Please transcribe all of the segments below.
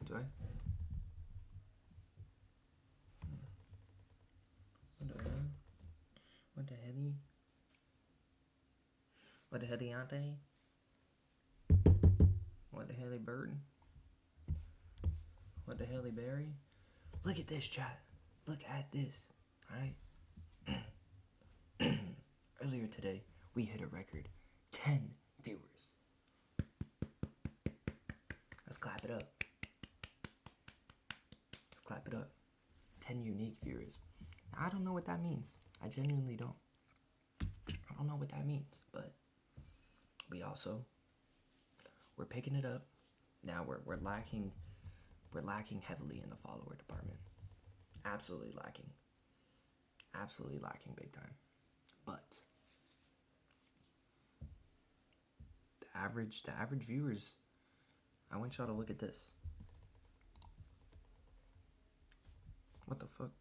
Do I? What the hell? What the hell, Deontay? What the hell, Burton? What the hell, Barry? Look at this, chat. Look at this. Alright? Earlier today, we hit a record 10 viewers. Let's clap it up. Let's clap it up. 10 unique viewers. Now, I don't know what that means. I genuinely don't. I don't know what that means, but we're picking it up. Now we're lacking heavily in the follower department. Absolutely lacking big time. But the average viewers, I want y'all to look at this. What the fuck?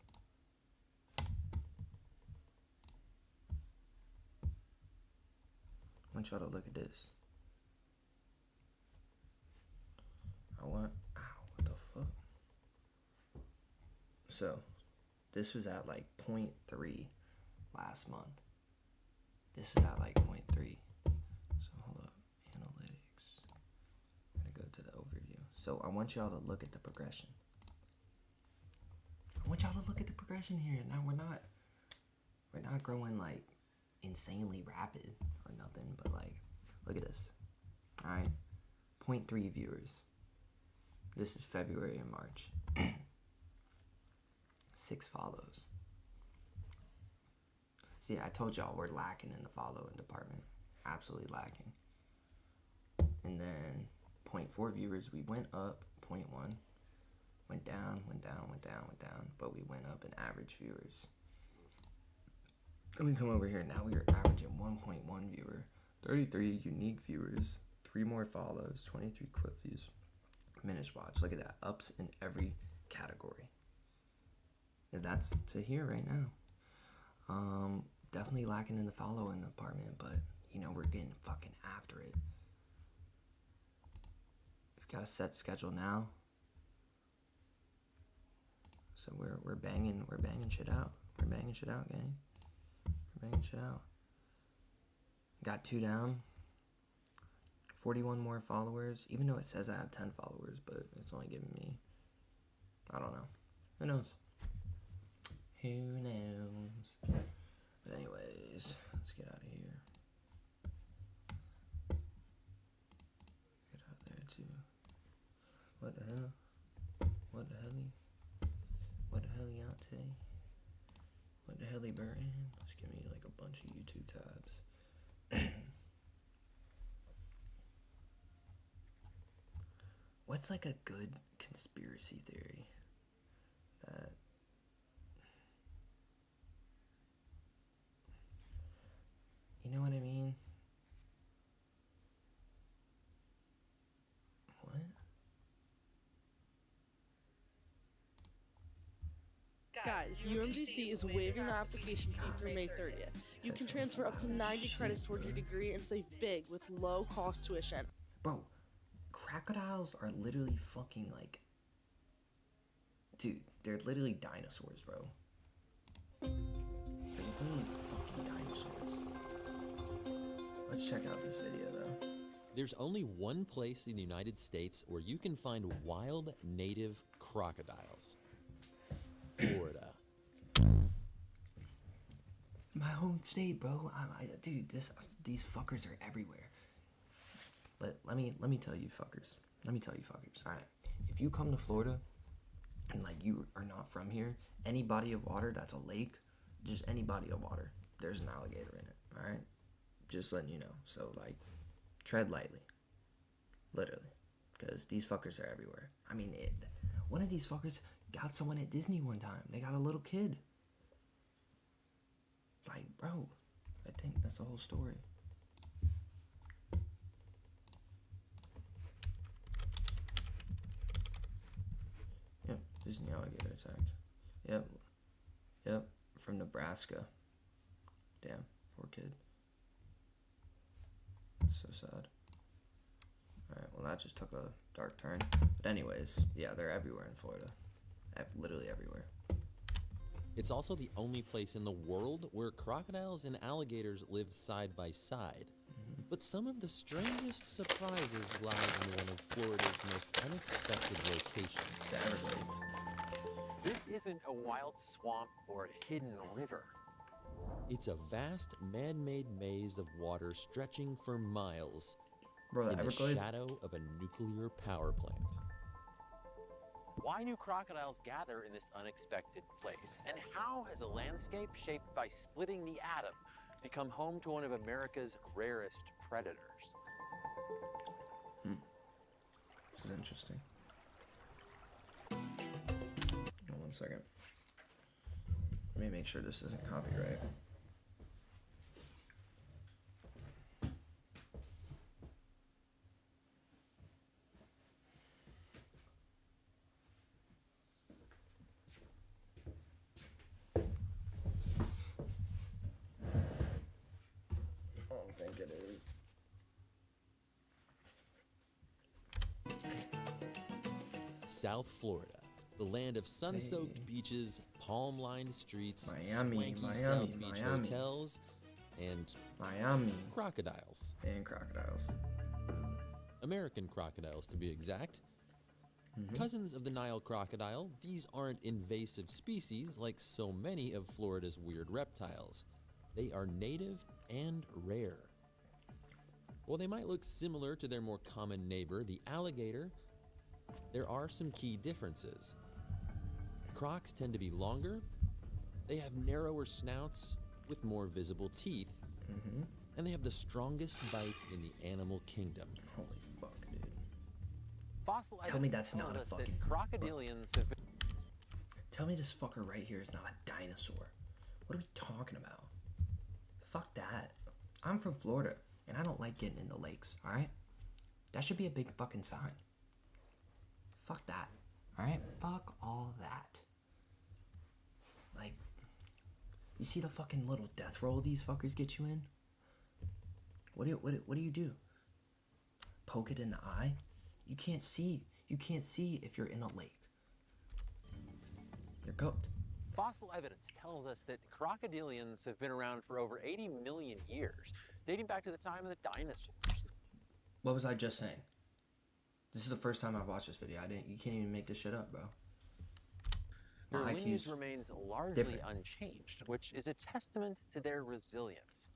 I want y'all to look at this. What the fuck? So, this was at like 0.3 last month. This is at like 0.3. So, hold up. Analytics. I'm gonna go to the overview. So, I want y'all to look at the progression. Here. Now, we're not growing like insanely rapid or nothing, but like, look at this. Alright? 0.3 viewers. This is February and March. 6 follows. See, I told y'all we're lacking in the following department. Absolutely lacking. And then 0.4 viewers, we went up. 0.1. Went down. But we went up in average viewers. Let me come over here. Now we are averaging 1.1 viewer. 33 unique viewers. 3 more follows. 23 clip views. Minutes watched. Look at that. Ups in every category. And that's to here right now. Definitely lacking in the following department, but you know, we're getting fucking after it. We've got a set schedule now. So we're banging shit out. We're banging shit out, gang. We're banging shit out. Got 2 down. 41 more followers, even though it says I have 10 followers, but it's only giving me, I don't know. Who knows? But anyways, let's get out of here. Get out there too. What the hell? What the hell? What the hell, Yante? What the hell, Burton? Just give me like a bunch of YouTube tabs. What's like a good conspiracy theory that you know what I mean? What? Guys, UMGC is waiving the application fee through May 30th. You can transfer up to 90 credits toward your degree and save big with low cost tuition. Bro, crocodiles are literally fucking like, dude, they're literally dinosaurs, bro. They're literally fucking dinosaurs. Let's check out this video though. There's only one place in the United States where you can find wild native crocodiles. Florida. My home state, bro. Dude, this these fuckers are everywhere. Let me tell you fuckers. Let me tell you fuckers. All right, if you come to Florida and like you are not from here, any body of water that's a lake, just any body of water, there's an alligator in it. All right, just letting you know. So like, tread lightly, literally, because these fuckers are everywhere. I mean, one of these fuckers got someone at Disney one time. They got a little kid. Like, bro, I think that's the whole story. Yep, Disney alligator attacked. Yep, from Nebraska. Damn, poor kid. That's so sad. Alright, well that just took a dark turn. But anyways, yeah, they're everywhere in Florida. Literally everywhere. It's also the only place in the world where crocodiles and alligators live side by side. But some of the strangest surprises lie in one of Florida's most unexpected locations. The Everglades. This isn't a wild swamp or a hidden river. It's a vast man-made maze of water stretching for miles Bro, the in the Everglades. shadow of a nuclear power plant. Why do crocodiles gather in this unexpected place? And how has a landscape shaped by splitting the atom become home to one of America's rarest predators? This is interesting. Hold on 1 second. Let me make sure this isn't copyright. I don't think it is. South Florida, the land of sun-soaked beaches, palm-lined streets, Miami, swanky Miami, South Beach Miami. hotels, and Miami crocodiles. and crocodiles. American crocodiles, to be exact. Cousins of the Nile crocodile, these aren't invasive species like so many of Florida's weird reptiles. They are native and rare. While they might look similar to their more common neighbor, the alligator, there are some key differences. Crocs tend to be longer, they have narrower snouts with more visible teeth, and they have the strongest bite in the animal kingdom. Holy fuck, dude. Fossil Tell me evidence that's tells not a us fucking- that crocodilians have been Tell me this fucker right here is not a dinosaur. What are we talking about? Fuck that. I'm from Florida, and I don't like getting in the lakes, alright? That should be a big fucking sign. Fuck that, alright? Fuck all that. Like, you see the fucking little death roll these fuckers get you in? What do you do? Poke it in the eye? You can't see. You can't see if you're in a lake. You're cooked. Fossil evidence tells us that crocodilians have been around for over 80 million years, dating back to the time of the dinosaurs. What was I just saying? This is the first time I've watched this video. You can't even make this shit up, bro. Their My lineage IQ's remains largely different. unchanged, which is a testament to their resilience.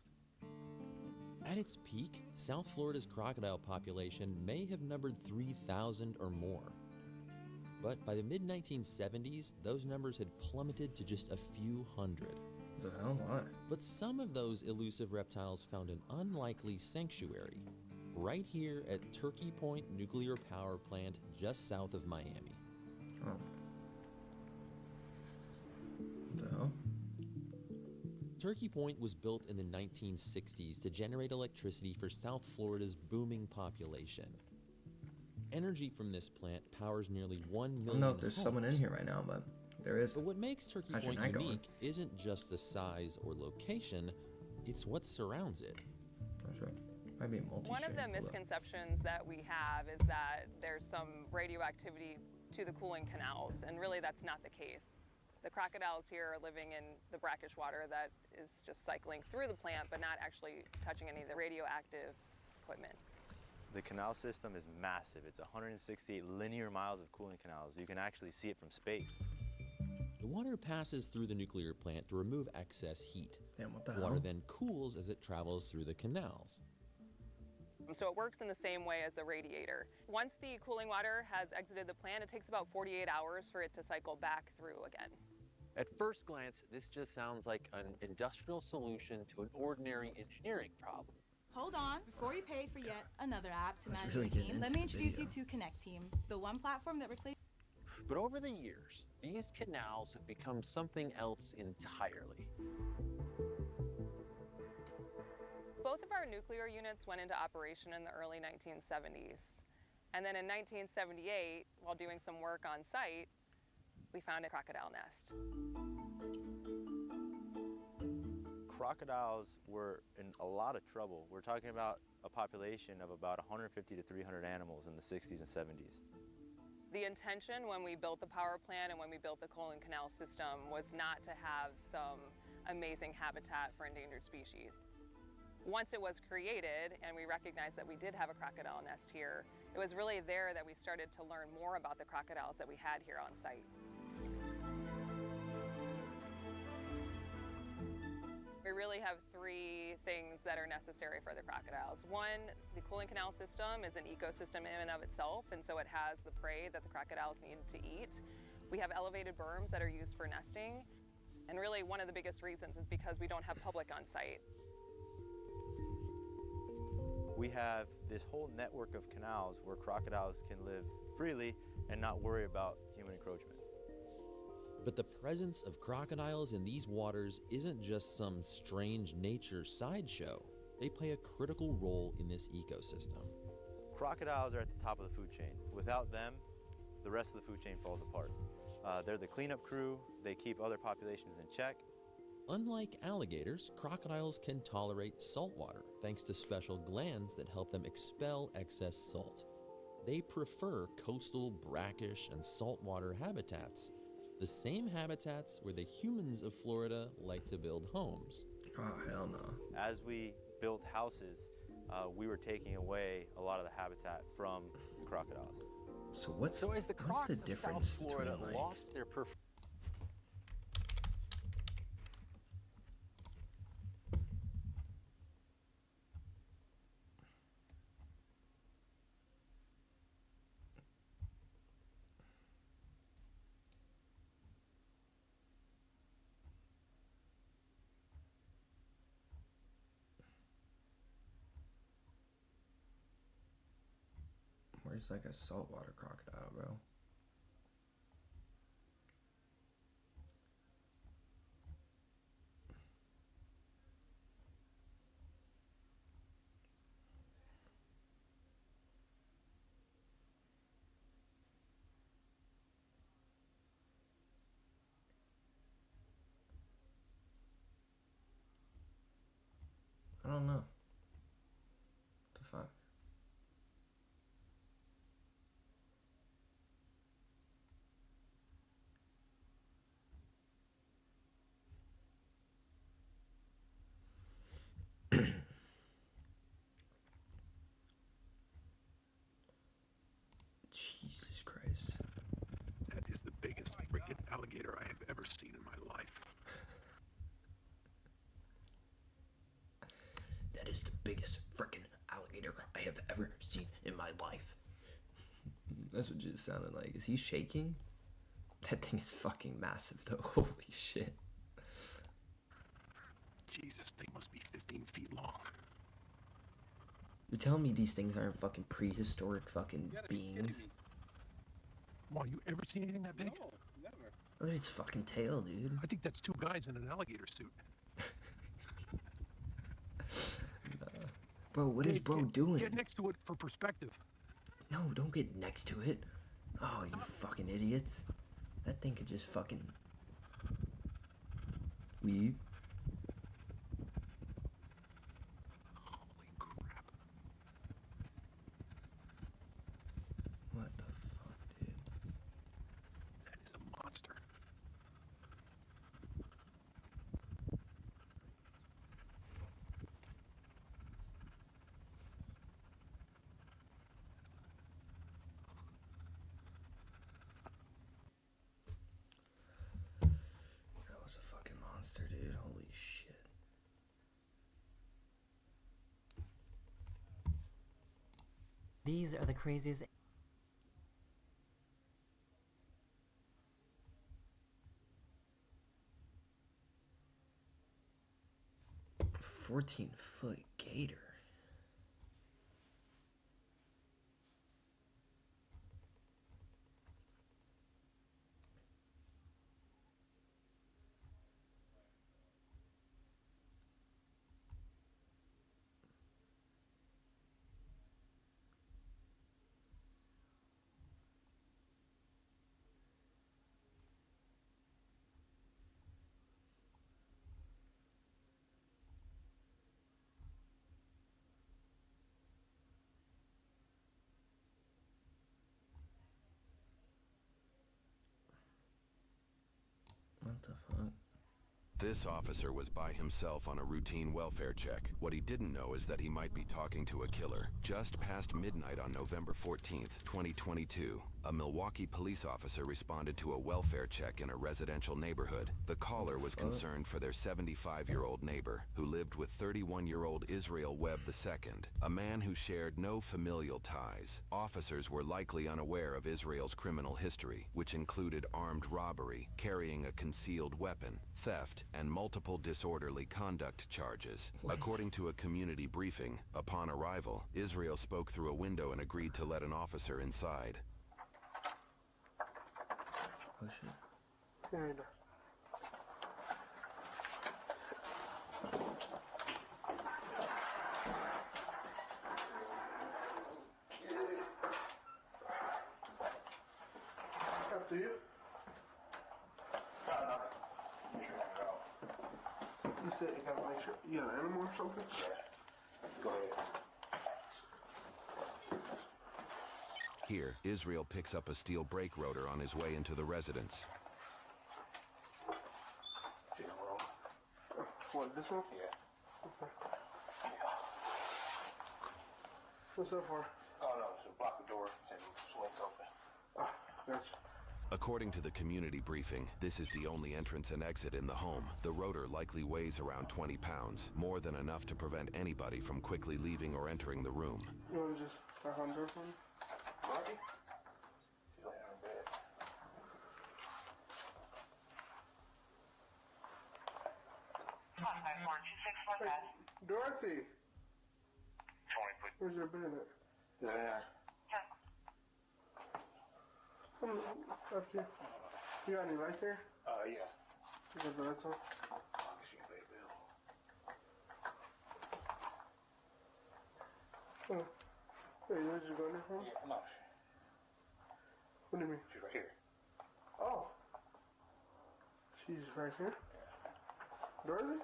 At its peak, South Florida's crocodile population may have numbered 3,000 or more. But by the mid-1970s, those numbers had plummeted to just a few hundred. What the hell? Why? But some of those elusive reptiles found an unlikely sanctuary right here at Turkey Point Nuclear Power Plant just south of Miami. Oh. What the hell? Turkey Point was built in the 1960s to generate electricity for South Florida's booming population. Energy from this plant powers nearly 1 I million don't know if there's homes. someone in here right now, but there is. But what makes Turkey How's your Point night going? unique isn't just the size or location, it's what surrounds it. Not sure. Might be multi-shade. One of the Hold up. misconceptions that we have is that there's some radioactivity to the cooling canals, and really that's not the case. The crocodiles here are living in the brackish water that is just cycling through the plant, but not actually touching any of the radioactive equipment. The canal system is massive. It's 168 linear miles of cooling canals. You can actually see it from space. The water passes through the nuclear plant to remove excess heat. Damn, what the Water hell? then cools as it travels through the canals. So it works in the same way as the radiator. Once the cooling water has exited the plant, it takes about 48 hours for it to cycle back through again. At first glance, this just sounds like an industrial solution to an ordinary engineering problem. Hold on, before you pay for yet another app to I was manage really your getting team, into let me the introduce you video. to Connect Team, the one platform that replaces. But over the years, these canals have become something else entirely. Both of our nuclear units went into operation in the early 1970s. And then in 1978, while doing some work on site, we found a crocodile nest. Crocodiles were in a lot of trouble. We're talking about a population of about 150 to 300 animals in the 60s and 70s. The intention when we built the power plant and when we built the Colon Canal system was not to have some amazing habitat for endangered species. Once it was created and we recognized that we did have a crocodile nest here, it was really there that we started to learn more about the crocodiles that we had here on site. We really have three things that are necessary for the crocodiles. One, the Cooling Canal system is an ecosystem in and of itself, and so it has the prey that the crocodiles need to eat. We have elevated berms that are used for nesting, and really one of the biggest reasons is because we don't have public on site. We have this whole network of canals where crocodiles can live freely and not worry about human encroachment. But the presence of crocodiles in these waters isn't just some strange nature sideshow. They play a critical role in this ecosystem. Crocodiles are at the top of the food chain. Without them, the rest of the food chain falls apart. They're the cleanup crew. They keep other populations in check. Unlike alligators, crocodiles can tolerate salt water thanks to special glands that help them expel excess salt. They prefer coastal, brackish, and saltwater habitats, the same habitats where the humans of Florida like to build homes. Oh, hell no. As we built houses, we were taking away a lot of the habitat from crocodiles. So what's So as the crocs the of difference South Florida between like lost their where's like a saltwater crocodile, bro? I don't know. What the fuck? Jesus Christ. That is the biggest freaking alligator I have ever seen in my life. That is the biggest freaking alligator I have ever seen in my life. That's what it just sounded like. Is he shaking? That thing is fucking massive though. Holy shit. Jesus, they must be 15 feet long. You're telling me these things aren't fucking prehistoric fucking beings? Wow, you ever seen anything that big? Look at its fucking tail, dude. I think that's two guys in an alligator suit. Bro, what is bro doing? Get next to it for perspective. No, don't get next to it. Oh, you fucking idiots. That thing could just fucking weave. Holy crap. What the fuck, dude? That is a monster. monster, dude. Holy shit. These are the craziest. 14-foot gator. What the fuck? This officer was by himself on a routine welfare check. What he didn't know is that he might be talking to a killer. Just past midnight on November 14th, 2022, a Milwaukee police officer responded to a welfare check in a residential neighborhood. The caller was concerned for their 75-year-old neighbor, who lived with 31-year-old Israel Webb II, a man who shared no familial ties. Officers were likely unaware of Israel's criminal history, which included armed robbery, carrying a concealed weapon, theft, and multiple disorderly conduct charges. What? According to a community briefing, upon arrival, Israel spoke through a window and agreed to let an officer inside. Oh shit. And after you. You said you gotta make sure you got an animal or something? Yeah. Go ahead. Here, Israel picks up a steel brake rotor on his way into the residence. What, this one? Yeah. Okay. What's that for? Oh no, to block the door and swings open. Ah, gotcha. According to the community briefing, this is the only entrance and exit in the home. The rotor likely weighs around 20 pounds, more than enough to prevent anybody from quickly leaving or entering the room. You want to just knock on the door for me? Marty? She's laying on bed. Dorothy! 20 foot. Where's your bed at? Yeah. Come after you. You got any lights here? Yeah. You got the lights on? She can pay a bill. Oh. Hey, you just go in there for me? Yeah, no. What do you mean? She's right here. Oh. She's right here? Yeah. Dorothy?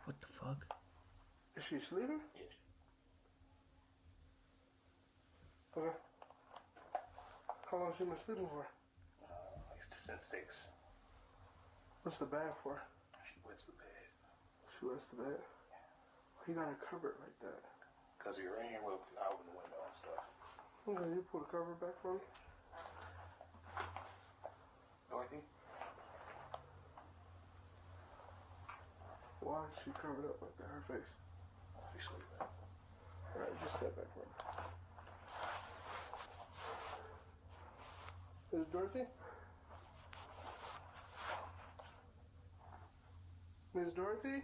What the fuck? Is she sleeping? Yes. Okay. How long has she been sleeping for? Since 6. What's the bag for? She wets the bed. She wets the bed? You gotta cover it like that. Because of your rain, well, I open the window and stuff. Okay, you pull the cover back for me? Dorothy? Why is she covered up like that? Her face. She's sleeping. Alright, just step back for me. Is it Dorothy? Miss Dorothy?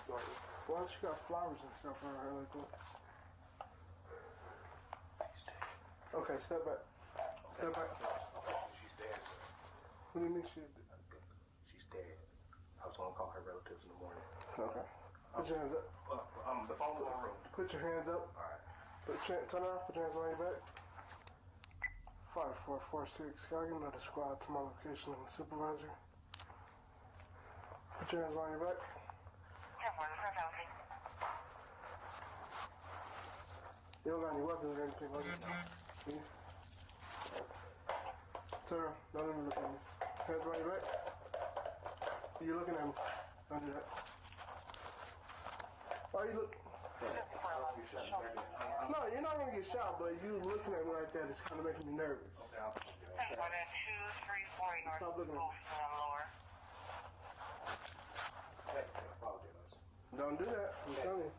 Dorothy? Why she got flowers and stuff on her like that? She's dead. Okay, step back. Step back. She's dead. What do you mean she's dead? She's dead. I was going to call her relatives in the morning. Okay. Put your hands up. The phone's in the room. Put your hands up. Alright. Turn around. Put your hands behind your back. 5446. Y'all give another squad to my location. I'm a supervisor. Put your hands behind your back. You don't got any weapons or anything like that? See? Turn around. Don't even look at me. Hands behind your back. You're looking at me. Don't do that. Why are you look? No, you're not gonna get shot, but you looking at me like that is kind of making me nervous. Stop looking at me. Don't do that. I'm telling you.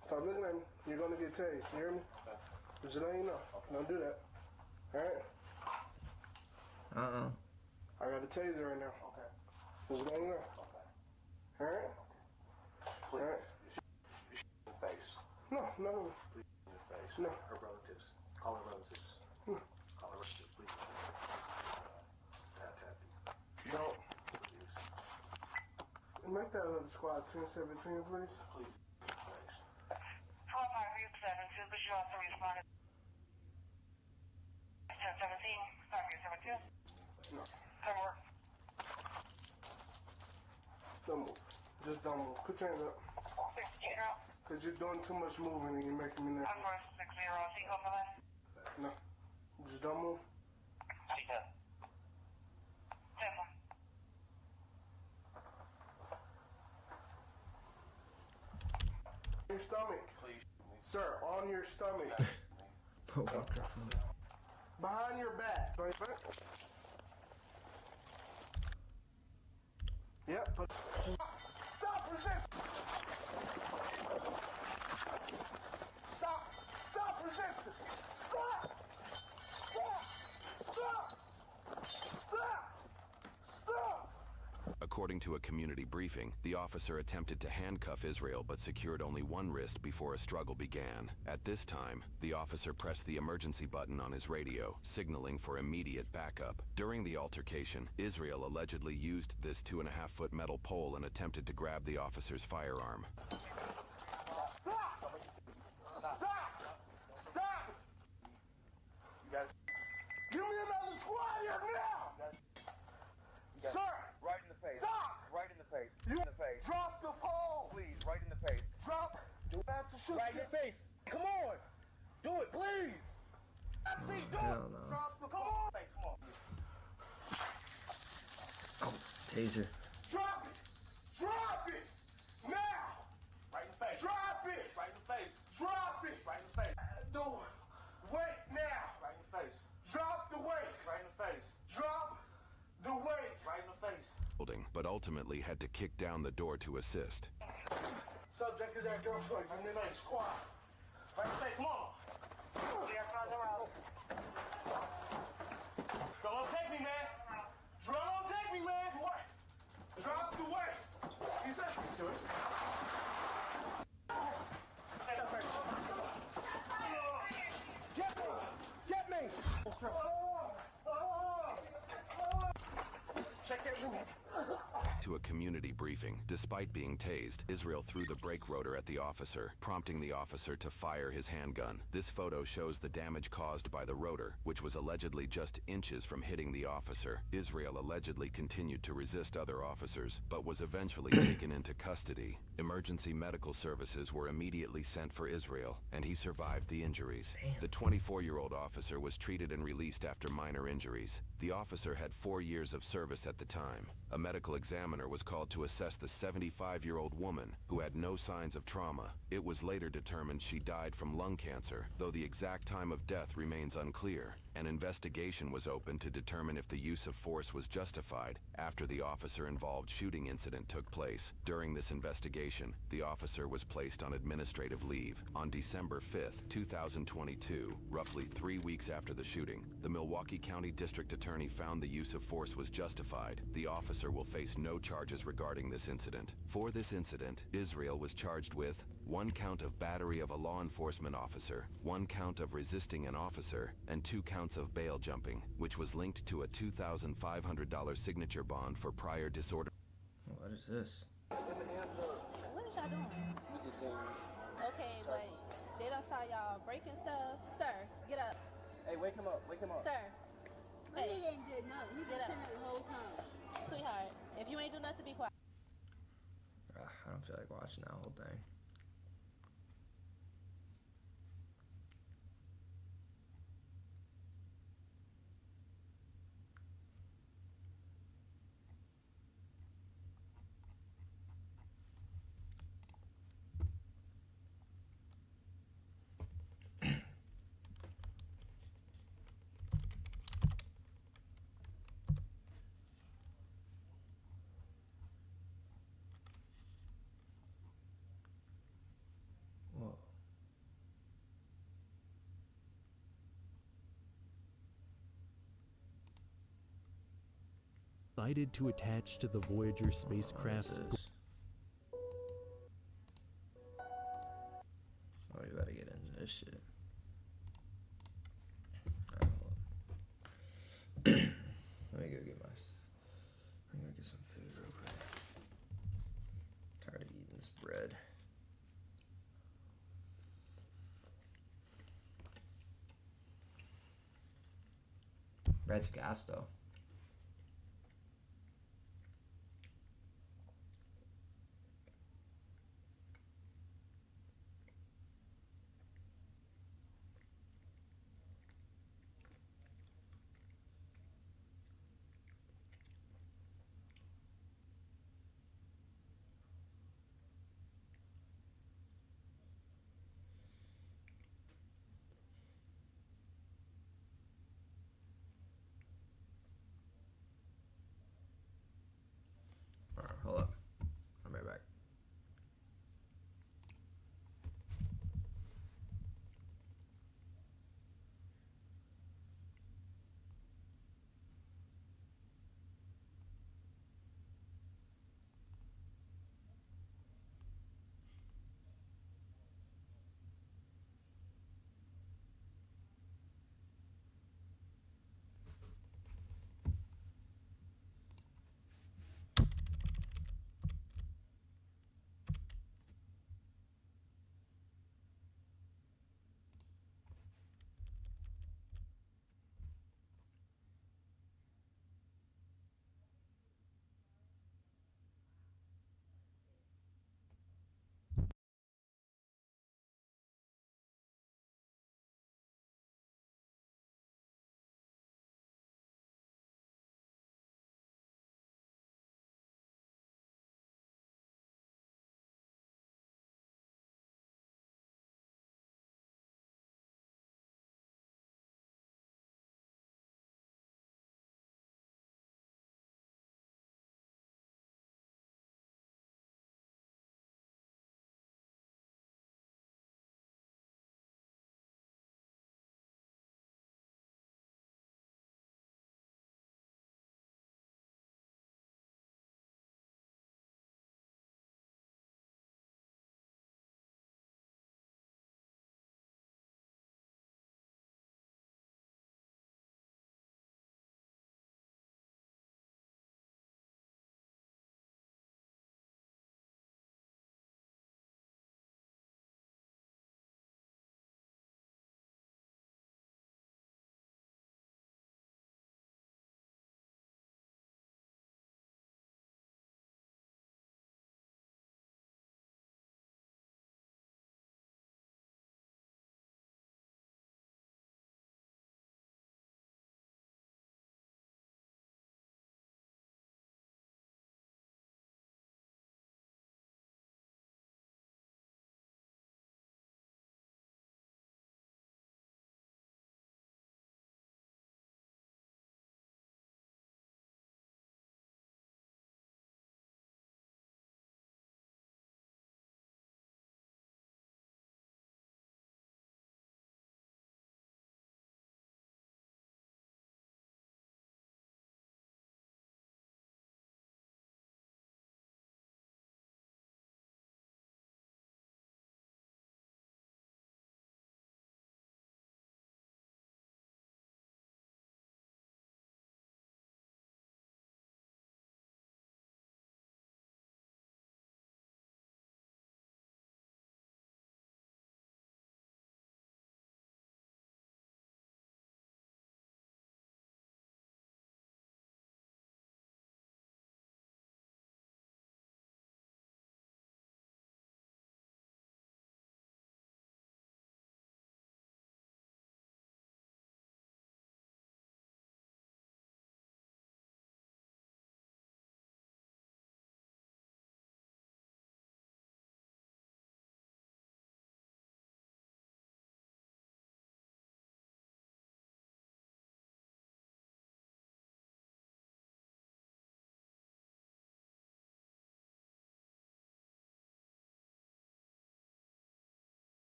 Stop looking at me. You're gonna get tased. You hear me? Just letting you know. Don't do that. All right? I got a taser right now. Okay. Just letting you know. Okay. All right? Please. All right? You shoot in the face. No. Please in the face. No. Her relatives. Call her relatives. No. Call her relatives, please. Don't. Make that other squad 1017, please. Please. 12-5-7-2, but you also responded. 1017, 5-7-2. No. Come work. Don't move. Just don't move. Put your hands up. 60. Because you're doing too much moving and you're making me nervous. I'm going 60. Seatbelt for that. No. Just don't move. Seatbelt. 10. Your stomach. Please. Sir, on your stomach. Behind your back. Yep. Stop resisting. Stop resisting. Stop. According to a community briefing, the officer attempted to handcuff Israel but secured only one wrist before a struggle began. At this time, the officer pressed the emergency button on his radio, signaling for immediate backup. During the altercation, Israel allegedly used this 2.5-foot metal pole and attempted to grab the officer's firearm. Stop! Give me another squad here now! Sir! Right in the face. Stop! Right in the face. You in the face. Drop the pole! Please, right in the face. Drop! Do not to shoot Right in you. the face. Come on. Do it, please. That's it. Do hell it. no. Drop the pole. Oh, taser. Drop it. Drop it. Now. Right in the face. Drop it. Right in the face. Drop it. Right in the face. Do it. Wait now. Right in the face. Drop the weight. Right in the face. Drop the weight. Right in the face. But ultimately had to kick down the door to assist. Subject is that girlfriend. I'm in that squad. Right in the face. Come on. We are from the road. Don't take me, man. Don't take me, man. What? Drop the weight. He said do it. Get me. Check that room. To a community briefing, despite being tased, Israel threw the brake rotor at the officer, prompting the officer to fire his handgun. This photo shows the damage caused by the rotor, which was allegedly just inches from hitting the officer. Israel allegedly continued to resist other officers, but was eventually taken into custody. Emergency medical services were immediately sent for Israel, and he survived the injuries. The 24-year-old officer was treated and released after minor injuries. The officer had 4 years of service at the time. A medical examiner was called to assess the 75-year-old woman, who had no signs of trauma. It was later determined she died from lung cancer, though the exact time of death remains unclear. An investigation was opened to determine if the use of force was justified after the officer-involved shooting incident took place. During this investigation, the officer was placed on administrative leave. On December 5th, 2022, roughly 3 weeks after the shooting, the Milwaukee County District Attorney found the use of force was justified. The officer will face no charges regarding this incident. For this incident, Israel was charged with 1 count of battery of a law enforcement officer, 1 count of resisting an officer, and 2 counts of bail jumping, which was linked to a $2,500 signature bond for prior disorder. What is this? What is y'all doing? We just saying. Okay, but they don't saw y'all breaking stuff. Sir, get up. Hey, wake him up. Wake him up. Sir. My nigga ain't did nothing. He Get just up. sitting there the whole time. Sweetheart, if you ain't do nothing, be quiet. I don't feel like watching that whole thing. decided to attach to the Voyager spacecraft's. Oh, you gotta get into this shit. Let me go get some food real quick. Tired of eating this bread. Bread's gas though.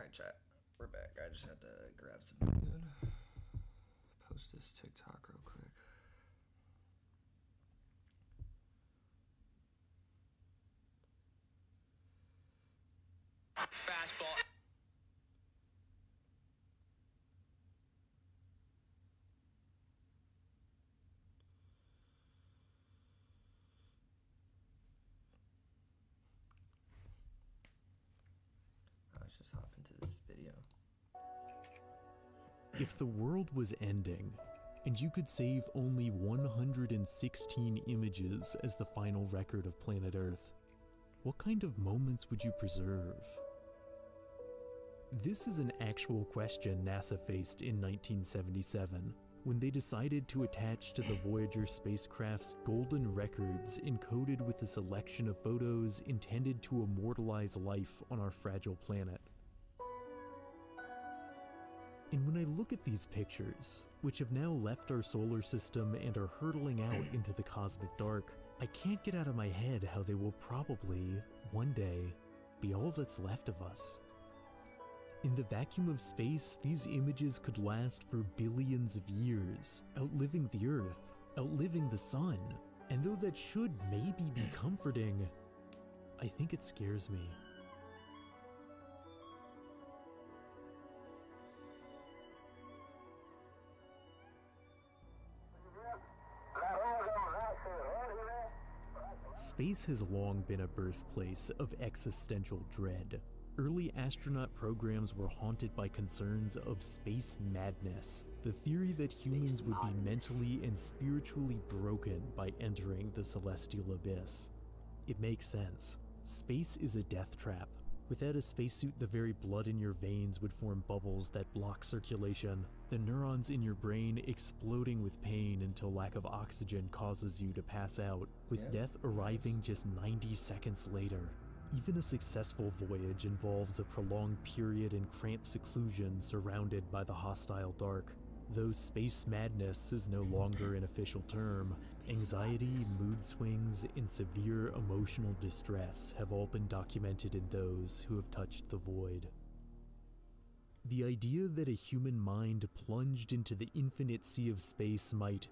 Alright, chat. We're back. I just had to grab some food. Post this TikTok real quick. Fastball. Let's just hop into this video. If the world was ending, and you could save only 116 images as the final record of planet Earth, what kind of moments would you preserve? This is an actual question NASA faced in 1977, when they decided to attach to the Voyager spacecraft's golden records encoded with a selection of photos intended to immortalize life on our fragile planet. And when I look at these pictures, which have now left our solar system and are hurtling out into the cosmic dark, I can't get out of my head how they will probably, one day, be all that's left of us. In the vacuum of space, these images could last for billions of years, outliving the Earth, outliving the sun. And though that should maybe be comforting, I think it scares me. Space has long been a birthplace of existential dread. Early astronaut programs were haunted by concerns of space madness, the theory that humans would be mentally and spiritually broken by entering the celestial abyss. It makes sense. Space is a death trap. Without a spacesuit, the very blood in your veins would form bubbles that block circulation, the neurons in your brain exploding with pain until lack of oxygen causes you to pass out, with death arriving just 90 seconds later. Even a successful voyage involves a prolonged period in cramped seclusion surrounded by the hostile dark. Though space madness is no longer an official term, anxiety, mood swings, and severe emotional distress have all been documented in those who have touched the void. The idea that a human mind plunged into the infinite sea of space might,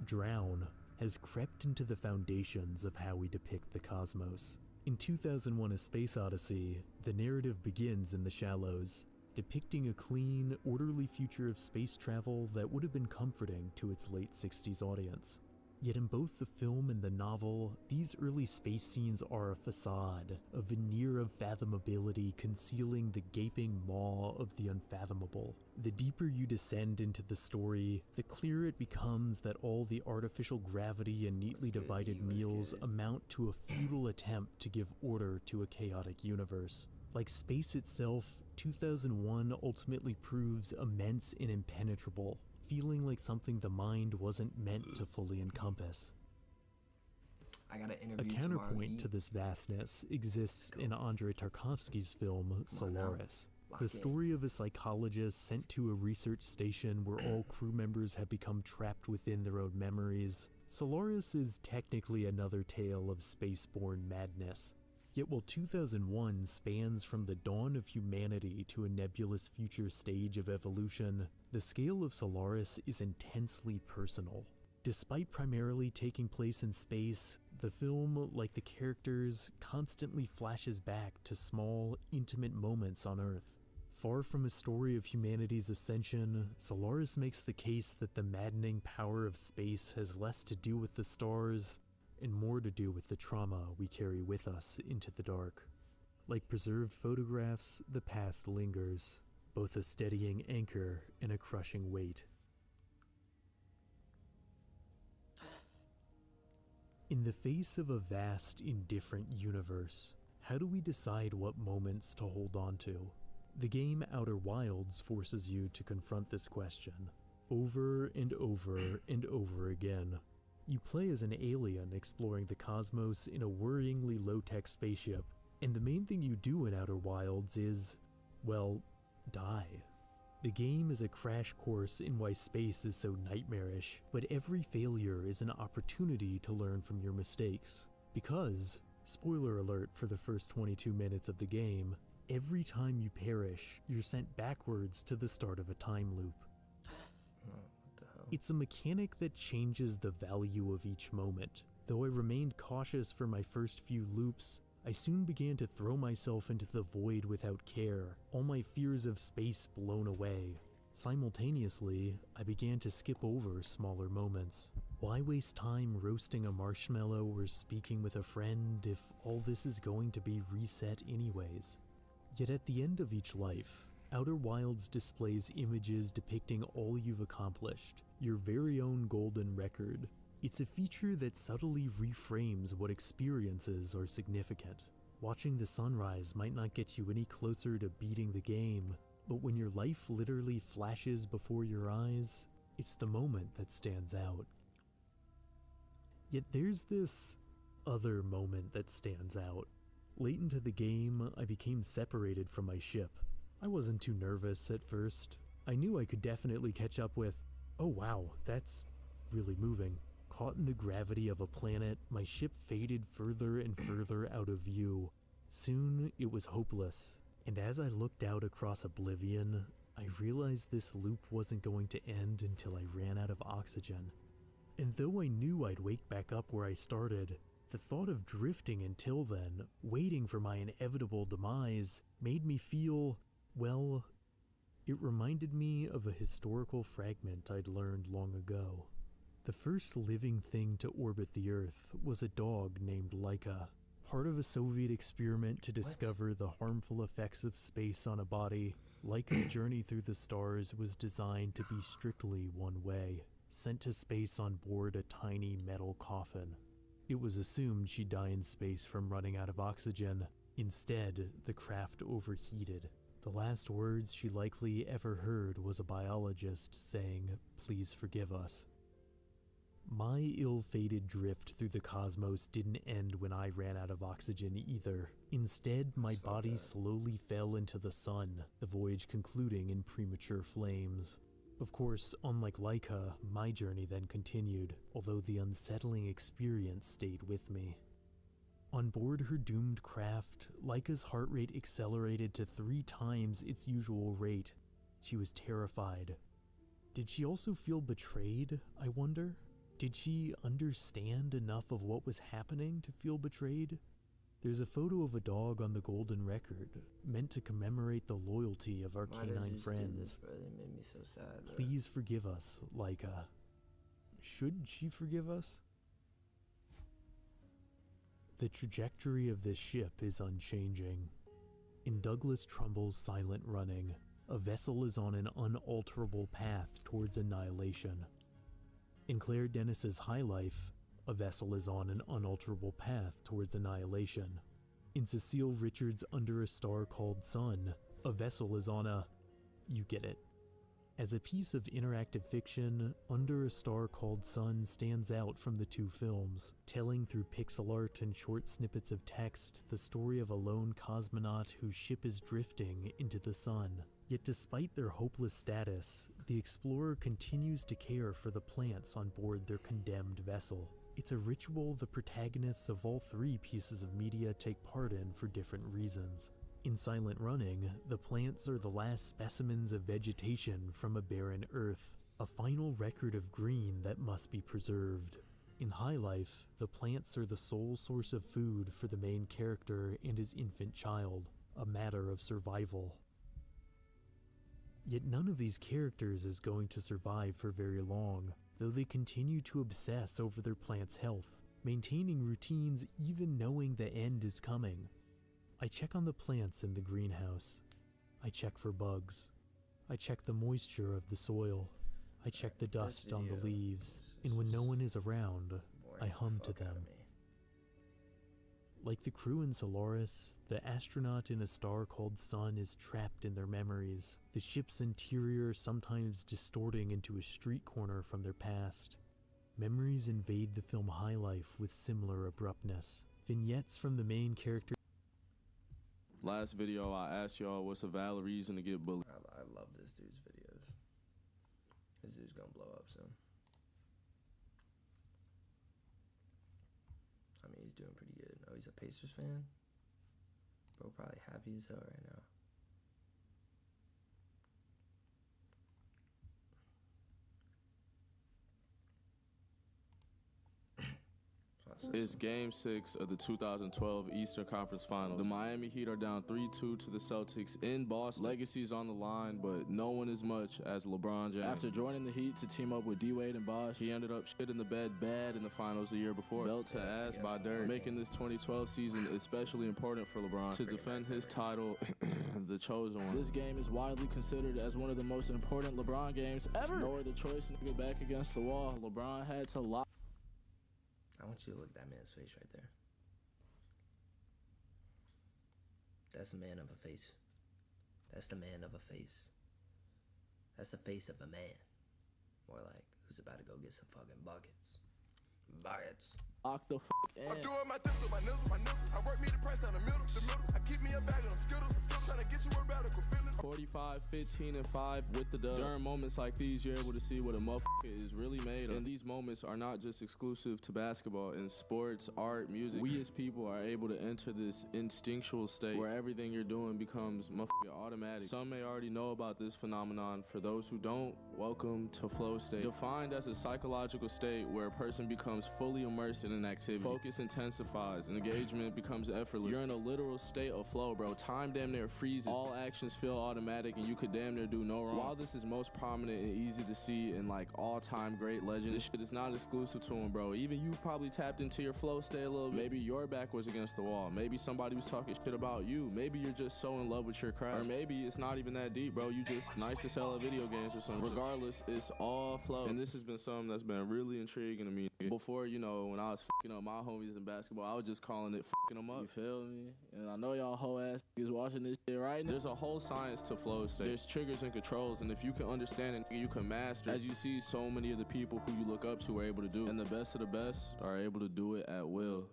drown, has crept into the foundations of how we depict the cosmos. In 2001: A Space Odyssey, the narrative begins in the shallows, depicting a clean, orderly future of space travel that would have been comforting to its late 60s audience. Yet in both the film and the novel, these early space scenes are a facade, a veneer of fathomability concealing the gaping maw of the unfathomable. The deeper you descend into the story, the clearer it becomes that all the artificial gravity and neatly divided meals amount to a futile attempt to give order to a chaotic universe. Like space itself, 2001 ultimately proves immense and impenetrable, feeling like something the mind wasn't meant to fully encompass. I got an A interview counterpoint to this vastness exists in Andrei Tarkovsky's film Solaris. The story of a psychologist sent to a research station where all crew members have become trapped within their own memories. Solaris is technically another tale of spaceborne madness. Yet while 2001 spans from the dawn of humanity to a nebulous future stage of evolution, the scale of Solaris is intensely personal. Despite primarily taking place in space, the film, like the characters, constantly flashes back to small, intimate moments on Earth. Far from a story of humanity's ascension, Solaris makes the case that the maddening power of space has less to do with the stars and more to do with the trauma we carry with us into the dark. Like preserved photographs, the past lingers, both a steadying anchor and a crushing weight. In the face of a vast, indifferent universe, how do we decide what moments to hold on to? The game Outer Wilds forces you to confront this question, over and over and over again. You play as an alien exploring the cosmos in a worryingly low-tech spaceship, and the main thing you do in Outer Wilds is, well, die. The game is a crash course in why space is so nightmarish, but every failure is an opportunity to learn from your mistakes. Because, spoiler alert for the first 22 minutes of the game, Every time you perish, you're sent backwards to the start of a time loop. It's a mechanic that changes the value of each moment. Though I remained cautious for my first few loops, I soon began to throw myself into the void without care, all my fears of space blown away. Simultaneously, I began to skip over smaller moments. Why waste time roasting a marshmallow or speaking with a friend if all this is going to be reset anyways? Yet at the end of each life, Outer Wilds displays images depicting all you've accomplished, your very own golden record. It's a feature that subtly reframes what experiences are significant. Watching the sunrise might not get you any closer to beating the game, but when your life literally flashes before your eyes, it's the moment that stands out. Yet there's this other moment that stands out. Late into the game, I became separated from my ship. I wasn't too nervous at first. I knew I could definitely catch up with, oh wow, that's really moving. Caught in the gravity of a planet, my ship faded further and further out of view. Soon, it was hopeless. And as I looked out across oblivion, I realized this loop wasn't going to end until I ran out of oxygen. And though I knew I'd wake back up where I started, the thought of drifting until then, waiting for my inevitable demise, made me feel, well, it reminded me of a historical fragment I'd learned long ago. The first living thing to orbit the Earth was a dog named Laika, part of a Soviet experiment to discover the harmful effects of space on a body. Laika's journey through the stars was designed to be strictly one way, sent to space on board a tiny metal coffin. It was assumed she'd die in space from running out of oxygen. Instead, the craft overheated. The last words she likely ever heard was a biologist saying, "Please forgive us." My ill-fated drift through the cosmos didn't end when I ran out of oxygen either. Instead, my body slowly fell into the sun, the voyage concluding in premature flames. Of course, unlike Laika, my journey then continued, although the unsettling experience stayed with me. On board her doomed craft, Laika's heart rate accelerated to 3 times its usual rate. She was terrified. Did she also feel betrayed, I wonder? Did she understand enough of what was happening to feel betrayed? There's a photo of a dog on the golden record, meant to commemorate the loyalty of our canine friends. It made me so sad, bro. Please forgive us, Laika. Should she forgive us? The trajectory of this ship is unchanging. In Douglas Trumbull's Silent Running, a vessel is on an unalterable path towards annihilation. In Claire Denis's High Life, a vessel is on an unalterable path towards annihilation. In Cecile Richards' Under a Star Called Sun, a vessel is on a... you get it. As a piece of interactive fiction, Under a Star Called Sun stands out from the 2 films, telling through pixel art and short snippets of text the story of a lone cosmonaut whose ship is drifting into the sun. Yet despite their hopeless status, the explorer continues to care for the plants on board their condemned vessel. It's a ritual the protagonists of all 3 pieces of media take part in for different reasons. In Silent Running, the plants are the last specimens of vegetation from a barren earth, a final record of green that must be preserved. In High Life, the plants are the sole source of food for the main character and his infant child, a matter of survival. Yet none of these characters is going to survive for very long, though they continue to obsess over their plant's health, maintaining routines even knowing the end is coming. I check on the plants in the greenhouse. I check for bugs. I check the moisture of the soil. I check the dust on the leaves, and when no one is around, I hum to them. Like the crew in Solaris, the astronaut in A Star Called Sun is trapped in their memories, the ship's interior sometimes distorting into a street corner from their past. Memories invade the film High Life with similar abruptness. Vignettes from the main character. Last video I asked y'all what's a valid reason to get bullied. I love this dude's videos. This dude's gonna blow up soon. I mean, he's doing pretty good. Oh, he's a Pacers fan? Bro probably happy as hell right now. It's Game 6 of the 2012 Eastern Conference Finals. The Miami Heat are down 3-2 to the Celtics in Boston. Legacy's on the line, but no one as much as LeBron James. After joining the Heat to team up with D-Wade and Bosh, he ended up shit in the bed bad in the finals the year before. Belt to ass by Dirk, making this 2012 season especially important for LeBron to defend his title, the chosen one. This game is widely considered as one of the most important LeBron games ever. No other choice than to get back against the wall. LeBron had to lock. I want you to look at that man's face right there. That's a man of a face. That's the man of a face. That's the face of a man. More like, who's about to go get some fucking buckets. Buckets. Lock the fuck in. I'm doing my things with my nizzle, I work me the price down the middle. I keep me a bag of them skittles, trying to get you a radical feeling. 45, 15, and 5 with the dub. During moments like these, you're able to see what a motherfucker is really made of. And these moments are not just exclusive to basketball. In sports, art, music, we as people are able to enter this instinctual state where everything you're doing becomes motherfucking automatic. Some may already know about this phenomenon. For those who don't, welcome to flow state. Defined as a psychological state where a person becomes fully immersed in an activity. Focus intensifies and engagement becomes effortless. You're in a literal state of flow, bro. Time damn near freezes. All actions feel automatic and you could damn near do no wrong. While this is most prominent and easy to see in like all-time great legends, this shit is not exclusive to him, bro. Even you've probably tapped into your flow state a little bit. Maybe your back was against the wall. Maybe somebody was talking shit about you. Maybe you're just so in love with your craft. Or maybe it's not even that deep, bro. You just nice as hell at video games or something. Regardless, it's all flow. And this has been something that's been really intriguing to me. Before, you know, when I was fucking up my homies in basketball, I was just calling it fucking them up. You feel me? And I know y'all whole ass is watching this shit right now. There's a whole science to flow state. There's triggers and controls, and if you can understand it, you can master it. As you see, so many of the people who you look up to are able to do, and the best of the best are able to do it at will.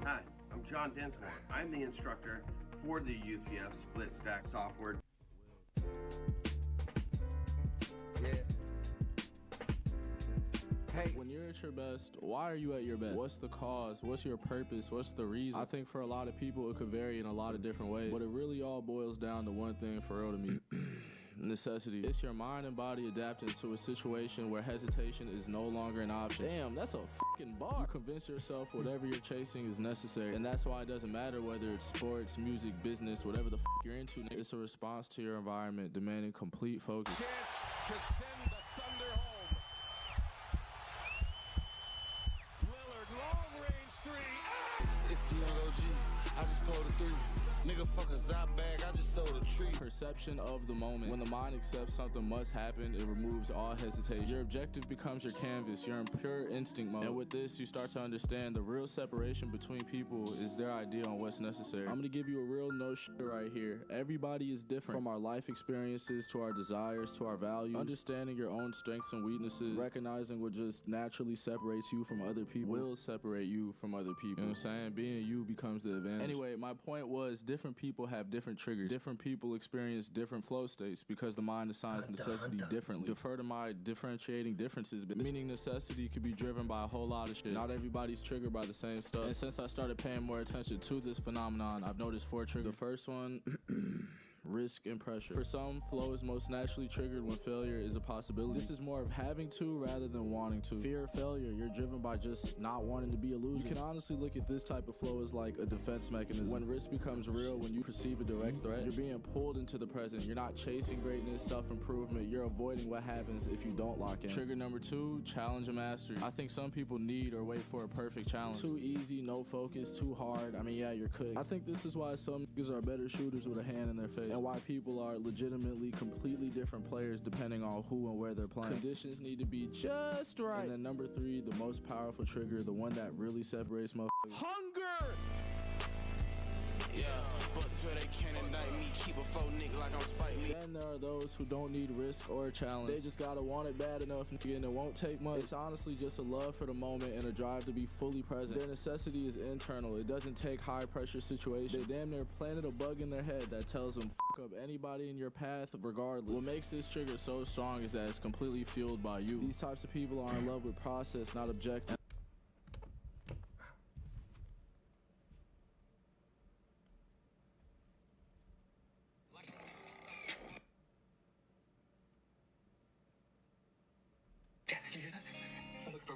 Hi, I'm John Dinsmore. I'm the instructor for the UCF Split Stack software. Yeah. Hey, when you're at your best, why are you at your best? What's the cause? What's your purpose? What's the reason? I think for a lot of people, it could vary in a lot of different ways, but it really all boils down to one thing for real to me. Necessity. It's your mind and body adapting to a situation where hesitation is no longer an option. Damn, that's a fucking bar. You convince yourself whatever you're chasing is necessary, and that's why it doesn't matter whether it's sports, music, business, whatever the fuck you're into. It's a response to your environment demanding complete focus. Chance to send the Thunder home. Lillard, long range three. It's the young OG. I just pulled a 3. Nigga fuck a zop bag, I just sold a tree. Perception of the moment. When the mind accepts something must happen, it removes all hesitation. Your objective becomes your canvas. You're in pure instinct mode. And with this, you start to understand the real separation between people is their idea on what's necessary. I'm gonna give you a real no shit right here. Everybody is different. From our life experiences to our desires to our values. Understanding your own strengths and weaknesses, recognizing what just naturally separates you from other people will separate you from other people. You know what I'm saying? Being you becomes the advantage. Anyway, my point was different people have different triggers. Different people experience different flow states because the mind assigns necessity differently. Defer to my differentiating differences, meaning necessity could be driven by a whole lot of shit. Not everybody's triggered by the same stuff. And since I started paying more attention to this phenomenon, I've noticed 4 triggers. The first one, risk and pressure. For some, flow is most naturally triggered when failure is a possibility. This is more of having to rather than wanting to. Fear of failure, you're driven by just not wanting to be a loser. You can honestly look at this type of flow as like a defense mechanism. When risk becomes real, when you perceive a direct threat, you're being pulled into the present. You're not chasing greatness, self-improvement. You're avoiding what happens if you don't lock in. Trigger number 2, challenge and mastery. I think some people need or wait for a perfect challenge. Too easy, no focus, too hard. I mean, yeah, you're cooked. I think this is why some niggas are better shooters with a hand in their face. And why people are legitimately completely different players depending on who and where they're playing. Conditions need to be just right. And then number 3, the most powerful trigger, the one that really separates motherfuckers. Hunger! Yeah, fucks where they can't indict me. Keep a faux nigga like I'm Spike Lee. Then there are those who don't need risk or a challenge. They just gotta want it bad enough, and it won't take much. It's honestly just a love for the moment and a drive to be fully present. Their necessity is internal. It doesn't take high pressure situations. They damn near planted a bug in their head that tells them fuck up anybody in your path regardless. What makes this trigger so strong is that it's completely fueled by you. These types of people are in love with process, not objective.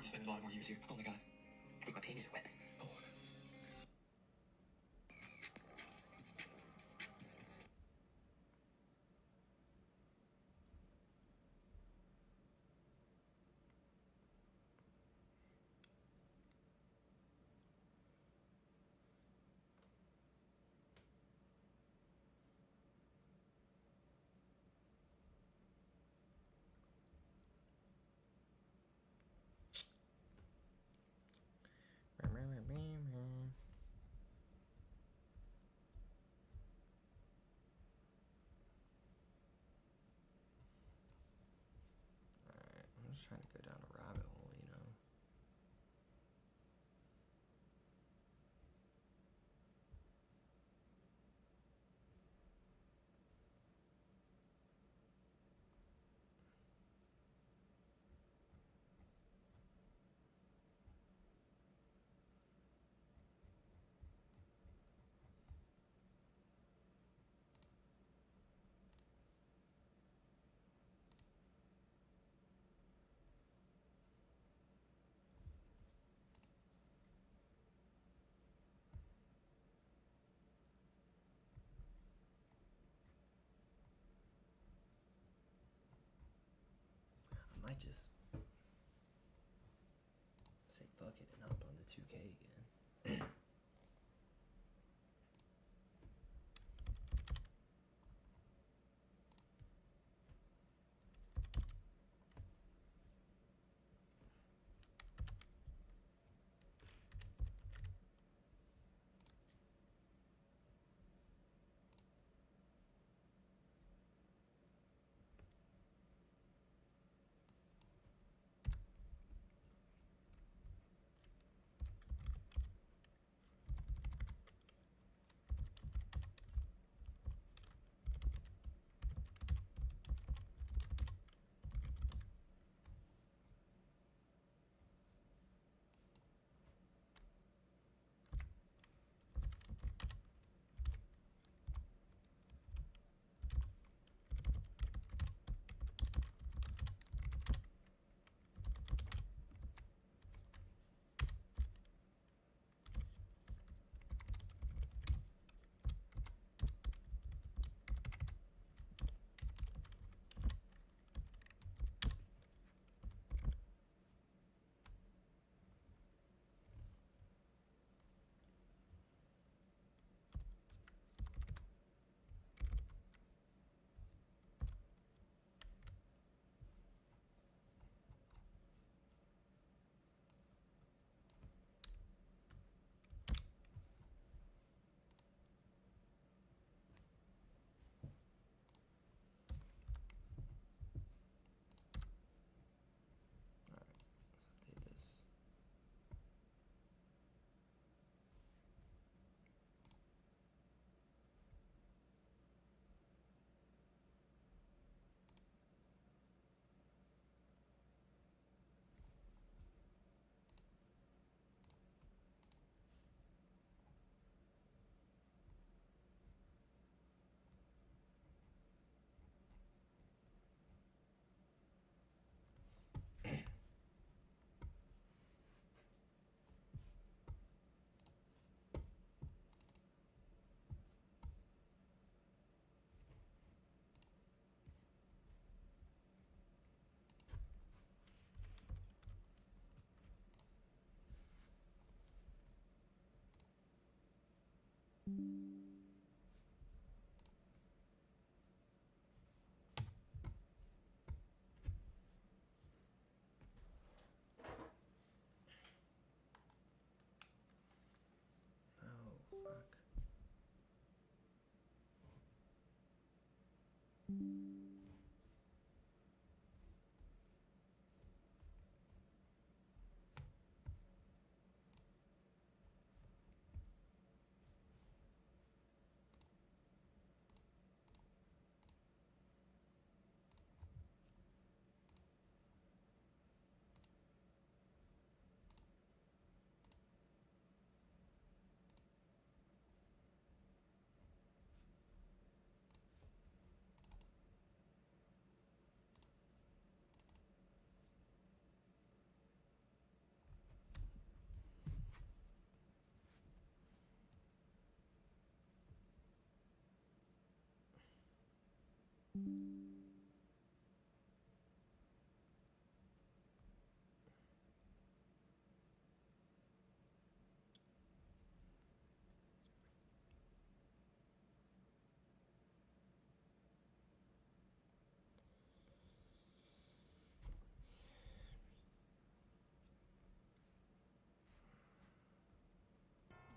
going to spend a lot more years here. Oh my god. Look, my panties are wet. Oh. Alright, I'm just trying to go down a rabbit hole, you know. I might just say fuck it and hop on the 2K again.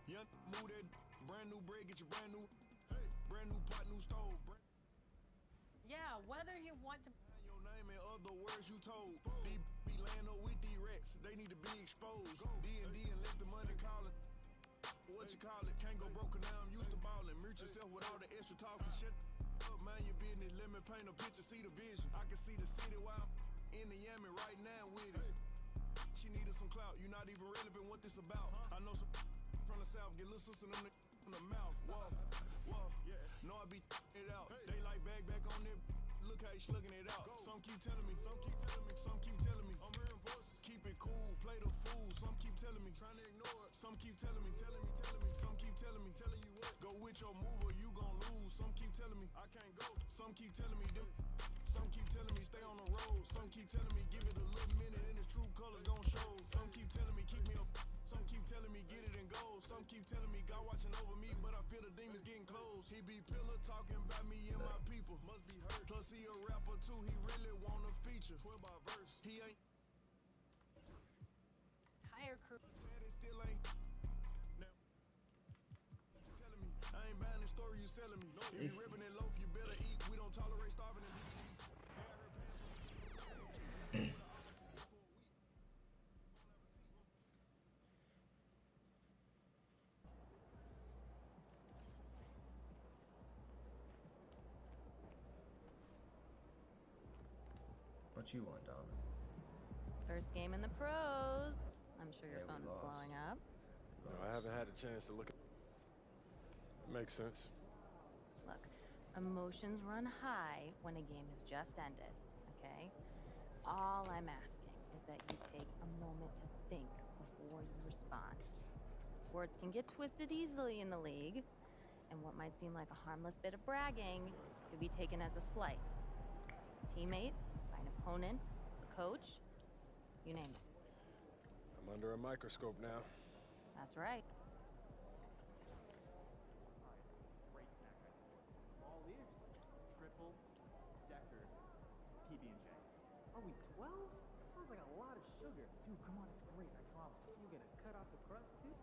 Young move that brand new bread, get your brand new, hey, brand new pot, new stove. Yeah, whether you want to. Your name and other words you told. These be laying up with these rats, they need to be exposed. D&D unless the money calling. What you call it? Can't go broke now, I'm used to balling. Mute yourself with all the extra talking. Shut up, mind your business. Let me paint a picture, see the vision. I can see the city while I'm in the yammy right now with it. She needed some clout, you not even relevant what this about. I know some from the south, get little sister them in the mouth. Whoa, whoa, yeah. Know I be it out. They like back on there. Look how he slugging it out. Some keep telling me, some keep telling me, some keep telling me. I'm hearing voices. Keep it cool, play the fool. Some keep telling me, trying to ignore it. Some keep telling me, telling me. Some keep telling me, telling you what. Go with your move or you gon' lose. Some keep telling me, I can't go. Some keep telling me, them. Some keep telling me, stay on the road. Some keep telling me, give it a little minute and its true colors gon' show. Some keep telling me, keep me up. Some keep telling me, get it and go. Some keep telling me, God watching over me, but I feel the demons getting close. He be pillar talking about me and my people. Must be hurt. Plus he a rapper too, he really want a feature. 12 by verse. He ain't Tire crew. it still ain't. Now, telling me, I ain't buying the story you selling me. No, you ripping that loaf, you better eat. We don't tolerate starving and What you want, Dom? First game in the pros. I'm sure your Yeah, we phone is lost. blowing up. No, I haven't had a chance to look at. Makes sense. Look, emotions run high when a game has just ended, okay? All I'm asking is that you take a moment to think before you respond. Words can get twisted easily in the league, and what might seem like a harmless bit of bragging could be taken as a slight. Teammate, by an opponent, a coach, you name it. I'm under a microscope now. That's right. All ears. Triple decker PB&J. Are we 12? Sounds like a lot of sugar. Dude, come on, it's great, I promise. You gonna cut off the crust too?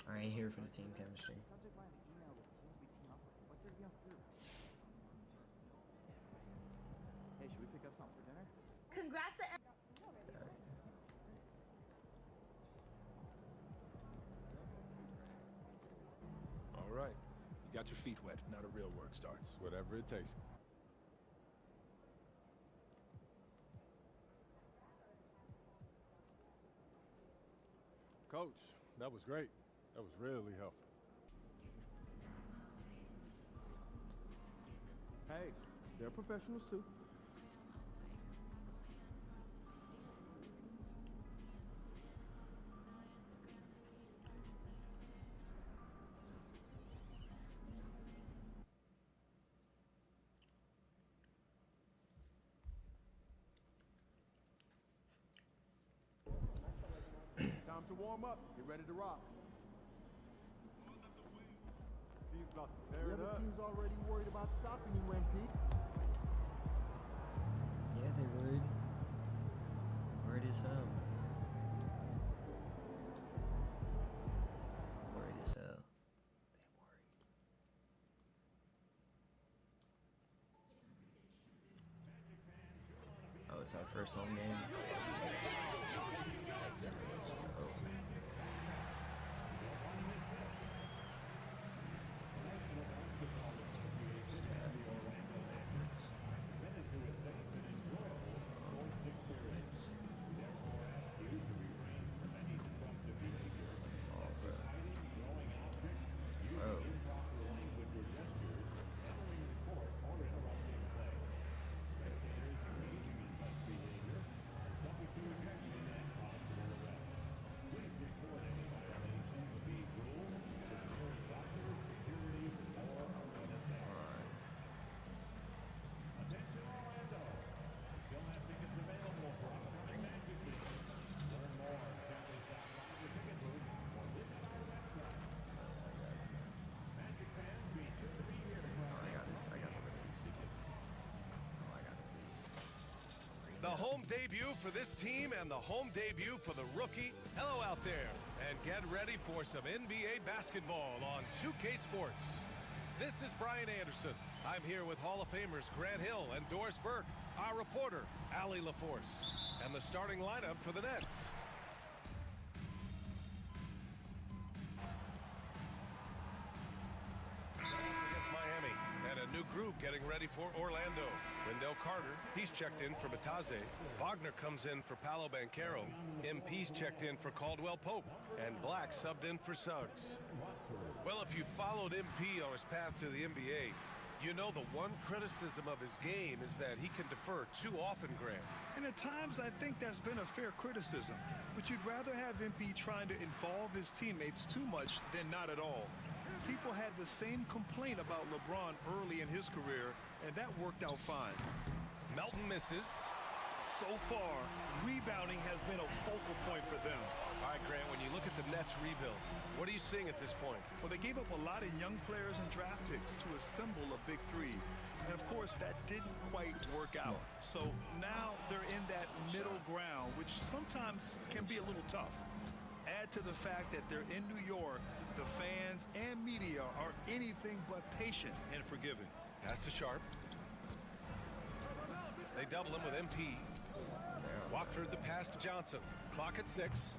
I ain't here for the team chemistry. Subject line of the email is teams we team up with. What's there to be on food? Hey, should we pick up something for dinner? Congrats to All right. You got your feet wet. Now the real work starts. Whatever it takes. Coach, that was great. That was really helpful. Hey, they're professionals too. Time to warm up. Get ready to rock. Team's about to tear it up. Team's already worried about stopping you, MP. Yeah, they would. Worried as hell. Worried as hell. They worried. Oh, it's our first home game. Oh. The home debut for this team and the home debut for the rookie. Hello out there, and get ready for some NBA basketball on 2K Sports. This is Brian Anderson. I'm here with Hall of Famers Grant Hill and Doris Burke, our reporter, Allie LaForce, and the starting lineup for the Nets. Against Miami, and a new group getting ready for Orlando. Wendell Carter, he's checked in for Bataze. Wagner comes in for Paolo Banchero. MP's checked in for Caldwell Pope. And Black subbed in for Suggs. Well, if you followed MP on his path to the NBA, you know the one criticism of his game is that he can defer too often, Grant. And at times, I think that's been a fair criticism. But you'd rather have MP trying to involve his teammates too much than not at all. People had the same complaint about LeBron early in his career, and that worked out fine. Melton misses. So far, rebounding has been a focal point for them. All right, Grant, when you look at the Nets rebuild, what are you seeing at this point? Well, they gave up a lot of young players and draft picks to assemble a big three. And of course, that didn't quite work out. So now they're in that middle ground, which sometimes can be a little tough. Add to the fact that they're in New York, the fans and media are anything but patient and forgiving. Pass to Sharp. They double him with MP. Watford the pass to Johnson. Clock at 6.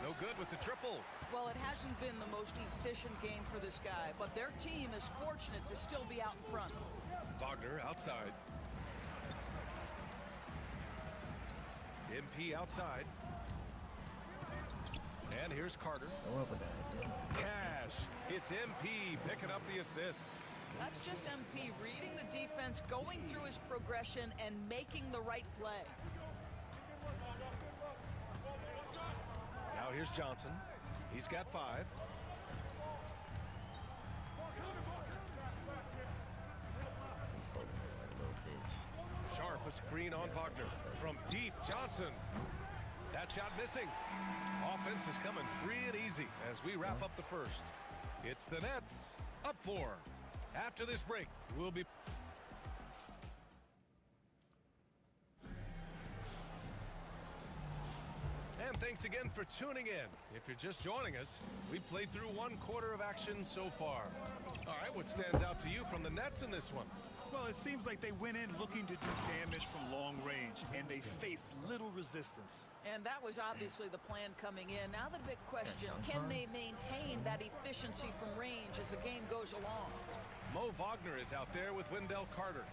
No good with the triple. Well, it hasn't been the most efficient game for this guy, but their team is fortunate to still be out in front. Wagner outside. MP outside. And here's Carter. Cash. It's MP picking up the assist. That's just MP reading the defense, going through his progression, and making the right play. Now here's Johnson. He's got 5. Sharp a screen on Wagner. From deep, Johnson. That shot missing. Offense is coming free and easy as we wrap up the first. It's the Nets up 4. After this break, we'll be... And thanks again for tuning in. If you're just joining us, we played through 1 quarter of action so far. All right, what stands out to you from the Nets in this one? Well, it seems like they went in looking to do damage from long range, and they faced little resistance. And that was obviously the plan coming in. Now the big question, can they maintain that efficiency from range as the game goes along? Mo Wagner is out there with Wendell Carter.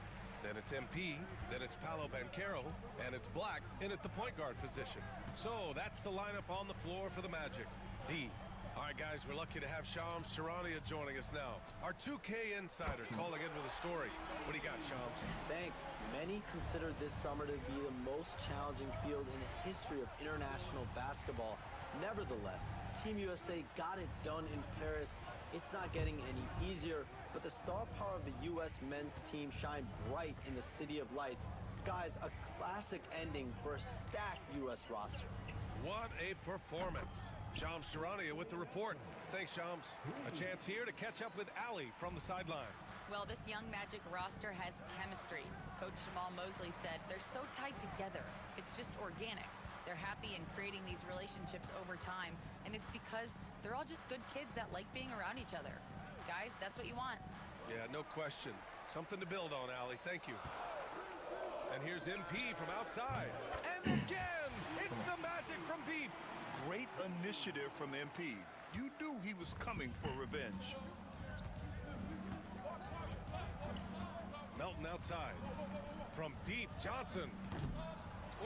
Then it's MP, then it's Paolo Banchero, and it's Black in at the point guard position. So that's the lineup on the floor for the Magic. D. All right, guys, we're lucky to have Shams Charania joining us now. Our 2K insider calling in with a story. What do you got, Shams? Thanks. Many consider this summer to be the most challenging field in the history of international basketball. Nevertheless, Team USA got it done in Paris. It's not getting any easier, but the star power of the U.S. men's team shined bright in the City of Lights. Guys, a classic ending for a stacked U.S. roster. What a performance. Shams Charania with the report. Thanks, Shams. A chance here to catch up with Allie from the sideline. Well, this young Magic roster has chemistry. Coach Jamal Mosley said they're so tied together. It's just organic. They're happy in creating these relationships over time, and it's because they're all just good kids that like being around each other. Guys, that's what you want. Yeah, no question. Something to build on, Allie. Thank you. And here's MP from outside. And again, it's the Magic from deep. Great initiative from MP. You knew he was coming for revenge. Melton outside. From deep, Johnson.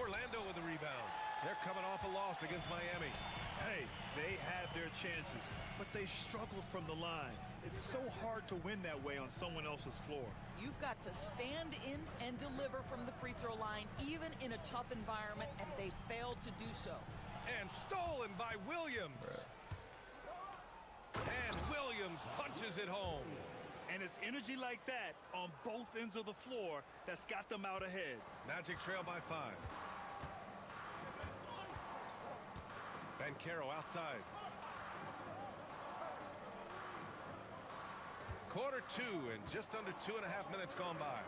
Orlando with the rebound. They're coming off a loss against Miami. Hey, they had their chances, but they struggled from the line. It's so hard to win that way on someone else's floor. You've got to stand in and deliver from the free throw line, even in a tough environment, and they failed to do so. And stolen by Williams. And Williams punches it home. And it's energy like that on both ends of the floor that's got them out ahead. Magic trail by 5. Banchero outside. Quarter 2 and just under 2.5 minutes gone by.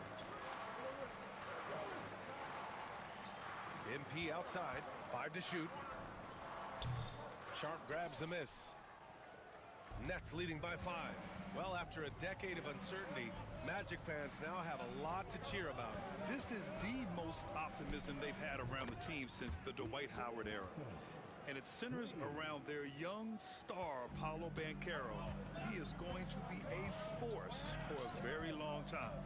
MP outside, 5 to shoot. Sharp grabs the miss. Nets leading by 5. Well, after a decade of uncertainty, Magic fans now have a lot to cheer about. This is the most optimism they've had around the team since the Dwight Howard era. And it centers around their young star, Paolo Banchero. He is going to be a force for a very long time.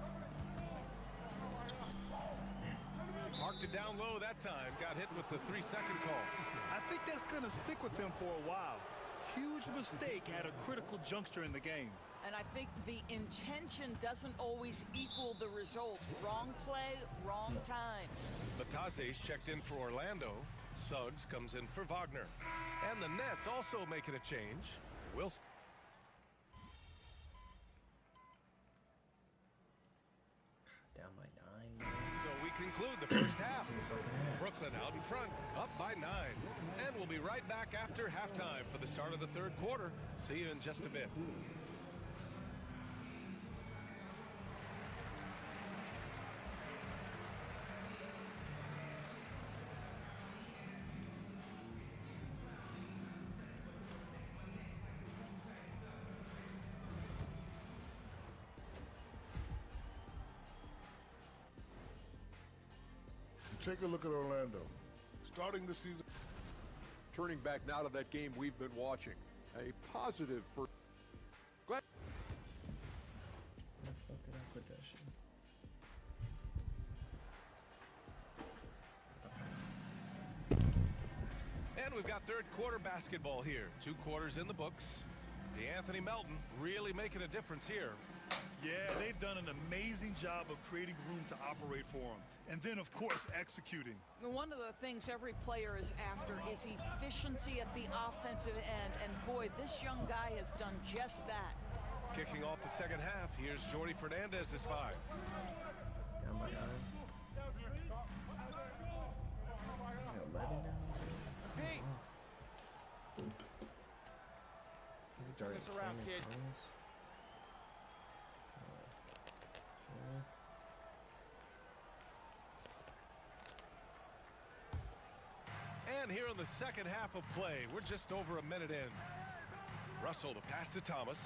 Marked it down low that time. Got hit with the 3-second call. I think that's going to stick with him for a while. Huge mistake at a critical juncture in the game. And I think the intention doesn't always equal the result. Wrong play, wrong time. Batase's checked in for Orlando. Suggs comes in for Wagner. And the Nets also making a change. Wilson. Down by 9. So we conclude the first half. Brooklyn out in front, up by 9. And we'll be right back after halftime for the start of the third quarter. See you in just a bit. Take a look at Orlando. Starting the season. Turning back now to that game we've been watching. A positive for... Where the fuck did I put that shit? And we've got third quarter basketball here. 2 quarters in the books. DeAnthony Melton really making a difference here. Yeah, they've done an amazing job of creating room to operate for him. And then, of course, executing. One of the things every player is after is efficiency at the offensive end. And boy, this young guy has done just that. Kicking off the second half, here's Jordi Fernandez's 5. Down by 9. 11 now. Hey. This around, kid. And here in the second half of play, we're just over a minute in. Russell to pass to Thomas.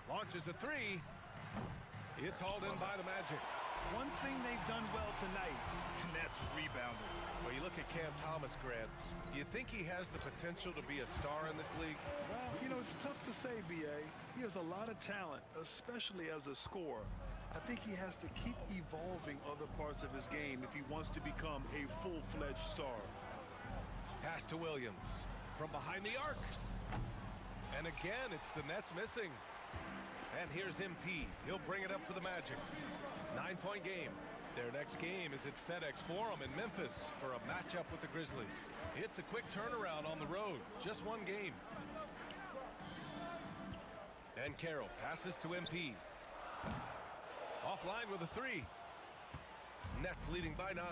Launches a 3. It's hauled in by the Magic. One thing they've done well tonight, and that's rebounding. Well, you look at Cam Thomas, Grant. You think he has the potential to be a star in this league? Well, you know, it's tough to say, B.A. He has a lot of talent, especially as a scorer. I think he has to keep evolving other parts of his game if he wants to become a full-fledged star. Pass to Williams from behind the arc. And again, it's the Nets missing. And here's MP. He'll bring it up for the Magic. 9-point game. Their next game is at FedEx Forum in Memphis for a matchup with the Grizzlies. It's a quick turnaround on the road. Just one game. And Carroll passes to MP. Offline with a 3. Nets leading by 9.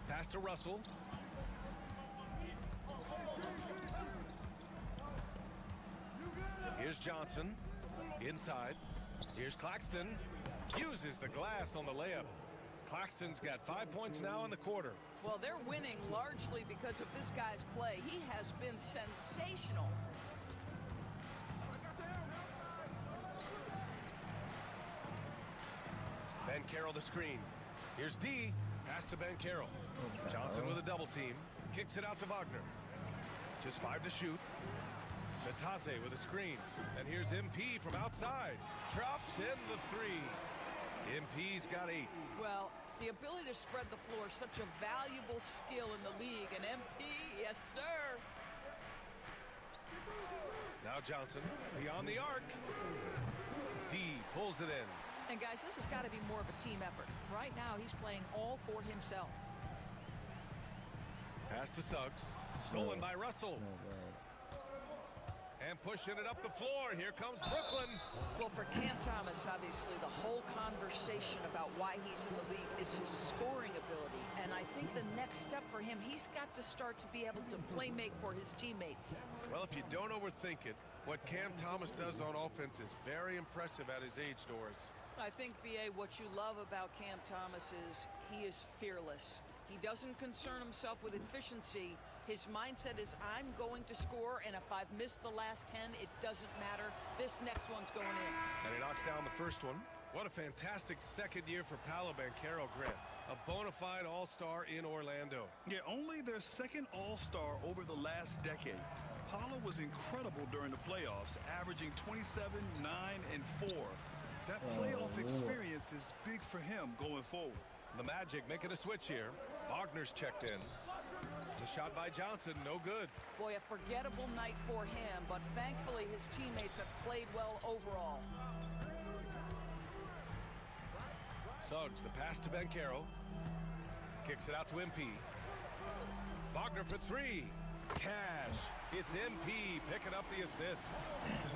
Pass to Russell. Here's Johnson. Inside. Here's Claxton. Uses the glass on the layup. Claxton's got 5 points now in the quarter. Well, they're winning largely because of this guy's play. He has been sensational. Banchero the screen. Here's D. Pass to Banchero. Johnson with a double team. Kicks it out to Wagner. Just 5 to shoot. Natase with a screen. And here's MP from outside. Drops in the 3. MP's got 8. Well, the ability to spread the floor is such a valuable skill in the league. And MP, yes, sir. Now Johnson beyond the arc. D pulls it in. And guys, this has got to be more of a team effort. Right now, he's playing all for himself. Pass to Suggs. Stolen by Russell. And pushing it up the floor. Here comes Brooklyn. Well, for Cam Thomas, obviously, the whole conversation about why he's in the league is his scoring ability. And I think the next step for him, he's got to start to be able to play make for his teammates. Well, if you don't overthink it, what Cam Thomas does on offense is very impressive at his age, Doris. I think, B.A., what you love about Cam Thomas is he is fearless. He doesn't concern himself with efficiency. His mindset is, I'm going to score, and if I've missed the last 10, it doesn't matter. This next one's going in. And he knocks down the first one. What a fantastic second year for Paolo Banchero, Grant. A bona fide all-star in Orlando. Yeah, only their second all-star over the last decade. Paolo was incredible during the playoffs, averaging 27, 9, and 4. That playoff experience is big for him going forward. The Magic making a switch here. Wagner's checked in. The shot by Johnson, no good. Boy, a forgettable night for him, but thankfully his teammates have played well overall. Suggs, the pass to Banchero. Kicks it out to MP. Wagner for three. Cash. It's MP picking up the assist.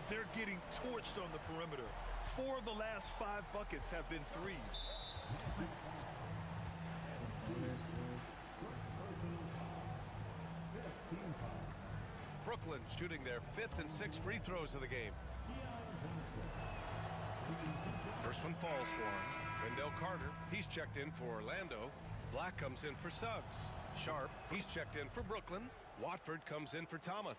They're getting torched on the perimeter. 4 of the last 5 buckets have been threes. Brooklyn shooting their 5th and 6th free throws of the game. First one falls for him. Wendell Carter, he's checked in for Orlando. Black comes in for Suggs. Sharp, he's checked in for Brooklyn. Watford comes in for Thomas.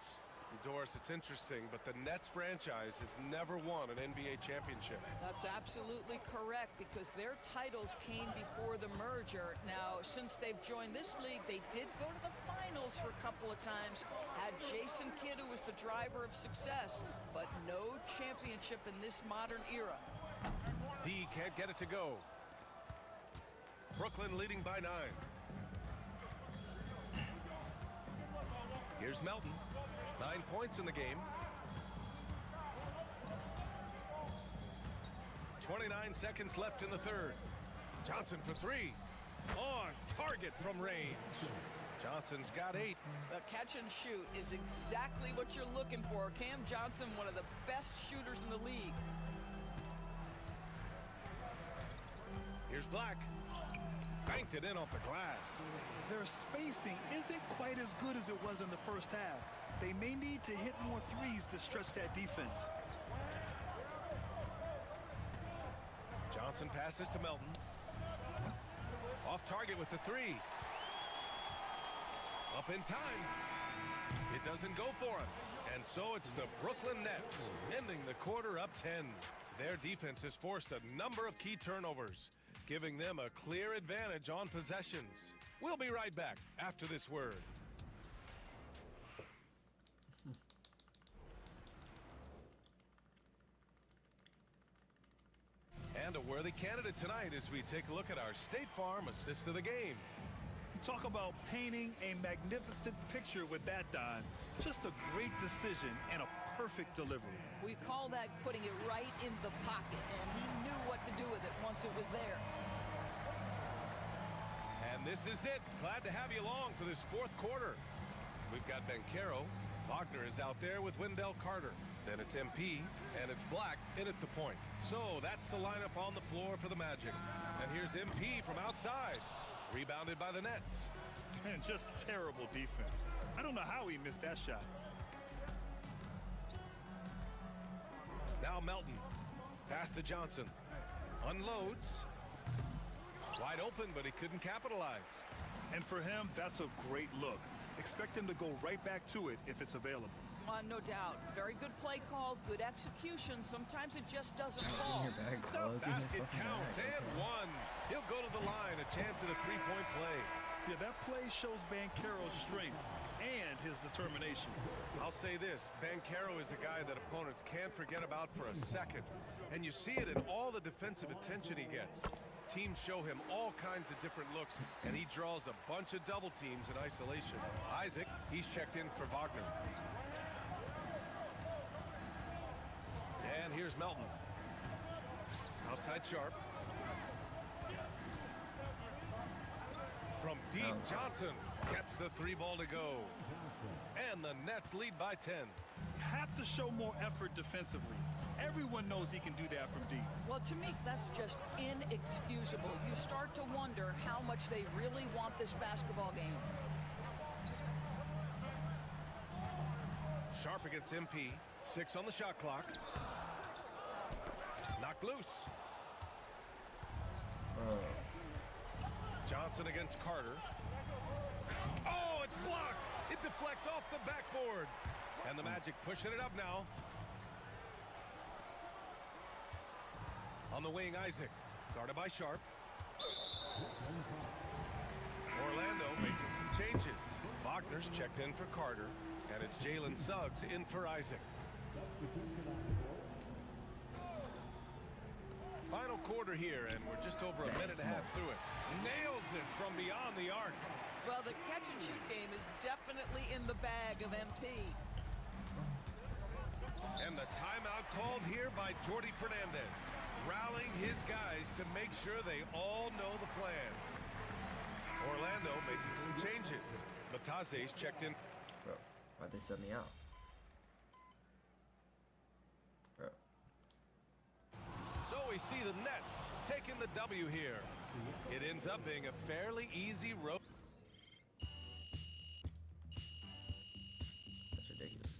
Doris, it's interesting, but the Nets franchise has never won an NBA championship. That's absolutely correct, because their titles came before the merger. Now, since they've joined this league, they did go to the finals for a couple of times. Had Jason Kidd, who was the driver of success, but no championship in this modern era. D can't get it to go. Brooklyn leading by 9. Here's Melton. 9 points in the game. 29 seconds left in the third. Johnson for 3. On target from range. Johnson's got 8. The catch and shoot is exactly what you're looking for. Cam Johnson, one of the best shooters in the league. Here's Black. Banked it in off the glass. Their spacing isn't quite as good as it was in the first half. They may need to hit more threes to stretch that defense. Johnson passes to Melton. Off target with the 3. Up in time. It doesn't go for him. And so it's the Brooklyn Nets ending the quarter up 10. Their defense has forced a number of key turnovers, giving them a clear advantage on possessions. We'll be right back after this word. And a worthy candidate tonight as we take a look at our State Farm assist of the game. Talk about painting a magnificent picture with that, Don. Just a great decision and a perfect delivery. We call that putting it right in the pocket, and he knew what to do with it once it was there. And this is it. Glad to have you along for this fourth quarter. We've got Banchero. Wagner is out there with Wendell Carter. Then it's MP, and it's Black in at the point. So that's the lineup on the floor for the Magic. And here's MP from outside. Rebounded by the Nets. And just terrible defense. I don't know how he missed that shot. Now Melton. Pass to Johnson. Unloads. Wide open, but he couldn't capitalize. And for him, that's a great look. Expect him to go right back to it if it's available. No doubt. Very good play call, good execution. Sometimes it just doesn't fall. The basket counts and 1. He'll go to the line, a chance at a 3-point play. Yeah, that play shows Banchero's strength and his determination. I'll say this, Banchero is a guy that opponents can't forget about for a second. And you see it in all the defensive attention he gets. Teams show him all kinds of different looks, and he draws a bunch of double teams in isolation. Isaac, he's checked in for Wagner. And here's Melton. Outside Sharp. From deep, Johnson gets the 3 ball to go. And the Nets lead by 10. Have to show more effort defensively. Everyone knows he can do that from deep. Well, to me, that's just inexcusable. You start to wonder how much they really want this basketball game. Sharp against MP. 6 on the shot clock. Knocked loose. Johnson against Carter. Oh, it's blocked. It deflects off the backboard. And the Magic pushing it up now. On the wing, Isaac. Guarded by Sharp. Orlando making some changes. Wagner's checked in for Carter. And it's Jalen Suggs in for Isaac. Final quarter here, and we're just over a minute and a half through it. Nails it from beyond the arc. Well, the catch-and-shoot game is definitely in the bag of MP. And the timeout called here by Jordi Fernandez, rallying his guys to make sure they all know the plan. Orlando making some changes. Batase's checked in. Bro, why'd they sub me out? Bro. So we see the Nets taking the W here. It ends up being a fairly easy road. That's ridiculous.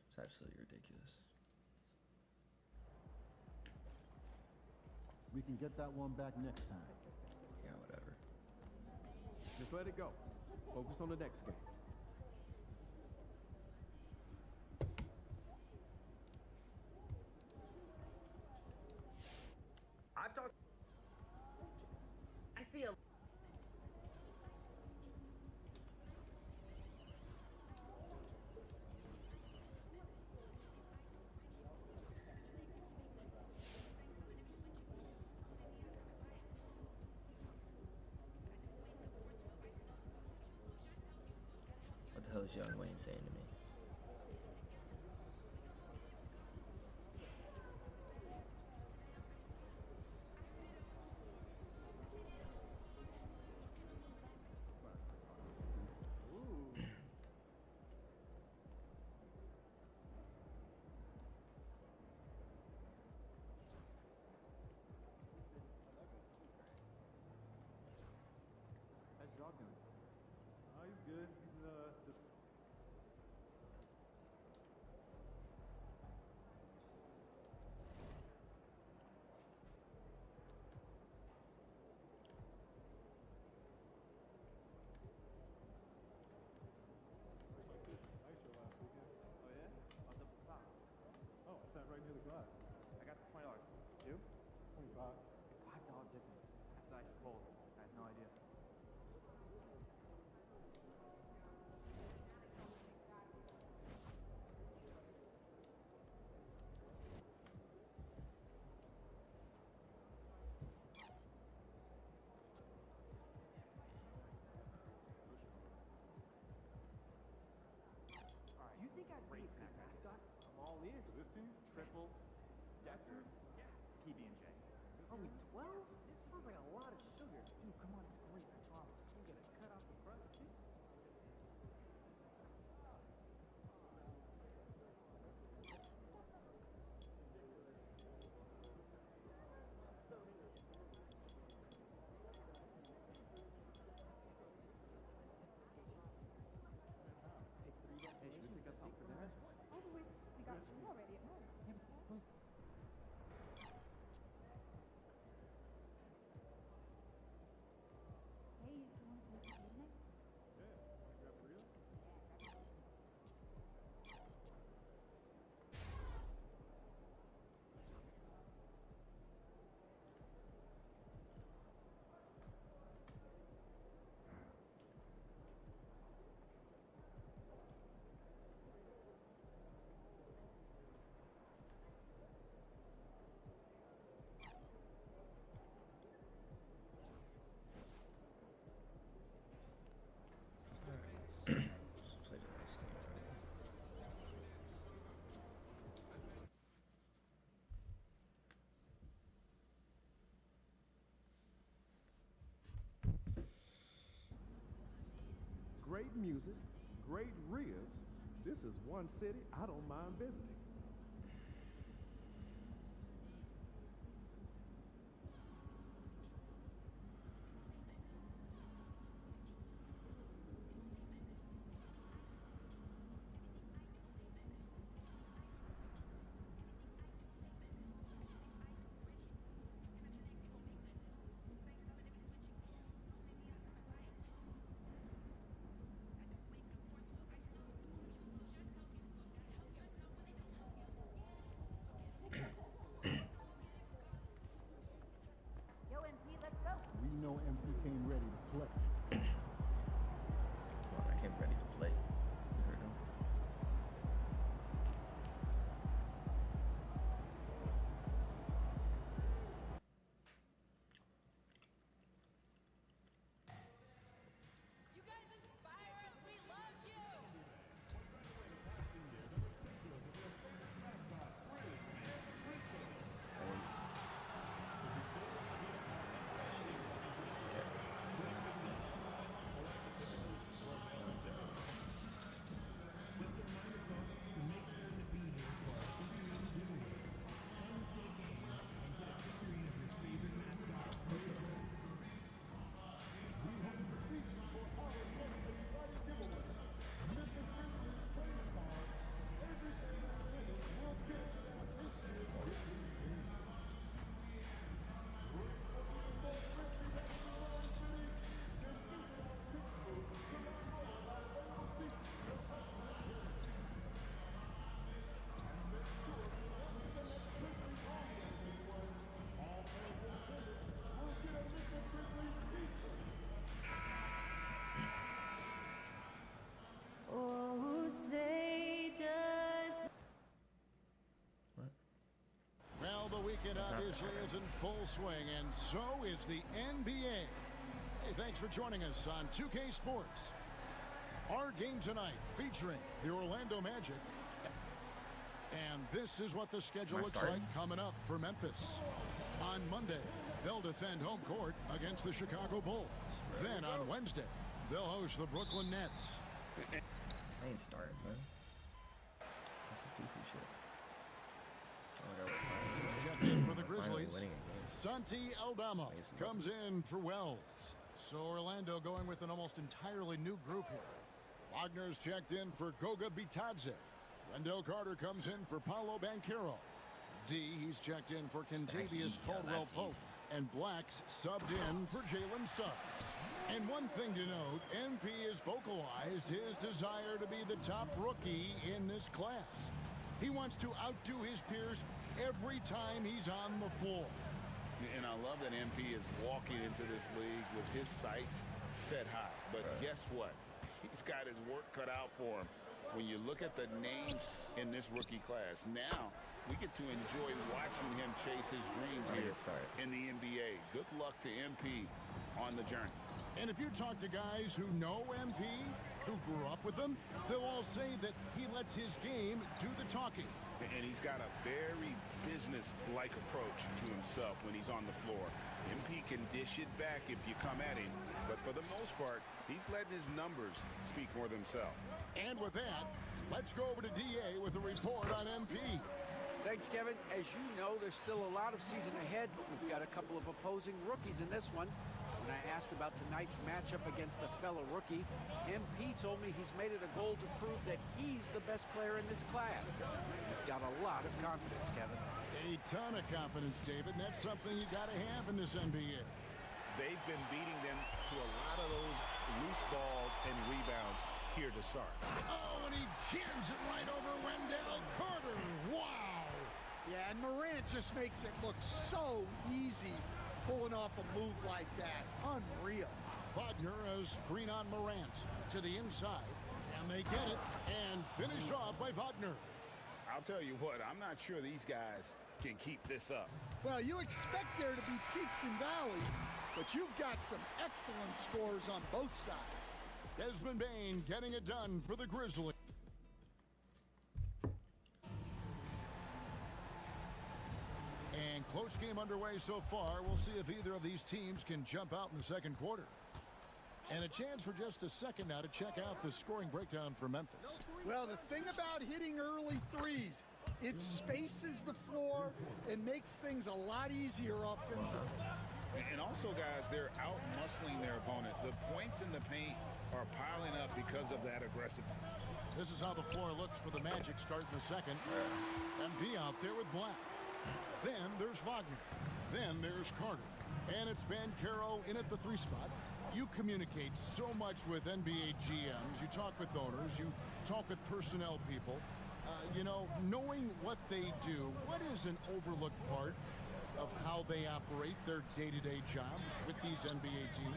It's absolutely ridiculous. We can get that one back next time. Yeah, whatever. Just let it go. Focus on the next game. I've talked. I see a. What the hell is Young Wayne saying to me? How's your dog doing? Oh, he's good. He's just. Oh yeah? I was up at the top. Oh, I sat right near the glass. I got $20. You? 25. $5 difference. That's ice cold. I had no idea. Alright, you think I'd rate that mascot? I'm all ears. For this team? Triple, Decker, PB&J. Are we 12? It sounds like a lot of sugar. Dude, come on, it's great, I promise. You get a cut off the crust, too? Hey, should we pick up something for dinner? Oh, we got some already at home. Yeah, but those... Hey, you want to make a evening? Yeah, grab a reel? Great music, great ribs. This is one city I don't mind visiting. It obviously is in full swing, and so is the NBA. Hey, thanks for joining us on 2K Sports. Our game tonight featuring the Orlando Magic. And this is what the schedule looks like coming up for Memphis. On Monday, they'll defend home court against the Chicago Bulls. Then on Wednesday, they'll host the Brooklyn Nets. I ain't start, man. That's some foo-foo shit. Checked in for the Grizzlies. Santi Aldama comes in for Wells. So Orlando going with an almost entirely new group here. Wagner's checked in for Goga Bitadze. Wendell Carter comes in for Paolo Banchero. He's checked in for Kentavious Caldwell-Pope. And Black's subbed in for Jalen Suggs. And one thing to note, MP has vocalized his desire to be the top rookie in this class. He wants to outdo his peers every time he's on the floor. And I love that MP is walking into this league with his sights set high. But guess what? He's got his work cut out for him. When you look at the names in this rookie class, now we get to enjoy watching him chase his dreams here in the NBA. Good luck to MP on the journey. And if you talk to guys who know MP, who grew up with him, they'll all say that he lets his game do the talking. And he's got a very business-like approach to himself when he's on the floor. MP can dish it back if you come at him, but for the most part, he's letting his numbers speak for themselves. And with that, let's go over to DA with a report on MP. Thanks, Kevin. As you know, there's still a lot of season ahead, but we've got a couple of opposing rookies in this one. When I asked about tonight's matchup against a fellow rookie, MP told me he's made it a goal to prove that he's the best player in this class. He's got a lot of confidence, Kevin. A ton of confidence, David, and that's something you got to have in this NBA. They've been beating them to a lot of those loose balls and rebounds here to start. Oh, and he jams it right over Wendell Carter. Wow. Yeah, and Morant just makes it look so easy pulling off a move like that. Unreal. Wagner has screen on Morant to the inside. Can they get it? And finish off by Wagner. I'll tell you what, I'm not sure these guys can keep this up. Well, you expect there to be peaks and valleys, but you've got some excellent scores on both sides. Desmond Bane getting it done for the Grizzlies. And close game underway so far. We'll see if either of these teams can jump out in the second quarter. And a chance for just a second now to check out the scoring breakdown for Memphis. Well, the thing about hitting early threes, it spaces the floor and makes things a lot easier offensively. And also, guys, they're out-muscling their opponent. The points in the paint are piling up because of that aggressiveness. This is how the floor looks for the Magic starting the second. MP out there with Black. Then there's Wagner. Then there's Carter. And it's Banchero in at the 3 spot. You communicate so much with NBA GMs. You talk with owners. You talk with personnel people. You know, knowing what they do, what is an overlooked part of how they operate their day-to-day jobs with these NBA teams?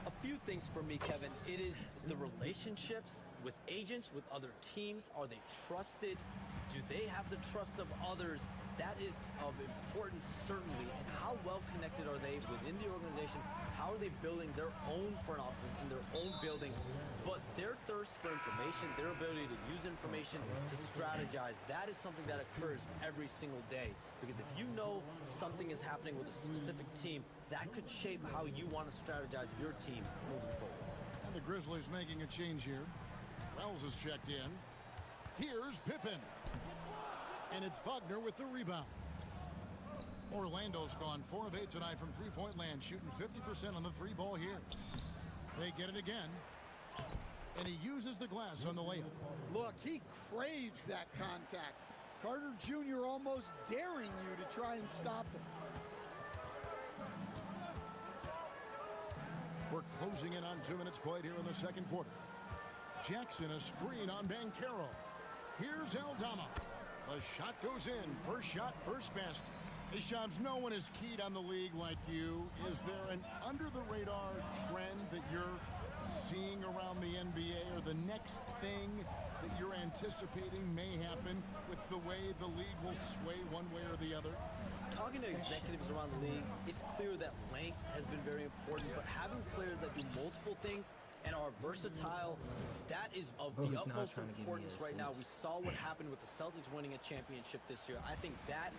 A few things for me, Kevin. It is the relationships with agents, with other teams. Are they trusted? Do they have the trust of others? That is of importance, certainly. And how well connected are they within the organization? How are they building their own front offices in their own buildings? But their thirst for information, their ability to use information to strategize, that is something that occurs every single day. Because if you know something is happening with a specific team, that could shape how you want to strategize your team moving forward. And the Grizzlies making a change here. Wells is checked in. Here's Pippen. And it's Wagner with the rebound. Orlando's gone 4 of 8 tonight from three-point land, shooting 50% on the 3-ball here. They get it again. And he uses the glass on the layup. Look, he craves that contact. Carter Jr. almost daring you to try and stop him. We're closing in on 2 minutes played here in the second quarter. Jackson a screen on Banchero. Here's Aldama. The shot goes in. First shot, first basket. Hey, Shams, no one is keyed on the league like you. Is there an under-the-radar trend that you're seeing around the NBA, or the next thing that you're anticipating may happen with the way the league will sway one way or the other? Talking to executives around the league, it's clear that length has been very important, but having players that do multiple things and are versatile, that is of the utmost importance right now. We saw what happened with the Celtics winning a championship this year. I think that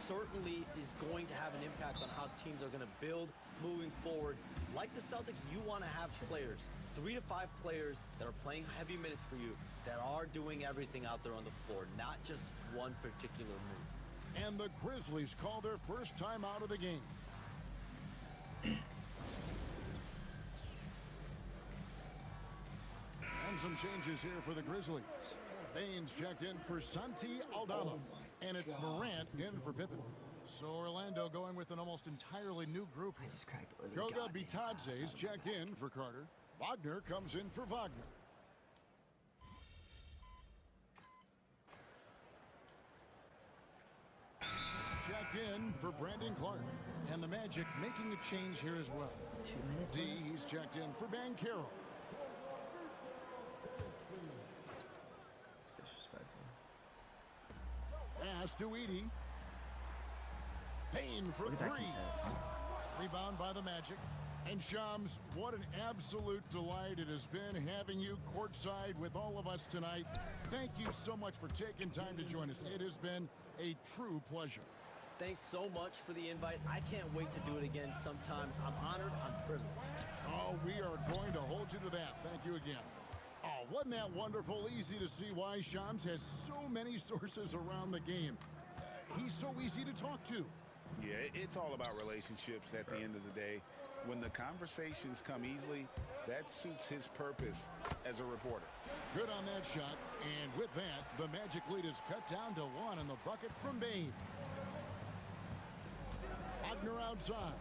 certainly is going to have an impact on how teams are going to build moving forward. Like the Celtics, you want to have players, 3 to 5 players that are playing heavy minutes for you, that are doing everything out there on the floor, not just one particular move. And the Grizzlies call their first time out of the game. And some changes here for the Grizzlies. Baines checked in for Santi Aldama. And it's Morant in for Pippen. So Orlando going with an almost entirely new group. I just cracked the living Goga Bitadze is checked in for Carter. Wagner comes in for Wagner. Checked in for Brandon Clark. And the Magic making a change here as well. 2 minutes D, he's checked in for Banchero. It's disrespectful. Pass to Edey. Payne for 3. Rebound by the Magic. And Shams, what an absolute delight it has been having you courtside with all of us tonight. Thank you so much for taking time to join us. It has been a true pleasure. Thanks so much for the invite. I can't wait to do it again sometime. I'm honored. I'm privileged. Oh, we are going to hold you to that. Thank you again. Oh, wasn't that wonderful? Easy to see why Shams has so many sources around the game. He's so easy to talk to. Yeah, it's all about relationships at the end of the day. When the conversations come easily, that suits his purpose as a reporter. Good on that shot. And with that, the Magic lead is cut down to 1 on the bucket from Bane. Wagner outside.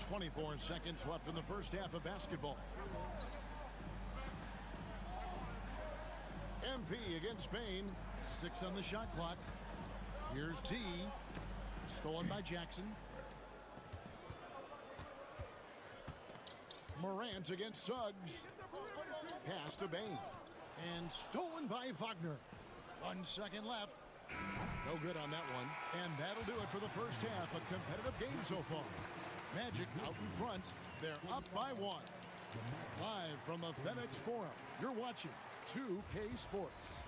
24 seconds left in the first half of basketball. MP against Bane. 6 on the shot clock. Here's D. Stolen by Jackson. Morant against Suggs. Pass to Bane. And stolen by Wagner. 1 second left. No good on that one. And that'll do it for the first half. A competitive game so far. Magic out in front. They're up by 1. Live from the FedEx Forum, you're watching 2K Sports.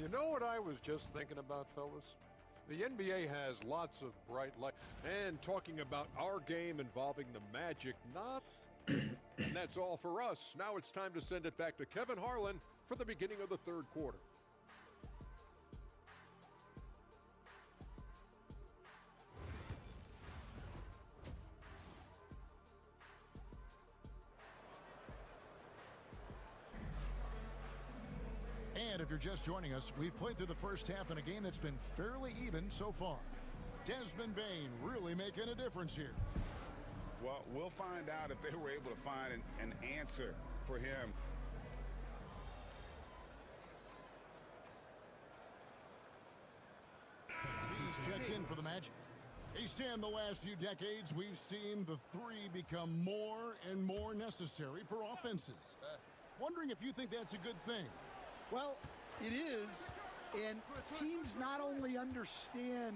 You know what I was just thinking about, fellas? The NBA has lots of bright light. And talking about our game involving the Magic, not... And that's all for us. Now it's time to send it back to Kevin Harlan for the beginning of the third quarter. And if you're just joining us, we've played through the first half in a game that's been fairly even so far. Desmond Bane really making a difference here. Well, we'll find out if they were able to find an answer for him. He's checked in for the Magic. Easton, the last few decades, we've seen the 3 become more and more necessary for offenses. Wondering if you think that's a good thing. Well, it is, and teams not only understand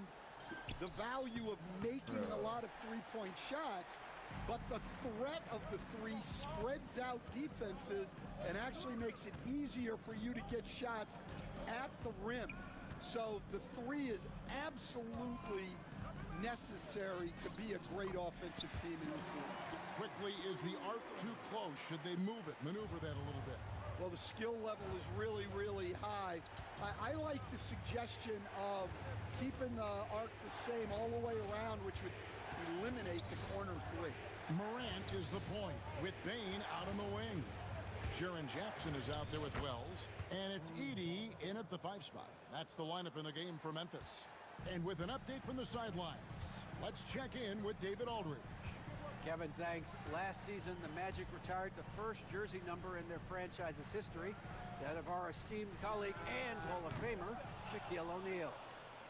the value of making a lot of three-point shots, but the threat of the 3 spreads out defenses and actually makes it easier for you to get shots at the rim. So the 3 is absolutely necessary to be a great offensive team in this league. Quickly, is the arc too close? Should they move it, maneuver that a little bit? Well, the skill level is really, really high. I like the suggestion of keeping the arc the same all the way around, which would eliminate the corner 3. Morant is the point, with Bane out on the wing. Jaren Jackson is out there with Wells, and it's Edey in at the 5 spot. That's the lineup in the game for Memphis. And with an update from the sidelines, let's check in with David Aldridge. Kevin, thanks. Last season, the Magic retired the first jersey number in their franchise's history, that of our esteemed colleague and Hall of Famer, Shaquille O'Neal.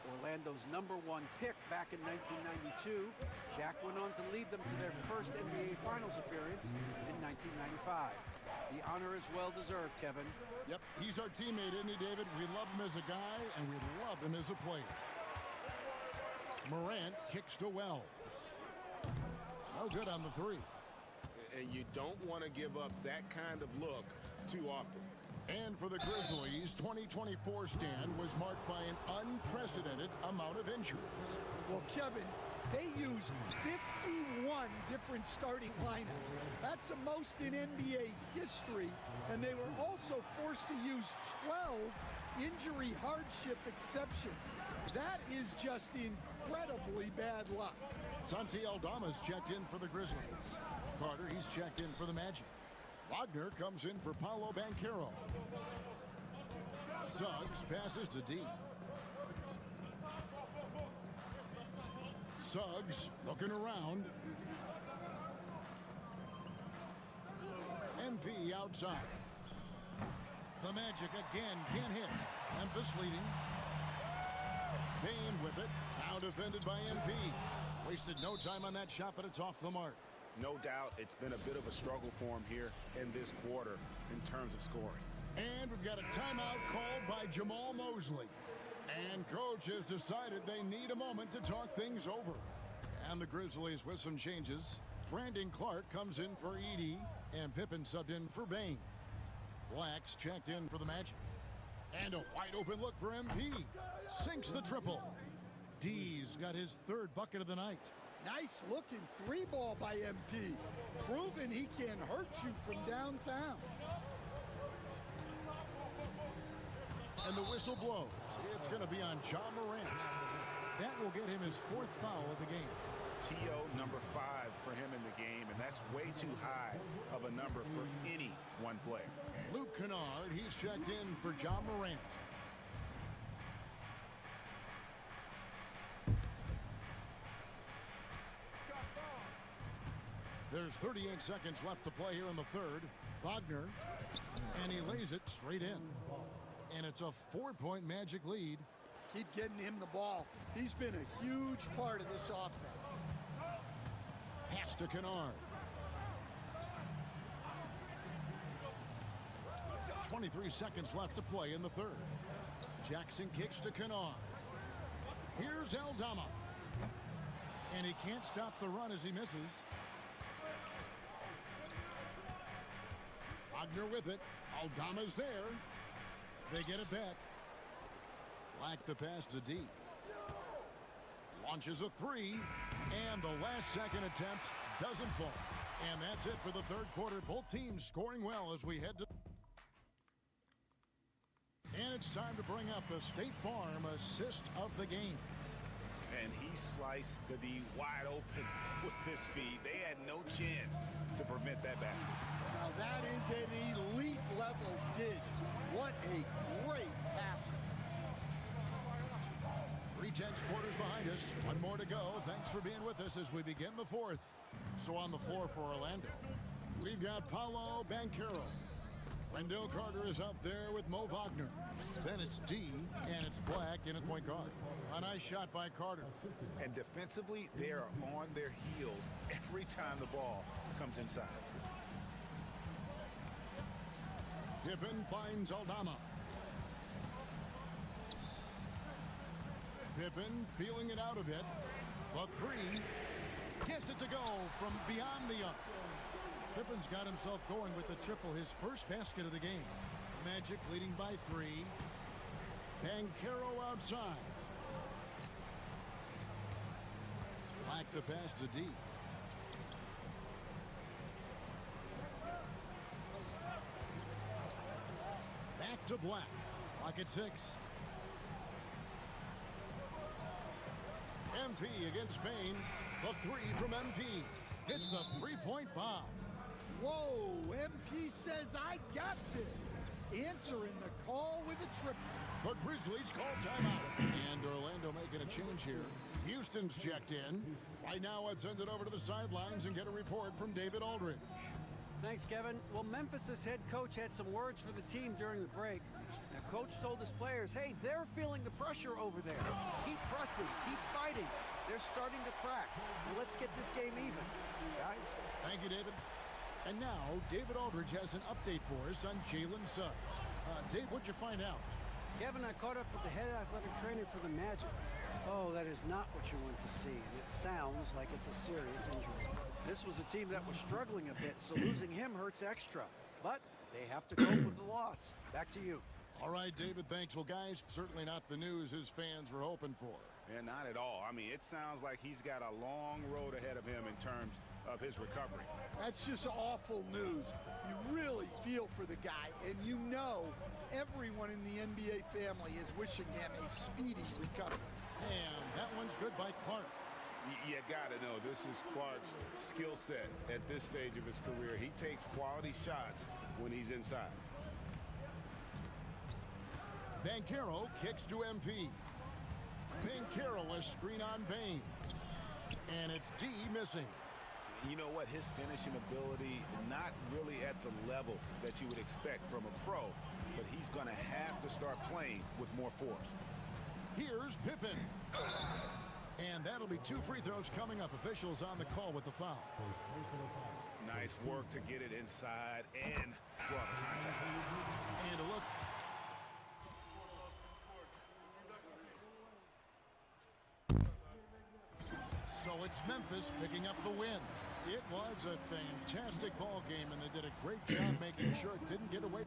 Orlando's #1 pick back in 1992. Shaq went on to lead them to their first NBA Finals appearance in 1995. The honor is well deserved, Kevin. Yep, he's our teammate, isn't he, David? We love him as a guy, and we love him as a player. Morant kicks to Wells. No good on the three. And you don't want to give up that kind of look too often. And for the Grizzlies, 2024 stand was marked by an unprecedented amount of injuries. Well, Kevin, they used 51 different starting lineups. That's the most in NBA history, and they were also forced to use 12 injury hardship exceptions. That is just incredibly bad luck. Santi Aldama's checked in for the Grizzlies. Carter, he's checked in for the Magic. Wagner comes in for Paolo Banchero. Suggs passes to D. Suggs looking around. MP outside. The Magic again can't hit. Memphis leading. Bane with it. Now defended by MP. Wasted no time on that shot, but it's off the mark. No doubt it's been a bit of a struggle for him here in this quarter in terms of scoring. And we've got a timeout called by Jamal Mosley. And coach has decided they need a moment to talk things over. And the Grizzlies with some changes. Brandon Clark comes in for Edey, and Pippen subbed in for Bane. Black's checked in for the Magic. And a wide open look for MP. Sinks the triple. D's got his third bucket of the night. Nice looking three ball by MP. Proving he can hurt you from downtown. And the whistle blows. It's going to be on John Morant. That will get him his fourth foul of the game. TO #5 for him in the game, and that's way too high of a number for any one player. Luke Kennard, he's checked in for John Morant. There's 38 seconds left to play here in the third. Wagner, and he lays it straight in. And it's a 4-point Magic lead. Keep getting him the ball. He's been a huge part of this offense. Pass to Kennard. 23 seconds left to play in the third. Jackson kicks to Kennard. Here's Aldama. And he can't stop the run as he misses. Wagner with it. Aldama's there. They get it back. Black the pass to D. Launches a three. And the last second attempt doesn't fall. And that's it for the third quarter. Both teams scoring well as we head to... And it's time to bring up the State Farm assist of the game. And he sliced the D wide open with his feet. They had no chance to prevent that basket. Now that is an elite level dish. What a great pass. 3/10 quarters behind us. One more to go. Thanks for being with us as we begin the fourth. So on the floor for Orlando, we've got Paolo Banchero. Wendell Carter is up there with Mo Wagner. Then it's D, and it's Black in at point guard. A nice shot by Carter. And defensively, they are on their heels every time the ball comes inside. Pippen finds Aldama. Pippen feeling it out a bit. The three gets it to go from beyond the arc. Pippen's got himself going with the triple, his first basket of the game. Magic leading by 3. Banchero outside. Black the pass to D. Back to Black. Black at 6. MP against Bane. The three from MP. It's the three-point bomb. Whoa, MP says I got this. Answering the call with a triple. The Grizzlies call timeout. And Orlando making a change here. Houston's checked in. Right now, let's send it over to the sidelines and get a report from David Aldridge. Thanks, Kevin. Well, Memphis's head coach had some words for the team during the break. Now, Coach told his players, hey, they're feeling the pressure over there. Keep pressing, keep fighting. They're starting to crack. Now, let's get this game even, guys. Thank you, David. And now, David Aldridge has an update for us on Jalen Suggs. Dave, what'd you find out? Kevin, I caught up with the head athletic trainer for the Magic. Oh, that is not what you want to see, and it sounds like it's a serious injury. This was a team that was struggling a bit, so losing him hurts extra. But they have to cope with the loss. Back to you. All right, David, thanks. Well, guys, certainly not the news his fans were hoping for. Yeah, not at all. I mean, it sounds like he's got a long road ahead of him in terms of his recovery. That's just awful news. You really feel for the guy, and you know everyone in the NBA family is wishing him a speedy recovery. And that one's good by Clark. You gotta know, this is Clark's skill set at this stage of his career. He takes quality shots when he's inside. Banchero kicks to MP. Banchero, a screen on Bane. And it's D missing. You know what? His finishing ability, not really at the level that you would expect from a pro, but he's going to have to start playing with more force. Here's Pippen. And that'll be 2 free throws coming up. Officials on the call with the foul. Nice work to get it inside and draw the contact. And a look. So it's Memphis picking up the win. It was a fantastic ball game, and they did a great job making sure it didn't get away.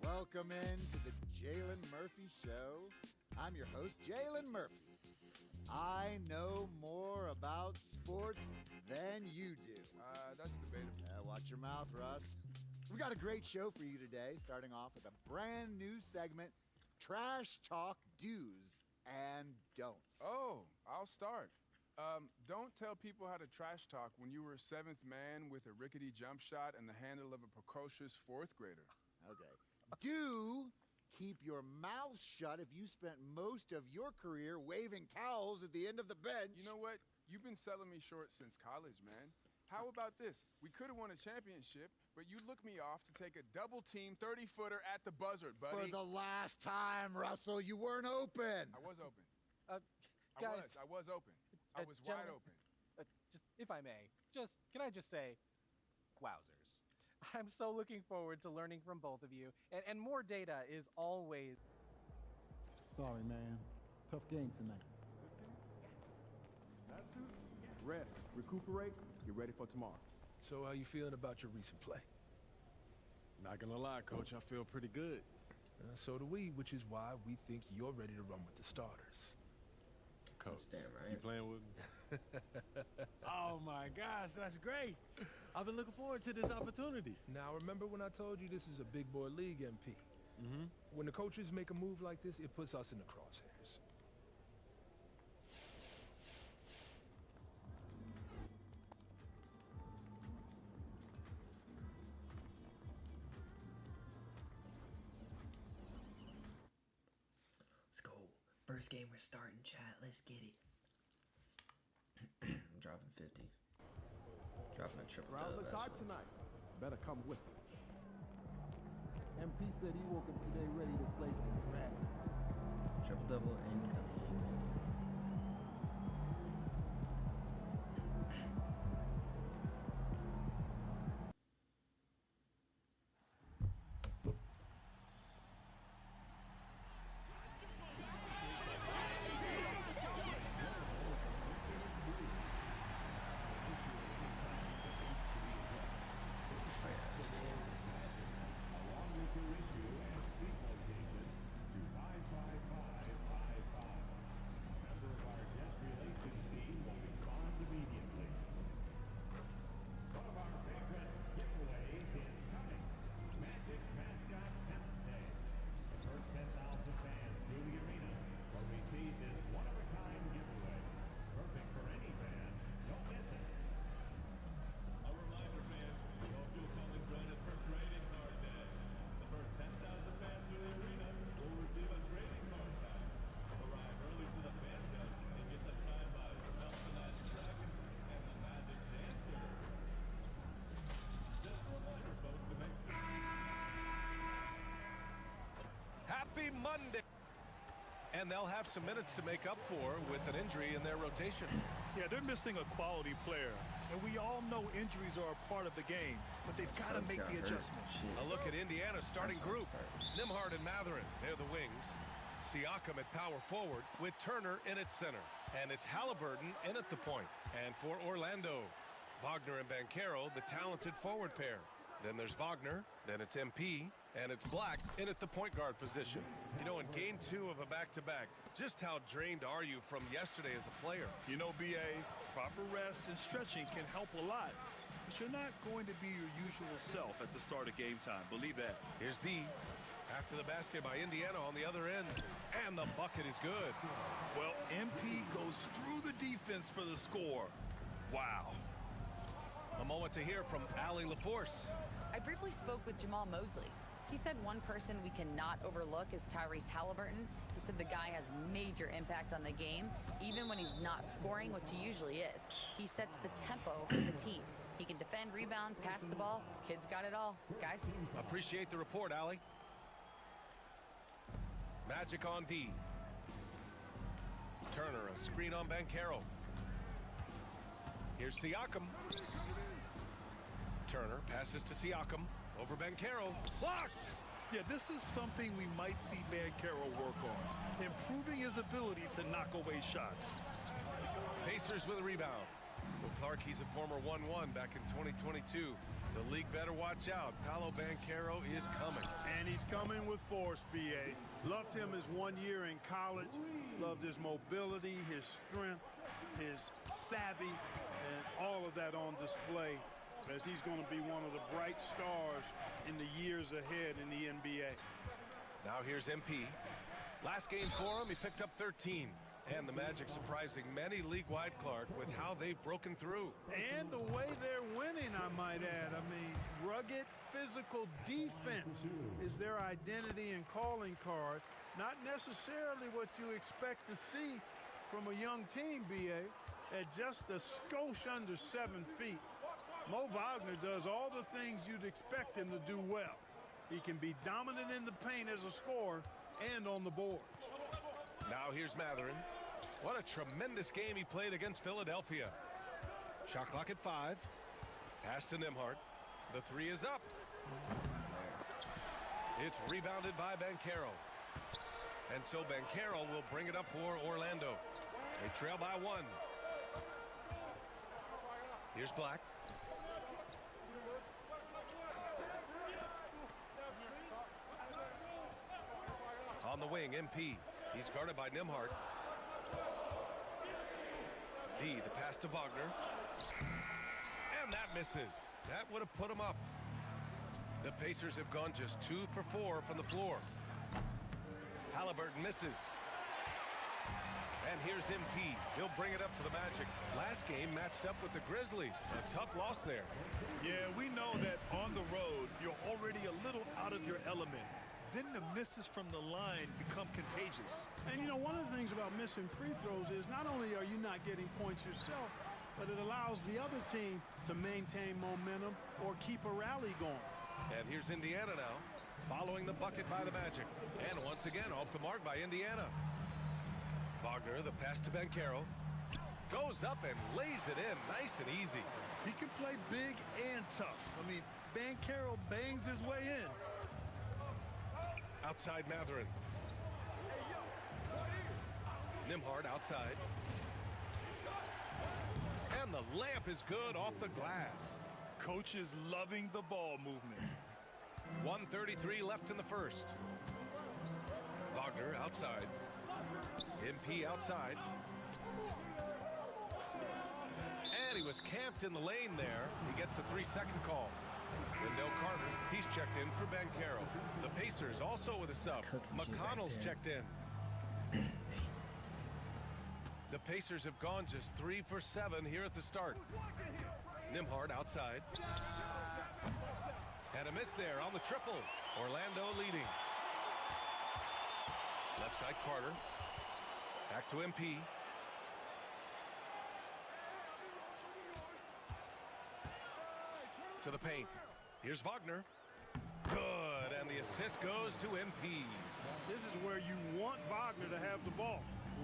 Welcome in to the Jalen Murphy Show. I'm your host, Jalen Murphy. I know more about sports than you do. That's debatable. Watch your mouth, Russ. We got a great show for you today, starting off with a brand new segment, Trash Talk Do's and Don'ts. Oh, I'll start. Don't tell people how to trash talk when you were 7th man with a rickety jump shot and the handle of a precocious 4th grader. Okay. Do keep your mouth shut if you spent most of your career waving towels at the end of the bench. You know what? You've been selling me short since college, man. How about this? We could have won a championship, but you looked me off to take a double-team 30-footer at the buzzer, buddy. For the last time, Russell, you weren't open. I was open. Guys, I was open. I was wide open. Just, if I may, can I just say, wowzers. I'm so looking forward to learning from both of you, and more data is always... Sorry, man. Tough game tonight. Rest, recuperate, get ready for tomorrow. So how you feeling about your recent play? Not gonna lie, Coach, I feel pretty good. So do we, which is why we think you're ready to run with the starters. Coach, damn right. You playing with me? Oh my gosh, that's great. I've been looking forward to this opportunity. Now, remember when I told you this is a big boy league, MP? Mm-hmm. When the coaches make a move like this, it puts us in the crosshairs. Let's go. First game we're starting, chat. Let's get it. I'm dropping 50. Dropping a triple Round dub, the clock actually. tonight. Better come with it. MP said he woke up today ready to slay some dragons. Triple double incoming. Monday. And they'll have some minutes to make up for with an injury in their rotation. Yeah, they're missing a quality player. And we all know injuries are a part of the game, but they've got to make the adjustment. A look at Indiana's starting group. Nimhard and Matherin, they're the wings. Siakam at power forward with Turner in at center. And it's Halliburton in at the point. And for Orlando, Wagner and Banchero, the talented forward pair. Then there's Wagner, then it's MP, and it's Black in at the point guard position. You know, in game 2 of a back-to-back, just how drained are you from yesterday as a player? You know, BA, proper rest and stretching can help a lot. But you're not going to be your usual self at the start of game time. Believe that. Here's D. After the basket by Indiana on the other end. And the bucket is good. Well, MP goes through the defense for the score. Wow. A moment to hear from Allie LaForce. I briefly spoke with Jamal Mosley. He said one person we cannot overlook is Tyrese Halliburton. He said the guy has major impact on the game, even when he's not scoring, which he usually is. He sets the tempo for the team. He can defend, rebound, pass the ball. Kid's got it all. Guys? Appreciate the report, Allie. Magic on D. Turner, a screen on Banchero. Here's Siakam. Turner passes to Siakam. Over Banchero. Blocked! Yeah, this is something we might see Banchero work on. Improving his ability to knock away shots. Pacers with a rebound. Well, Clark, he's a former 1-1 back in 2022. The league better watch out. Paolo Banchero is coming. And he's coming with force, BA. Loved him his 1 year in college. Loved his mobility, his strength, his savvy, and all of that on display, as he's going to be one of the bright stars in the years ahead in the NBA. Now here's MP. Last game for him, he picked up 13. And the Magic surprising many league-wide, Clark, with how they've broken through. And the way they're winning, I might add. I mean, rugged physical defense is their identity and calling card. Not necessarily what you expect to see from a young team, BA, at just a skosh under 7 feet. Mo Wagner does all the things you'd expect him to do well. He can be dominant in the paint as a scorer and on the boards. Now here's Matherin. What a tremendous game he played against Philadelphia. Shot clock at 5. Pass to Nimhard. The 3 is up. It's rebounded by Banchero. And so Banchero will bring it up for Orlando. They trail by 1. Here's Black. On the wing, MP. He's guarded by Nimhard. D, the pass to Wagner. And that misses. That would have put him up. The Pacers have gone just 2 for 4 from the floor. Halliburton misses. And here's MP. He'll bring it up for the Magic. Last game matched up with the Grizzlies. A tough loss there. Yeah, we know that on the road, you're already a little out of your element. Then the misses from the line become contagious. And you know, one of the things about missing free throws is not only are you not getting points yourself, but it allows the other team to maintain momentum or keep a rally going. And here's Indiana now, following the bucket by the Magic. And once again, off the mark by Indiana. Wagner, the pass to Banchero. Goes up and lays it in, nice and easy. He can play big and tough. I mean, Banchero bangs his way in. Outside Matherin. Nimhard outside. And the layup is good off the glass. Coach is loving the ball movement. 1:33 left in the first. Wagner outside. MP outside. And he was camped in the lane there. He gets a 3-second call. Wendell Carter, he's checked in for Banchero. The Pacers also with a sub. McConnell's checked in. The Pacers have gone just 3 for 7 here at the start. Nimhard outside. And a miss there on the triple. Orlando leading. Left side Carter. Back to MP. To the paint. Here's Wagner. Good, and the assist goes to MP. This is where you want Wagner to have the ball,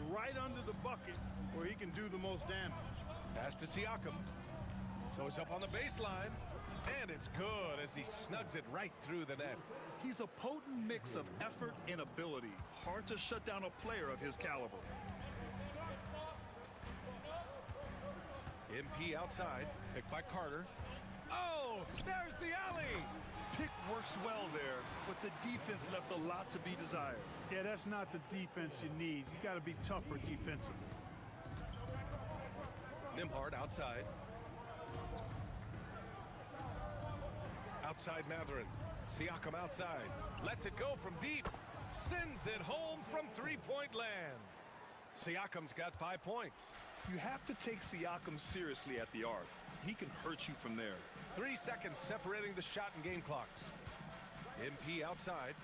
right under the bucket where he can do the most damage. Pass to Siakam. Goes up on the baseline, and it's good as he snugs it right through the net. He's a potent mix of effort and ability. Hard to shut down a player of his caliber. MP outside, picked by Carter. Oh, there's the alley! Pick works well there, but the defense left a lot to be desired. Yeah, that's not the defense you need. You got to be tougher defensively. Nembhard outside. Outside Mathurin. Siakam outside. Lets it go from deep. Sends it home from three-point land. Siakam's got 5 points. You have to take Siakam seriously at the arc. He can hurt you from there. 3 seconds separating the shot and game clocks. MP outside.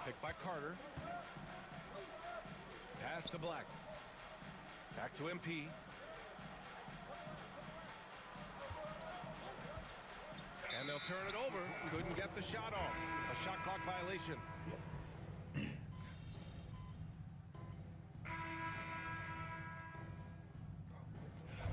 Picked by Carter. Pass to Black. Back to MP. And they'll turn it over. Couldn't get the shot off. A shot clock violation.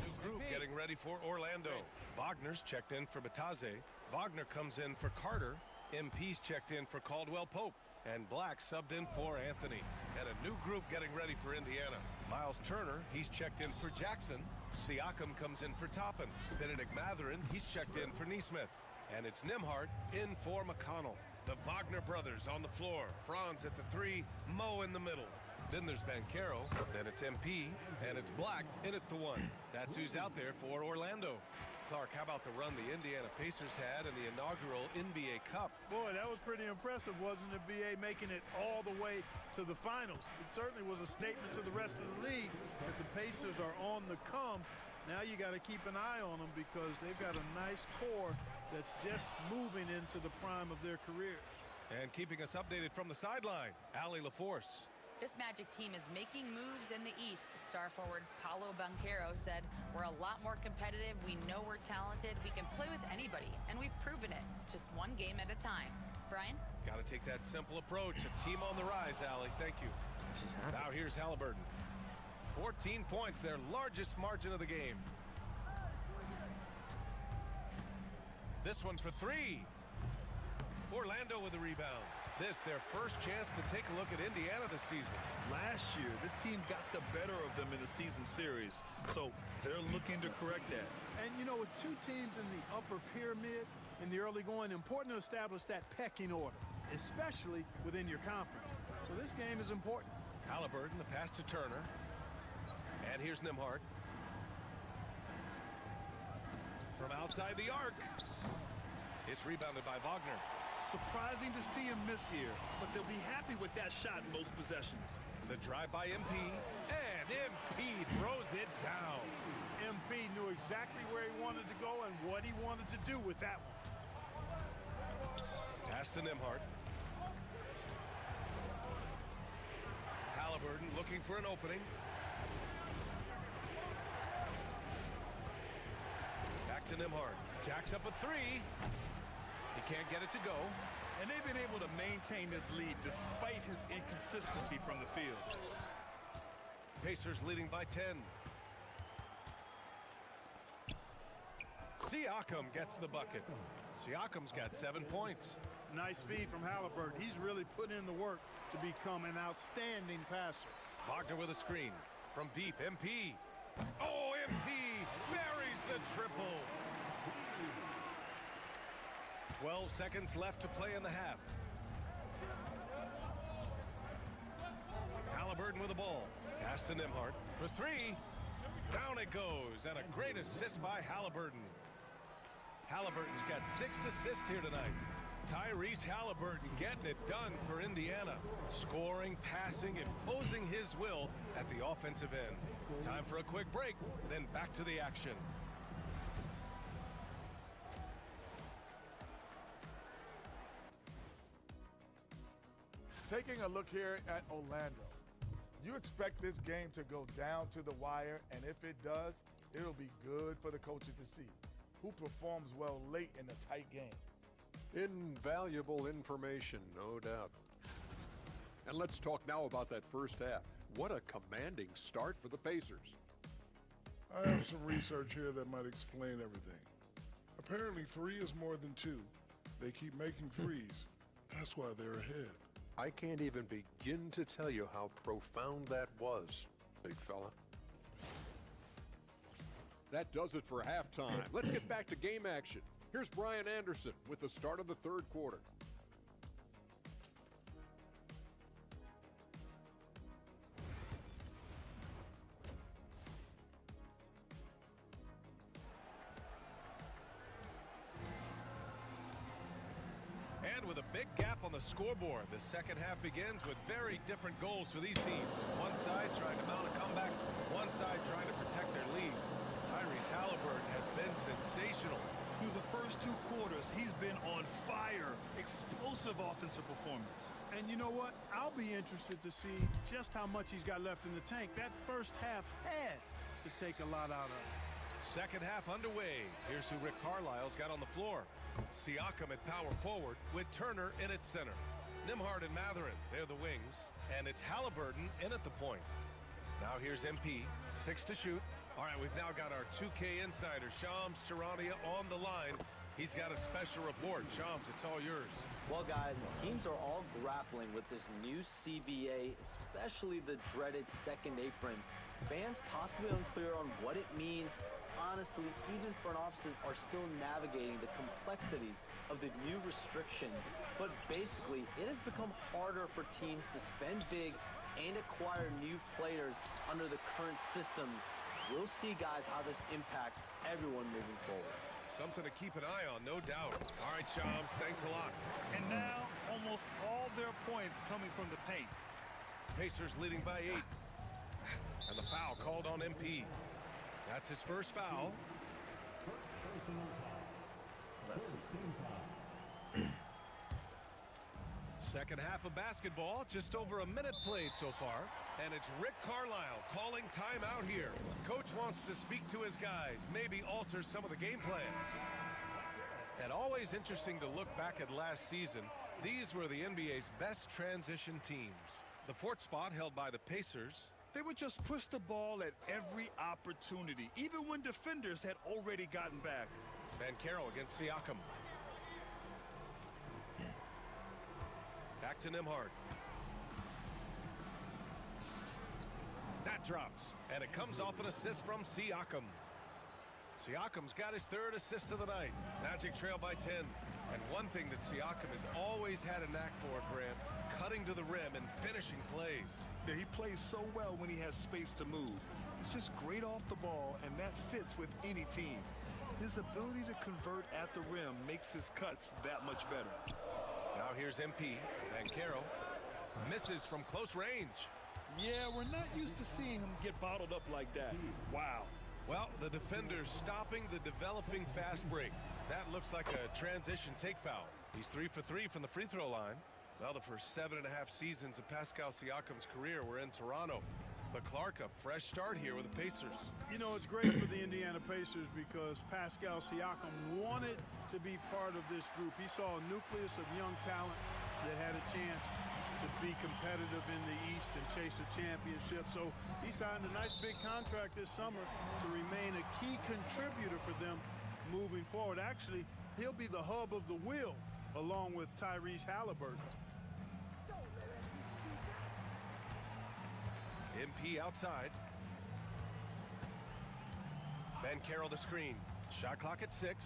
New group getting ready for Orlando. Wagner's checked in for Bataze. Wagner comes in for Carter. MP's checked in for Caldwell Pope. And Black subbed in for Anthony. And a new group getting ready for Indiana. Miles Turner, he's checked in for Jackson. Siakam comes in for Toppin. Benedict Mathurin, he's checked in for Neesmith. And it's Nembhard in for McConnell. The Wagner brothers on the floor. Franz at the 3, Mo in the middle. Then there's Banchero, then it's MP, and it's Black in at the 1. That's who's out there for Orlando. Clark, how about the run the Indiana Pacers had in the inaugural NBA Cup? Boy, that was pretty impressive, wasn't it, BA, making it all the way to the finals. It certainly was a statement to the rest of the league that the Pacers are on the come. Now you got to keep an eye on them because they've got a nice core that's just moving into the prime of their career. And keeping us updated from the sideline, Allie LaForce. This Magic team is making moves in the East. Star forward Paolo Banchero said, "We're a lot more competitive. We know we're talented. We can play with anybody, and we've proven it. Just one game at a time." Brian? Got to take that simple approach. A team on the rise, Allie. Thank you. Now here's Halliburton. 14 points, their largest margin of the game. This one for 3. Orlando with the rebound. This their first chance to take a look at Indiana this season. Last year, this team got the better of them in the season series, so they're looking to correct that. And, you know, with 2 teams in the upper pyramid in the early going, important to establish that pecking order, especially within your conference. So this game is important. Halliburton, the pass to Turner. And here's Nembhard. From outside the arc. It's rebounded by Wagner. Surprising to see him miss here, but they'll be happy with that shot in most possessions. The drive by MP, and MP throws it down. MP knew exactly where he wanted to go and what he wanted to do with that one. Pass to Nembhard. Halliburton looking for an opening. Back to Nembhard. Jacks up a 3. He can't get it to go. And they've been able to maintain this lead despite his inconsistency from the field. Pacers leading by 10. Siakam gets the bucket. Siakam's got 7 points. Nice feed from Halliburton. He's really put in the work to become an outstanding passer. Wagner with a screen. From deep, MP. Oh, MP buries the triple. 12 seconds left to play in the half. Halliburton with the ball. Pass to Nembhard for 3. Down it goes, and a great assist by Halliburton. Halliburton's got 6 assists here tonight. Tyrese Halliburton getting it done for Indiana. Scoring, passing, imposing his will at the offensive end. Time for a quick break, then back to the action. Taking a look here at Orlando. You expect this game to go down to the wire, and if it does, it'll be good for the coaches to see who performs well late in a tight game. Invaluable information, no doubt. And let's talk now about that first half. What a commanding start for the Pacers. I have some research here that might explain everything. Apparently 3 is more than 2. They keep making threes. That's why they're ahead. I can't even begin to tell you how profound that was, big fella. That does it for halftime. Let's get back to game action. Here's Brian Anderson with the start of the third quarter. And with a big gap on the scoreboard, the second half begins with very different goals for these teams. One side trying to mount a comeback, one side trying to protect their lead. Tyrese Halliburton has been sensational. Through the first 2 quarters, he's been on fire. Explosive offensive performance. And you know what? I'll be interested to see just how much he's got left in the tank. That first half had to take a lot out of it. Second half underway. Here's who Rick Carlisle's got on the floor. Siakam at power forward with Turner in at center. Nembhard and Mathurin, they're the wings. And it's Halliburton in at the point. Now here's MP, 6 to shoot. All right, we've now got our 2K insider, Shams Charania, on the line. He's got a special report. Shams, it's all yours. Well, guys, teams are all grappling with this new CBA, especially the dreaded second apron. Fans possibly unclear on what it means. Honestly, even front offices are still navigating the complexities of the new restrictions. But basically, it has become harder for teams to spend big and acquire new players under the current systems. We'll see, guys, how this impacts everyone moving forward. Something to keep an eye on, no doubt. All right, Shams, thanks a lot. And now, almost all their points coming from the paint. Pacers leading by 8. And the foul called on MP. That's his first foul. Second half of basketball, just over a minute played so far. And it's Rick Carlisle calling timeout here. Coach wants to speak to his guys, maybe alter some of the game plan. And always interesting to look back at last season. These were the NBA's best transition teams. The 4th spot held by the Pacers. They would just push the ball at every opportunity, even when defenders had already gotten back. Banchero against Siakam. Back to Nembhard. That drops, and it comes off an assist from Siakam. Siakam's got his 3rd assist of the night. Magic trail by 10. And one thing that Siakam has always had a knack for, Grant, cutting to the rim and finishing plays. Yeah, he plays so well when he has space to move. He's just great off the ball, and that fits with any team. His ability to convert at the rim makes his cuts that much better. Now here's MP. Banchero misses from close range. Yeah, we're not used to seeing him get bottled up like that. Wow. Well, the defender's stopping the developing fast break. That looks like a transition take foul. He's 3 for 3 from the free throw line. Well, the first 7.5 seasons of Pascal Siakam's career were in Toronto. But Clark, a fresh start here with the Pacers. You know, it's great for the Indiana Pacers because Pascal Siakam wanted to be part of this group. He saw a nucleus of young talent that had a chance to be competitive in the East and chase a championship. So he signed a nice big contract this summer to remain a key contributor for them moving forward. Actually, he'll be the hub of the wheel along with Tyrese Halliburton. MP outside. Banchero the screen. Shot clock at 6.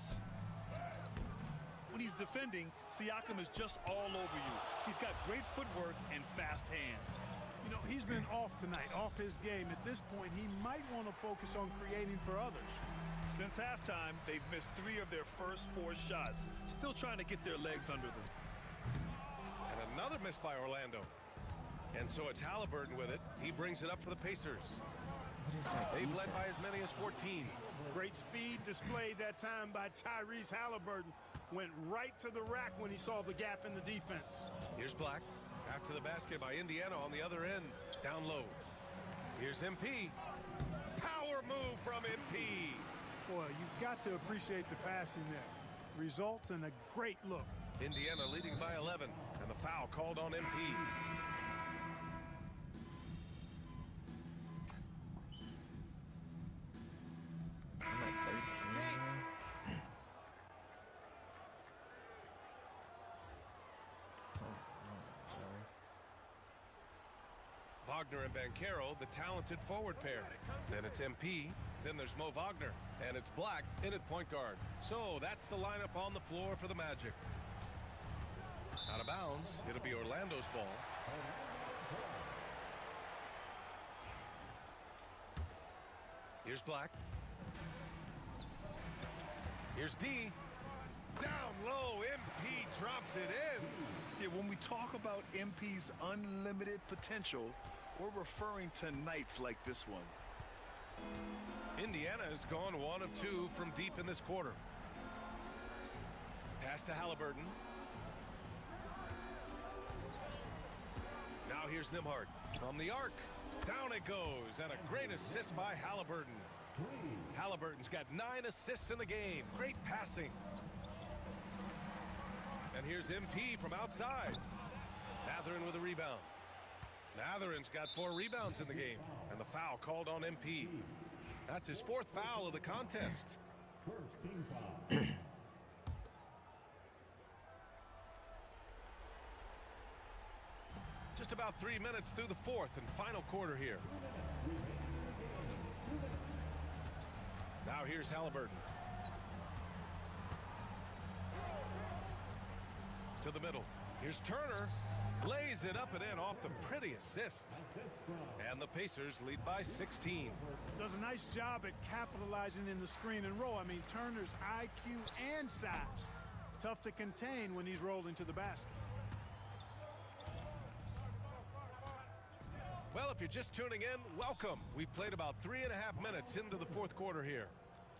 When he's defending, Siakam is just all over you. He's got great footwork and fast hands. You know, he's been off tonight, off his game. At this point, he might want to focus on creating for others. Since halftime, they've missed 3 of their first 4 shots. Still trying to get their legs under them. And another miss by Orlando. And so it's Halliburton with it. He brings it up for the Pacers. They've led by as many as 14. Great speed displayed that time by Tyrese Halliburton. Went right to the rack when he saw the gap in the defense. Here's Black. After the basket by Indiana on the other end. Down low. Here's MP. Power move from MP. Boy, you've got to appreciate the passing there. Results in a great look. Indiana leading by 11, and the foul called on MP. I'm at 13. Wagner and Banchero, the talented forward pair. Then it's MP, then there's Mo Wagner, and it's Black in at point guard. So that's the lineup on the floor for the Magic. Out of bounds, it'll be Orlando's ball. Here's Black. Here's D. Down low, MP drops it in. Yeah, when we talk about MP's unlimited potential, we're referring to nights like this one. Indiana has gone 1 of 2 from deep in this quarter. Pass to Halliburton. Now here's Nembhard from the arc. Down it goes, and a great assist by Halliburton. Halliburton's got 9 assists in the game. Great passing. And here's MP from outside. Mathurin with a rebound. Mathurin's got 4 rebounds in the game, and the foul called on MP. That's his 4th foul of the contest. First team foul. Just about 3 minutes through the 4th and final quarter here. Now here's Halliburton. To the middle. Here's Turner. Lays it up and in off the pretty assist. And the Pacers lead by 16. Does a nice job at capitalizing in the screen and roll. I mean, Turner's IQ and size. Tough to contain when he's rolling to the basket. Well, if you're just tuning in, welcome. We've played about 3.5 minutes into the 4th quarter here.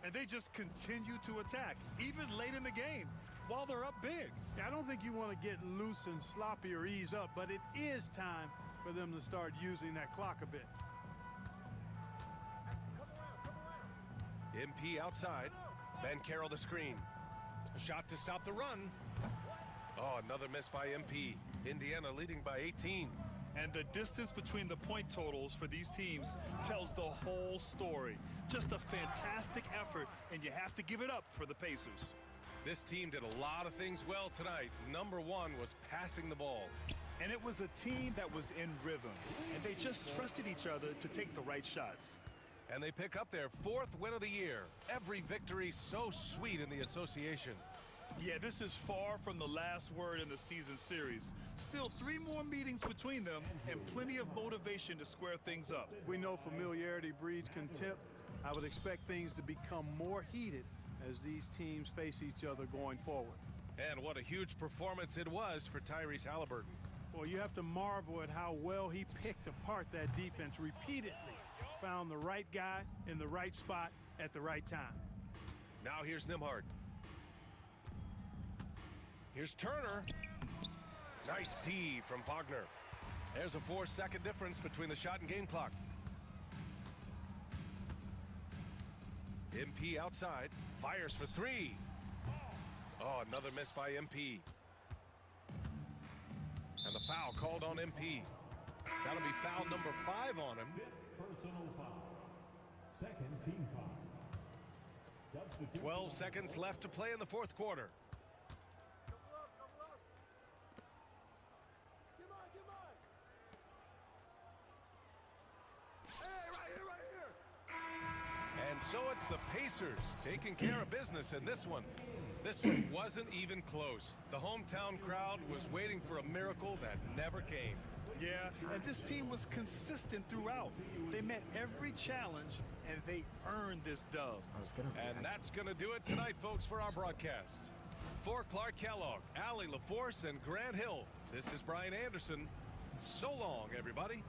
And they just continue to attack, even late in the game, while they're up big. Yeah, I don't think you want to get loose and sloppy or ease up, but it is time for them to start using that clock a bit. MP outside. Banchero the screen. A shot to stop the run. Oh, another miss by MP. Indiana leading by 18. And the distance between the point totals for these teams tells the whole story. Just a fantastic effort, and you have to give it up for the Pacers. This team did a lot of things well tonight. Number 1 was passing the ball. And it was a team that was in rhythm, and they just trusted each other to take the right shots. And they pick up their 4th win of the year. Every victory so sweet in the association. Yeah, this is far from the last word in the season series. Still 3 more meetings between them and plenty of motivation to square things up. We know familiarity breeds contempt. I would expect things to become more heated as these teams face each other going forward. And what a huge performance it was for Tyrese Halliburton. Well, you have to marvel at how well he picked apart that defense repeatedly. Found the right guy in the right spot at the right time. Now here's Nembhard. Here's Turner. Nice D from Wagner. There's a 4-second difference between the shot and game clock. MP outside. Fires for 3. Oh, another miss by MP. And the foul called on MP. That'll be foul number 5 on him. Personal foul. Second team foul. Substitute 12 seconds left to play in the 4th quarter. And so it's the Pacers taking care of business in this one. This one wasn't even close. The hometown crowd was waiting for a miracle that never came. Yeah, and this team was consistent throughout. They met every challenge, and they earned this dub. And that's going to do it tonight, folks, for our broadcast. For Clark Kellogg, Allie LaForce, and Grant Hill, this is Brian Anderson. So long, everybody.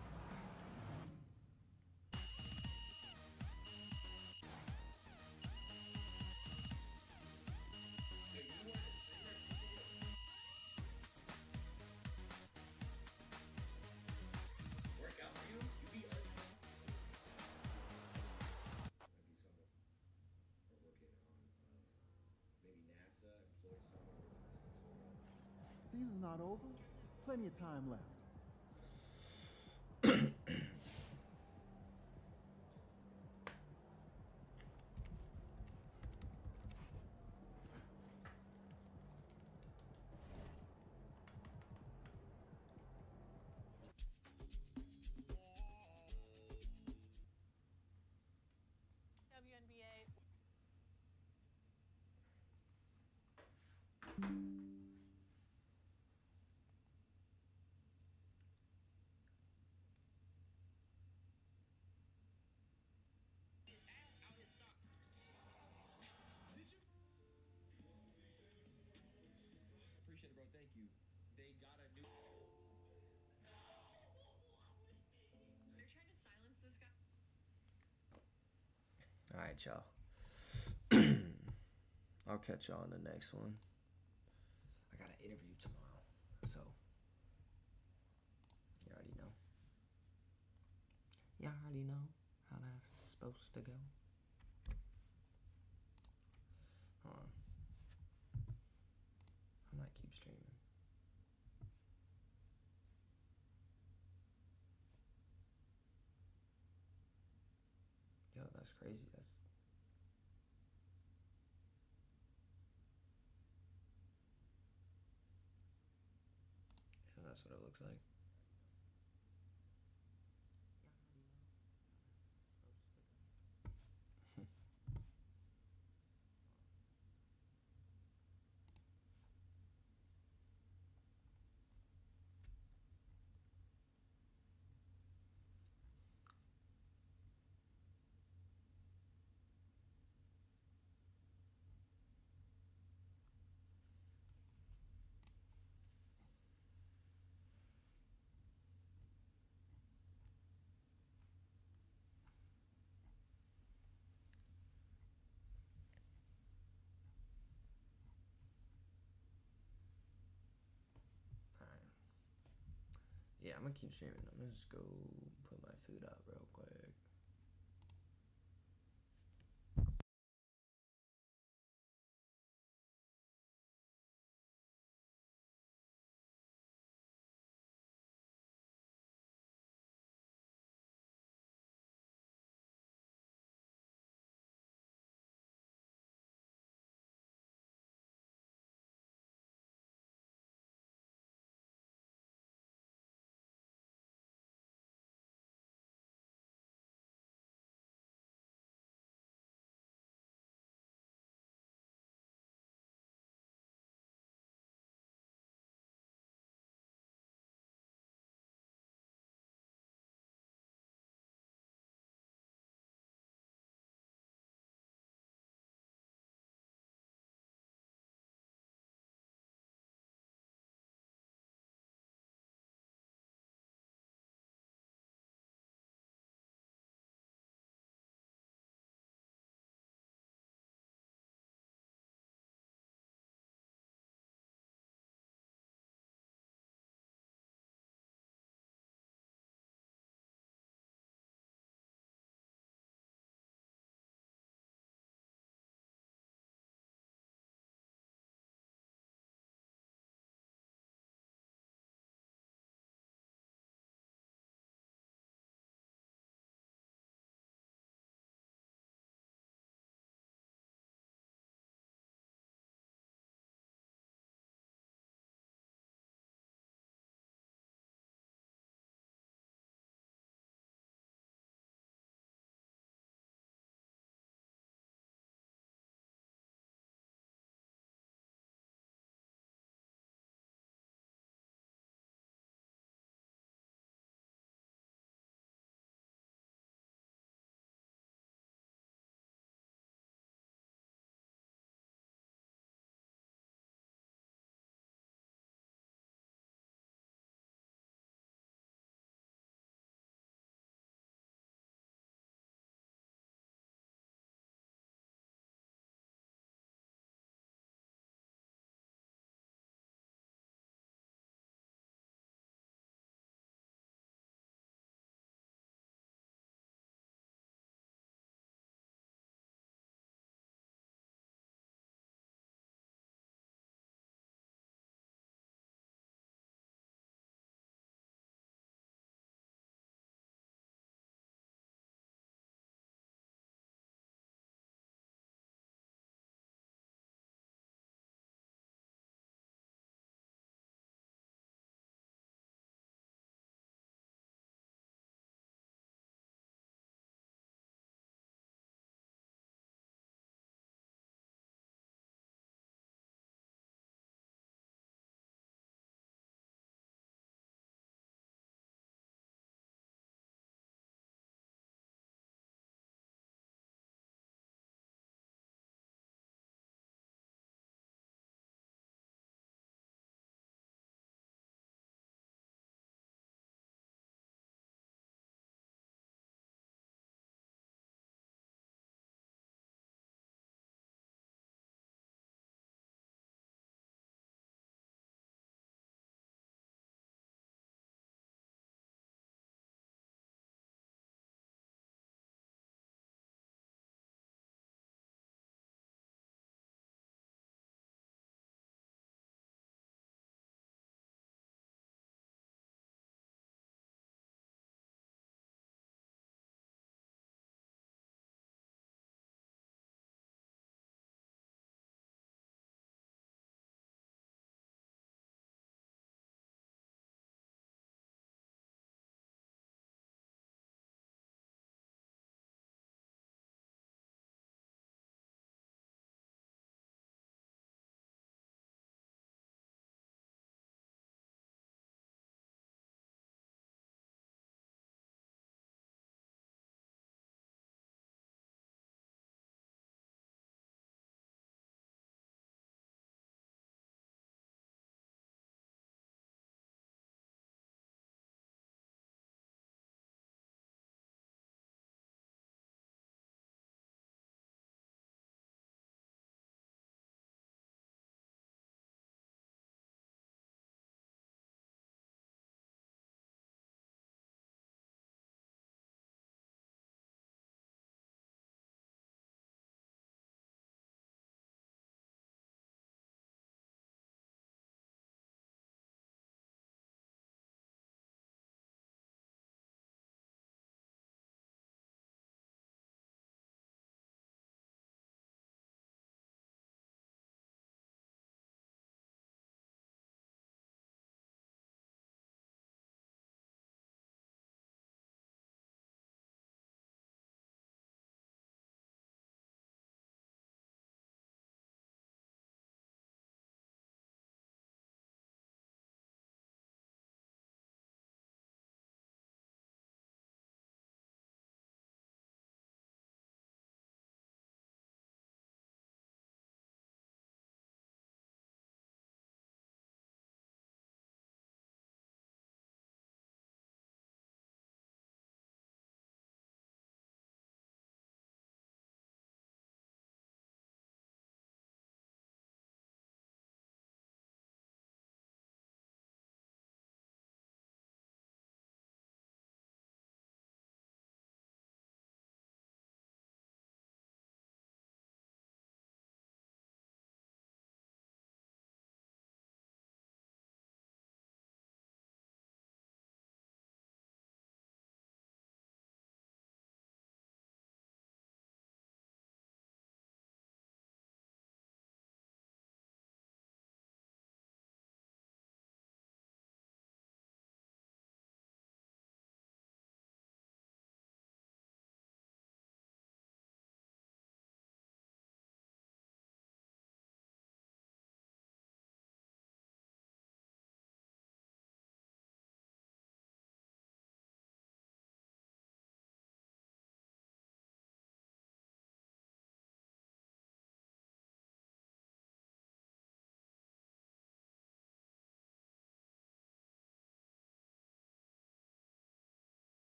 not over. Plenty of time left. WNBA. Appreciate it, bro. Thank you. They got a new. They're trying to silence this guy. All right, y'all. I'll catch y'all in the next one. I got an interview tomorrow, so you already know. You already know how that's supposed to go. Hold on. I might keep streaming. Yo, that's crazy. That's what it looks like. Yeah, I'm gonna keep streaming. I'm gonna just go put my food up real quick.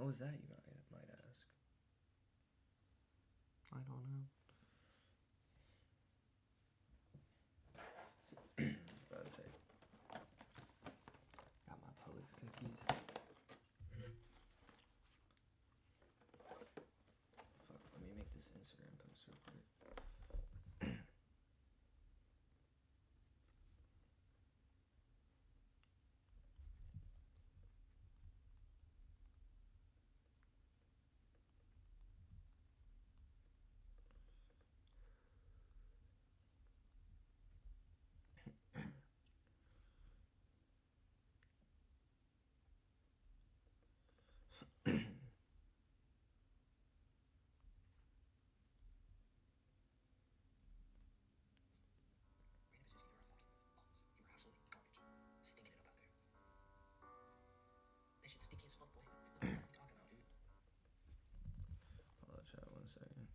was that, you might ask? I don't know. About to say, got my Publix cookies. Fuck, let me make this Instagram post real quick. Hold on, chat, 1 second.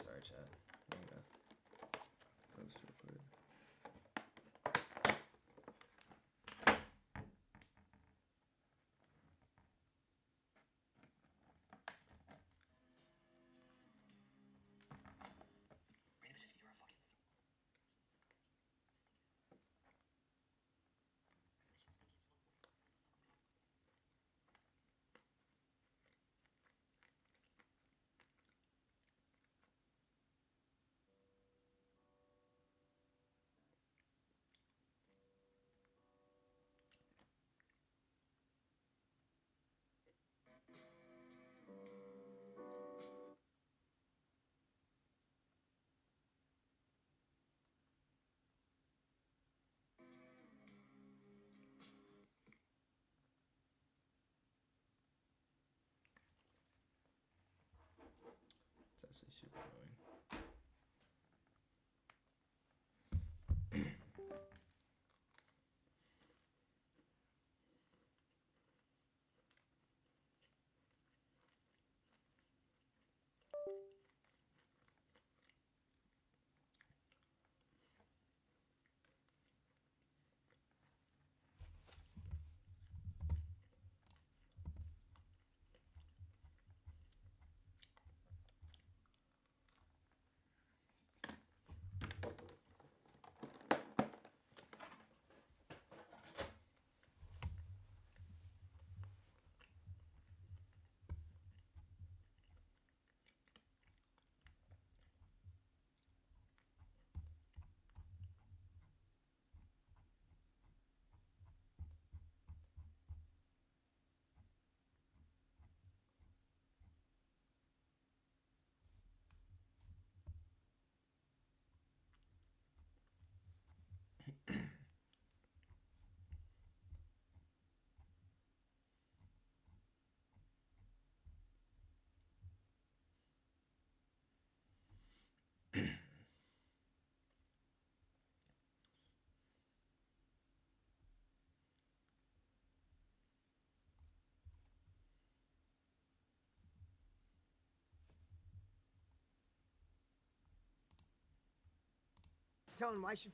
Sorry, chat. I'm gonna post real quick. It's actually super annoying. Tone, why should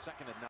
Second and 9.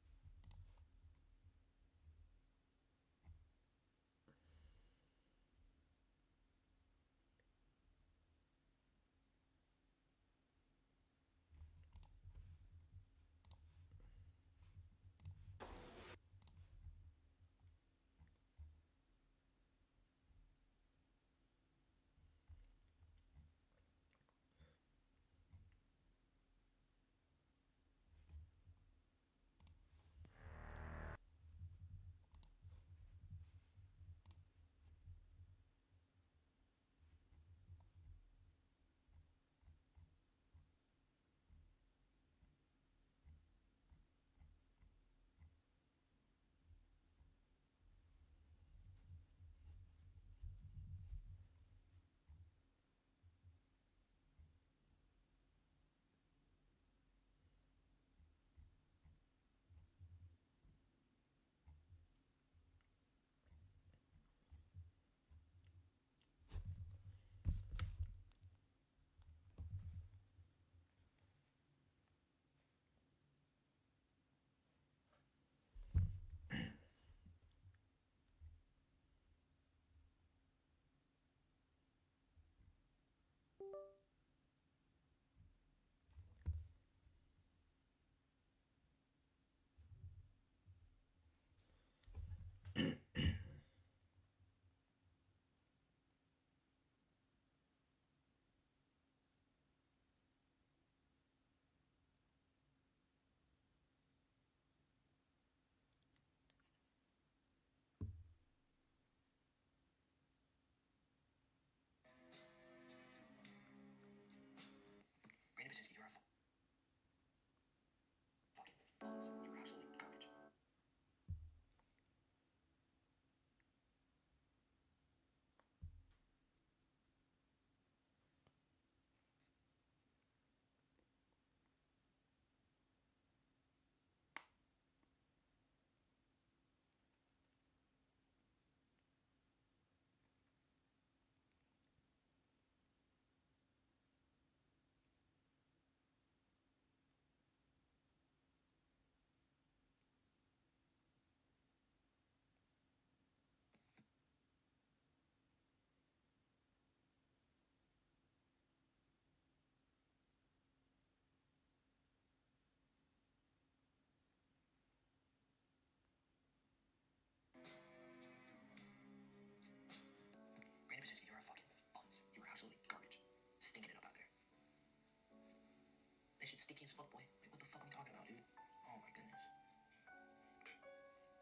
Sticky as fuck, boy. Like, what the fuck are we talking about, dude? Oh my goodness.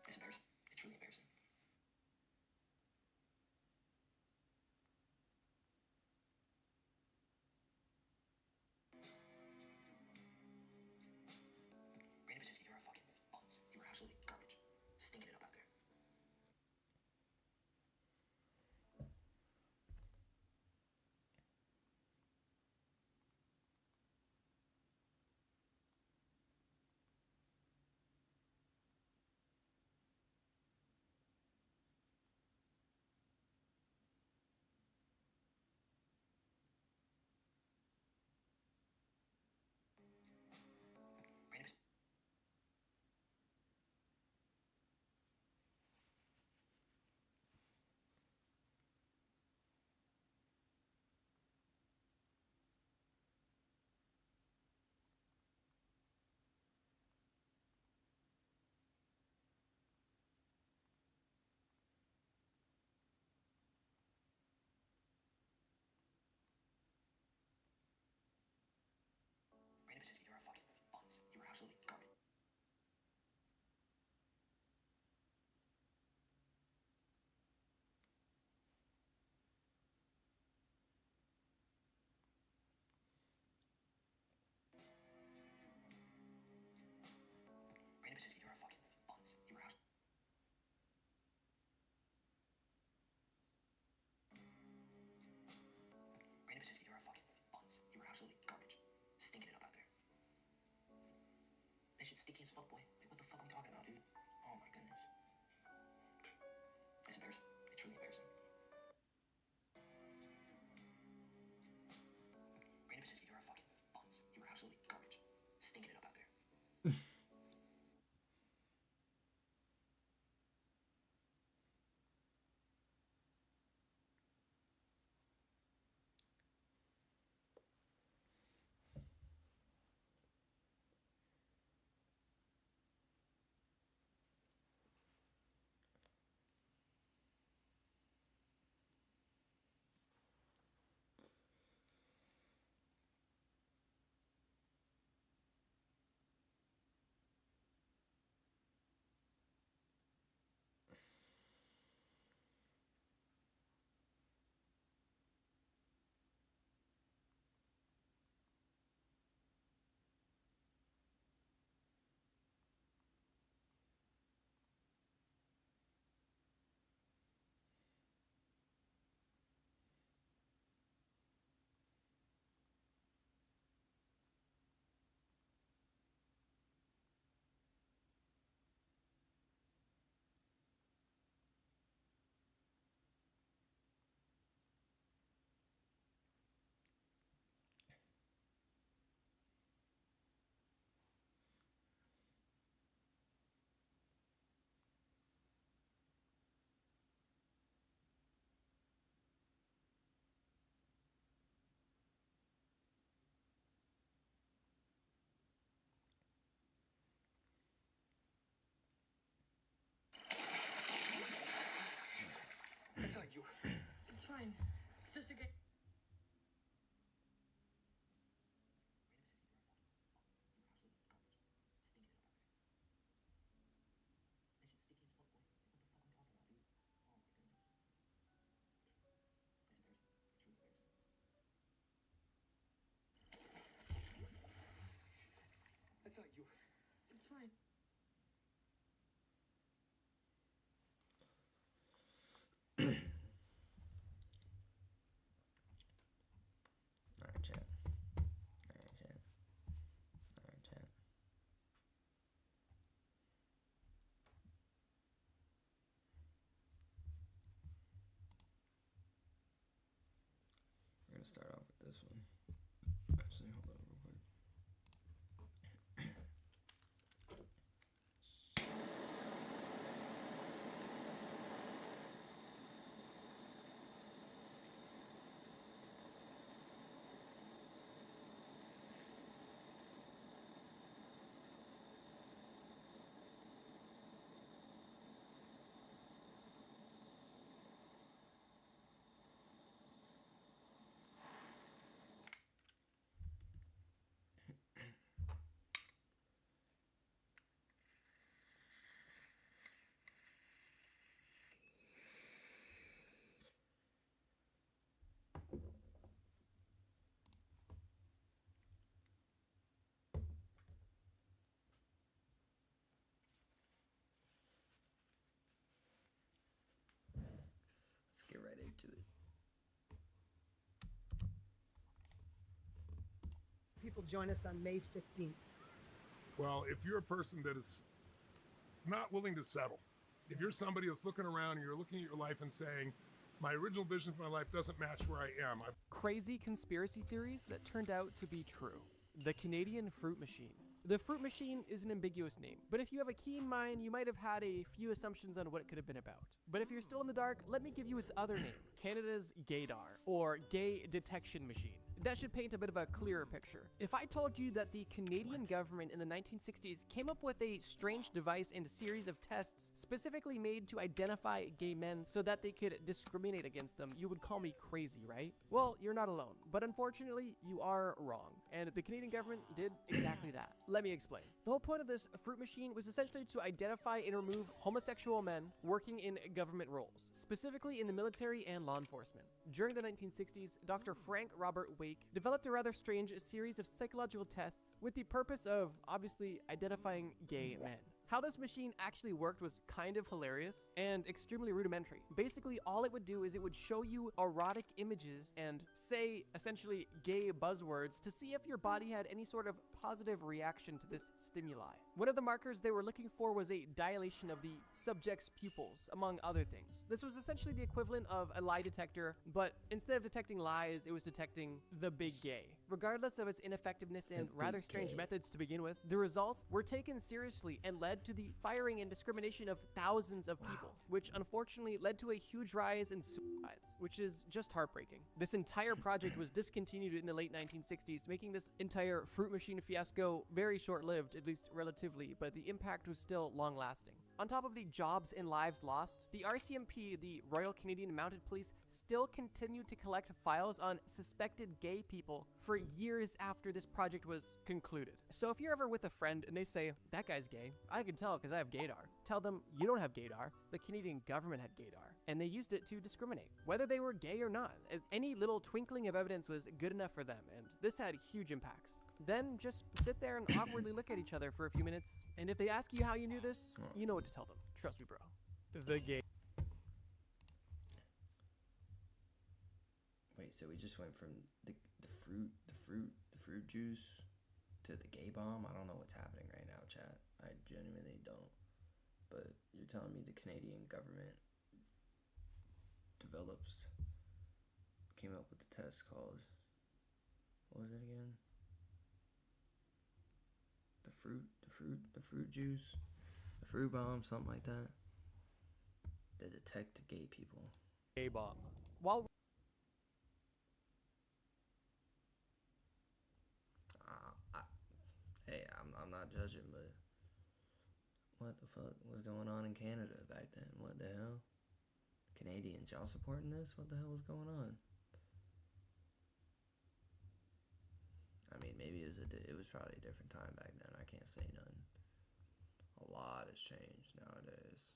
It's embarrassing. It's truly embarrassing. Random says you're a fucking buns. You were absolutely garbage. Stinking it up out there. Random says you're a fucking buns. You were absolutely garbage. Random says you're a fucking buns. You were absolutely. Random says you're a fucking buns. You were absolutely garbage. Stinking it up out there. That shit's sticky as fuck, boy. Like, what the fuck are we talking about, dude? Oh my goodness. It's embarrassing. It's truly embarrassing. Random says you're a fucking buns. You were absolutely garbage. Stinking it up out there. It's just a game. I thought you. It's fine. Alright, chat. Alright, chat. Alright, chat. We're gonna start off with this one. Actually, hold on real quick. Let's get right into it. People join us on May 15th. Well, if you're a person that is not willing to settle, if you're somebody that's looking around and you're looking at your life and saying, my original vision for my life doesn't match where I am. Crazy conspiracy theories that turned out to be true. The Canadian Fruit Machine. The Fruit Machine is an ambiguous name, but if you have a keen mind, you might have had a few assumptions on what it could have been about. But if you're still in the dark, let me give you its other name, Canada's Gaydar, or Gay Detection Machine. That should paint a bit of a clearer picture. If I told you that the Canadian government in the 1960s came up with a strange device and a series of tests specifically made to identify gay men so that they could discriminate against them, you would call me crazy, right? Well, you're not alone, but unfortunately, you are wrong, and the Canadian government did exactly that. Let me explain. The whole point of this fruit machine was essentially to identify and remove homosexual men working in government roles, specifically in the military and law enforcement. During the 1960s, Dr. Frank Robert Wake developed a rather strange series of psychological tests with the purpose of, obviously, identifying gay men. How this machine actually worked was kind of hilarious and extremely rudimentary. Basically, all it would do is it would show you erotic images and say, essentially, gay buzzwords to see if your body had any sort of positive reaction to this stimuli. One of the markers they were looking for was a dilation of the subject's pupils, among other things. This was essentially the equivalent of a lie detector, but instead of detecting lies, it was detecting the big gay. Regardless of its ineffectiveness and rather strange methods to begin with, the results were taken seriously and led to the firing and discrimination of thousands of people, which unfortunately led to a huge rise in suicides, which is just heartbreaking. This entire project was discontinued in the late 1960s, making this entire fruit machine fiasco very short-lived, at least relatively, but the impact was still long-lasting. On top of the jobs and lives lost, the RCMP, the Royal Canadian Mounted Police, still continued to collect files on suspected gay people for years after this project was concluded. So if you're ever with a friend and they say, that guy's gay, I can tell because I have gaydar, tell them you don't have gaydar, the Canadian government had gaydar, and they used it to discriminate, whether they were gay or not, as any little twinkling of evidence was good enough for them, and this had huge impacts. Then just sit there and awkwardly look at each other for a few minutes, and if they ask you how you knew this, you know what to tell them. Trust me, bro. The gay. Wait, so we just went from the fruit juice to the gay bomb? I don't know what's happening right now, chat. I genuinely don't. But you're telling me the Canadian government came up with the test called, what was it again? The fruit juice, the fruit bomb, something like that. To detect gay people. Gay bomb. While hey, I'm not judging, but what the fuck was going on in Canada back then? What the hell? Canadians, y'all supporting this? What the hell was going on? it was probably a different time back then. I can't say nothing. A lot has changed nowadays.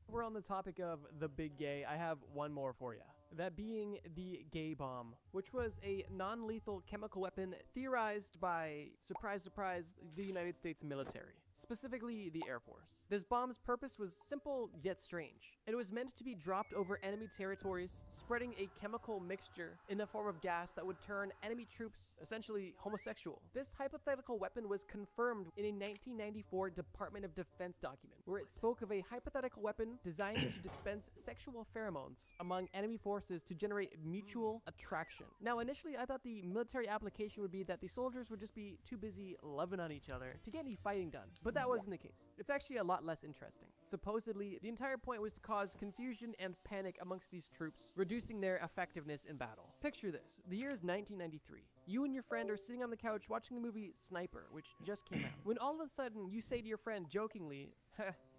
We're on the topic of the big gay. I have one more for you. That being the gay bomb, which was a non-lethal chemical weapon theorized by, surprise, surprise, the United States military, specifically the Air Force. This bomb's purpose was simple yet strange. It was meant to be dropped over enemy territories, spreading a chemical mixture in the form of gas that would turn enemy troops essentially homosexual. This hypothetical weapon was confirmed in a 1994 Department of Defense document, where it spoke of a hypothetical weapon designed to dispense sexual pheromones among enemy forces to generate mutual attraction. Now, initially, I thought the military application would be that the soldiers would just be too busy loving on each other to get any fighting done, but that wasn't the case. It's actually a lot less interesting. Supposedly, the entire point was to cause confusion and panic amongst these troops, reducing their effectiveness in battle. Picture this. The year is 1993. You and your friend are sitting on the couch watching the movie Sniper, which just came out. When all of a sudden, you say to your friend jokingly,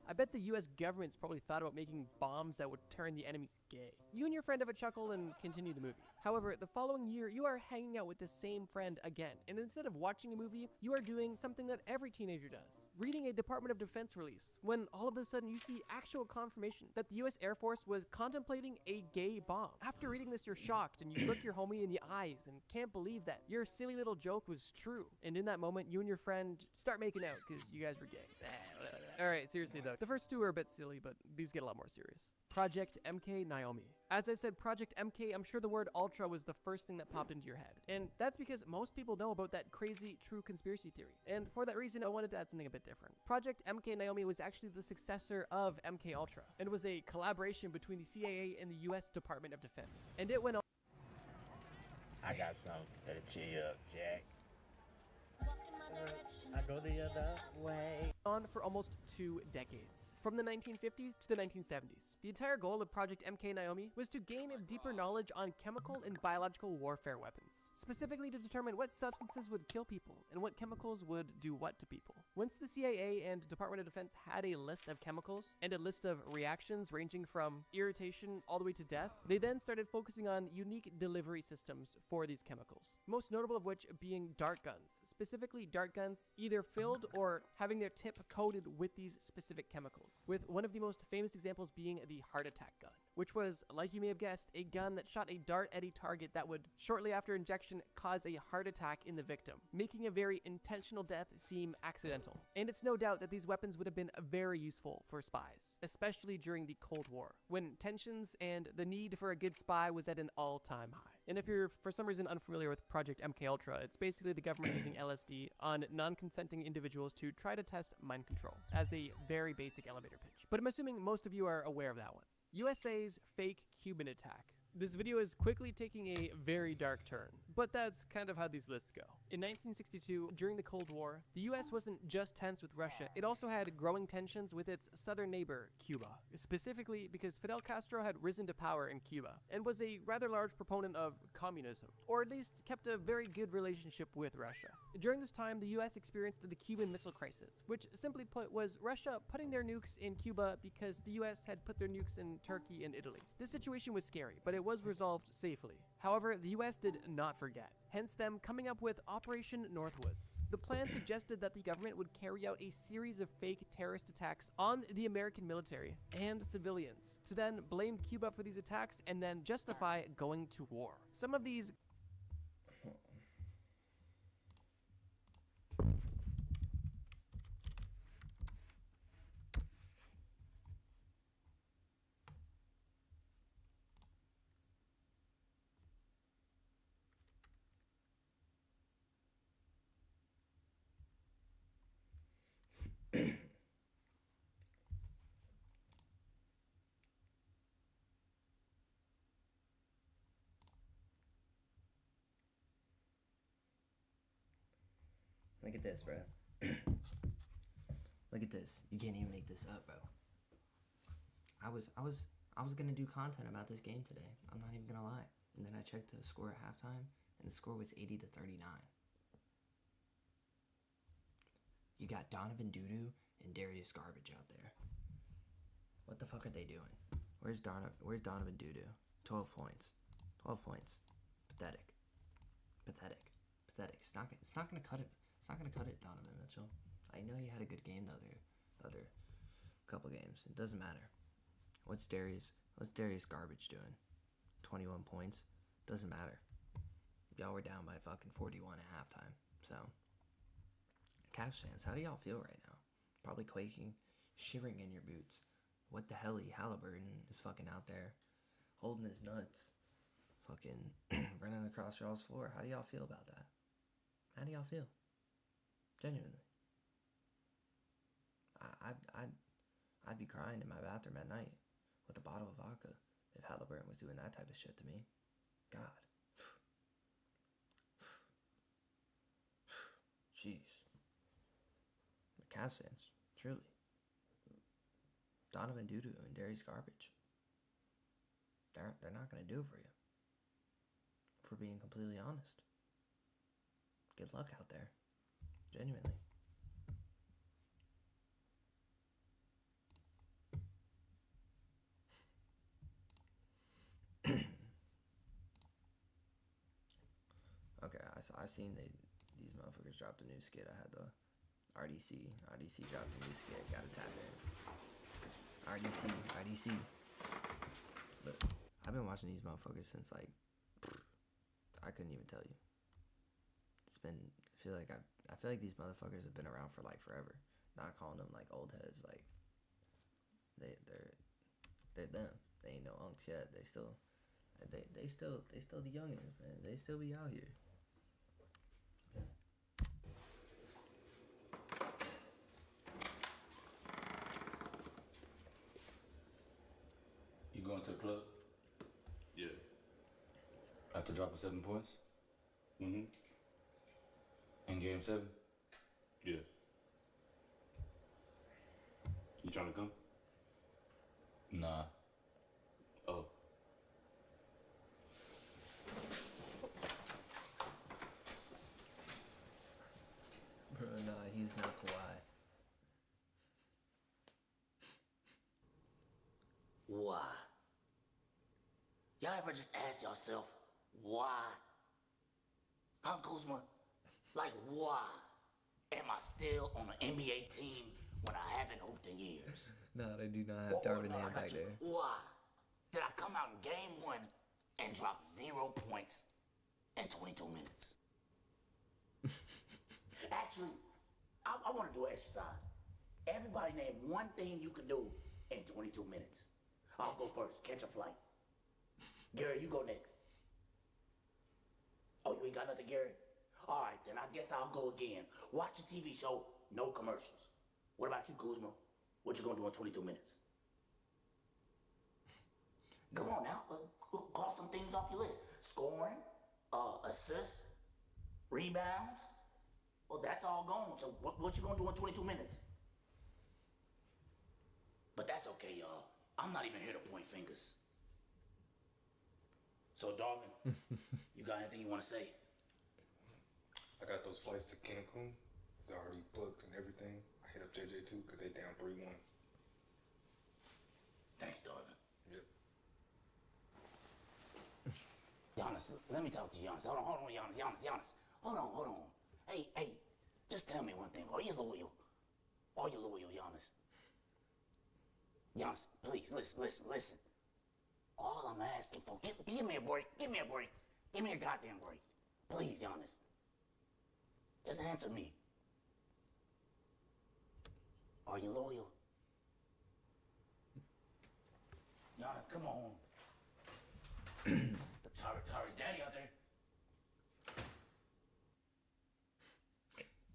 I bet the US government's probably thought about making bombs that would turn the enemies gay. You and your friend have a chuckle and continue the movie. However, the following year, you are hanging out with the same friend again, and instead of watching a movie, you are doing something that every teenager does, reading a Department of Defense release, when all of a sudden you see actual confirmation that the US Air Force was contemplating a gay bomb. After reading this, you're shocked, and you look your homie in the eyes and can't believe that your silly little joke was true. And in that moment, you and your friend start making out because you guys were gay. Alright, seriously though, the first two are a bit silly, but these get a lot more serious. Project MK Naomi. As I said, Project MK, I'm sure the word Ultra was the first thing that popped into your head. And that's because most people know about that crazy true conspiracy theory. And for that reason, I wanted to add something a bit different. Project MK Naomi was actually the successor of MK Ultra, and was a collaboration between the CIA and the US Department of Defense. And it went on. I got something that'll cheer you up, Jack. I go the other way. On for almost 2 decades. From the 1950s to the 1970s. The entire goal of Project MK Naomi was to gain a deeper knowledge on chemical and biological warfare weapons, specifically to determine what substances would kill people and what chemicals would do what to people. Once the CIA and Department of Defense had a list of chemicals and a list of reactions ranging from irritation all the way to death, they then started focusing on unique delivery systems for these chemicals, most notable of which being dart guns, specifically dart guns either filled or having their tip coated with these specific chemicals, with one of the most famous examples being the heart attack gun, which was, like you may have guessed, a gun that shot a dart at a target that would, shortly after injection, cause a heart attack in the victim, making a very intentional death seem accidental. And it's no doubt that these weapons would have been very useful for spies, especially during the Cold War, when tensions and the need for a good spy was at an all-time high. And if you're for some reason unfamiliar with Project MKUltra, it's basically the government using LSD on non-consenting individuals to try to test mind control, as a very basic elevator pitch. But I'm assuming most of you are aware of that one. USA's fake Cuban attack. This video is quickly taking a very dark turn, but that's kind of how these lists go. In 1962, during the Cold War, the US wasn't just tense with Russia, it also had growing tensions with its southern neighbor, Cuba. Specifically because Fidel Castro had risen to power in Cuba, and was a rather large proponent of communism, or at least kept a very good relationship with Russia. During this time, the US experienced the Cuban Missile Crisis, which simply put was Russia putting their nukes in Cuba because the US had put their nukes in Turkey and Italy. This situation was scary, but it was resolved safely. However, the US did not forget, hence them coming up with Operation Northwoods. The plan suggested that the government would carry out a series of fake terrorist attacks on the American military and civilians, to then blame Cuba for these attacks and then justify going to war. Some of these Look at this, bro. Look at this. You can't even make this up, bro. I was gonna do content about this game today. I'm not even gonna lie. And then I checked the score at halftime, and the score was 80-39. You got Donovan Dudu and Darius Garbage out there. What the fuck are they doing? Where's Donovan Dudu? 12 points. 12 points. Pathetic. Pathetic. Pathetic. It's not gonna cut it. It's not gonna cut it, Donovan Mitchell. I know you had a good game the other couple games. It doesn't matter. What's Darius Garbage doing? 21 points. Doesn't matter. Y'all were down by fucking 41 at halftime. So, Cavs fans, how do y'all feel right now? Probably quaking, shivering in your boots. What the hell, Halliburton is fucking out there, holding his nuts, fucking running across y'all's floor. How do y'all feel about that? How do y'all feel? Genuinely. I'd be crying in my bathroom at night with a bottle of vodka if Halliburton was doing that type of shit to me. God. Jeez. The Cavs fans, truly. Donovan Dudu and Darius Garbage. They're not gonna do it for you. For being completely honest. Good luck out there. Genuinely. Okay, I seen these motherfuckers dropped a new skit. I had the RDC dropped a new skit. Gotta tap in. RDC. But I've been watching these motherfuckers since like I couldn't even tell you. It's been. I feel like these motherfuckers have been around for like forever. Not calling them like old heads. Like they're them. They ain't no unks yet. They still the youngins, man. They still be out here. You going to the club? Yeah. After dropping 7 points? Mm-hmm. In game 7? Yeah. You trying to come? Nah. Oh. Bro, nah, he's not Kawhi. Why? Y'all ever just ask yourself, why? Huh, Kuzma? Like, why am I still on an NBA team when I haven't hooped in years? No, they do not have Darvin Ham back there. Why did I come out in game 1 and drop 0 points in 22 minutes? Actually, I want to do an exercise. Everybody name one thing you can do in 22 minutes. I'll go first. Catch a flight. Gary, you go next. Oh, you ain't got nothing, Gary? All right, then I guess I'll go again. Watch a TV show, no commercials. What about you, Kuzma? What you gonna do in 22 minutes? Come on now, call some things off your list. Scoring, assists, rebounds. Well, that's all gone. So what you gonna do in 22 minutes? But that's okay, y'all. I'm not even here to point fingers. So, Darvin, you got anything you want to say? I got those flights to Cancun. They're already booked and everything. I hit up JJ too because they down 3-1. Thanks, Darvin. Yep. Giannis, let me talk to Giannis. Hold on, Giannis. Hold on. Hey, just tell me one thing. Are you loyal? Giannis? Giannis, please, listen. All I'm asking for, give me a break. Give me a goddamn break. Please, Giannis. Just answer me. Are you loyal? Giannis, come on. Tari's daddy out there.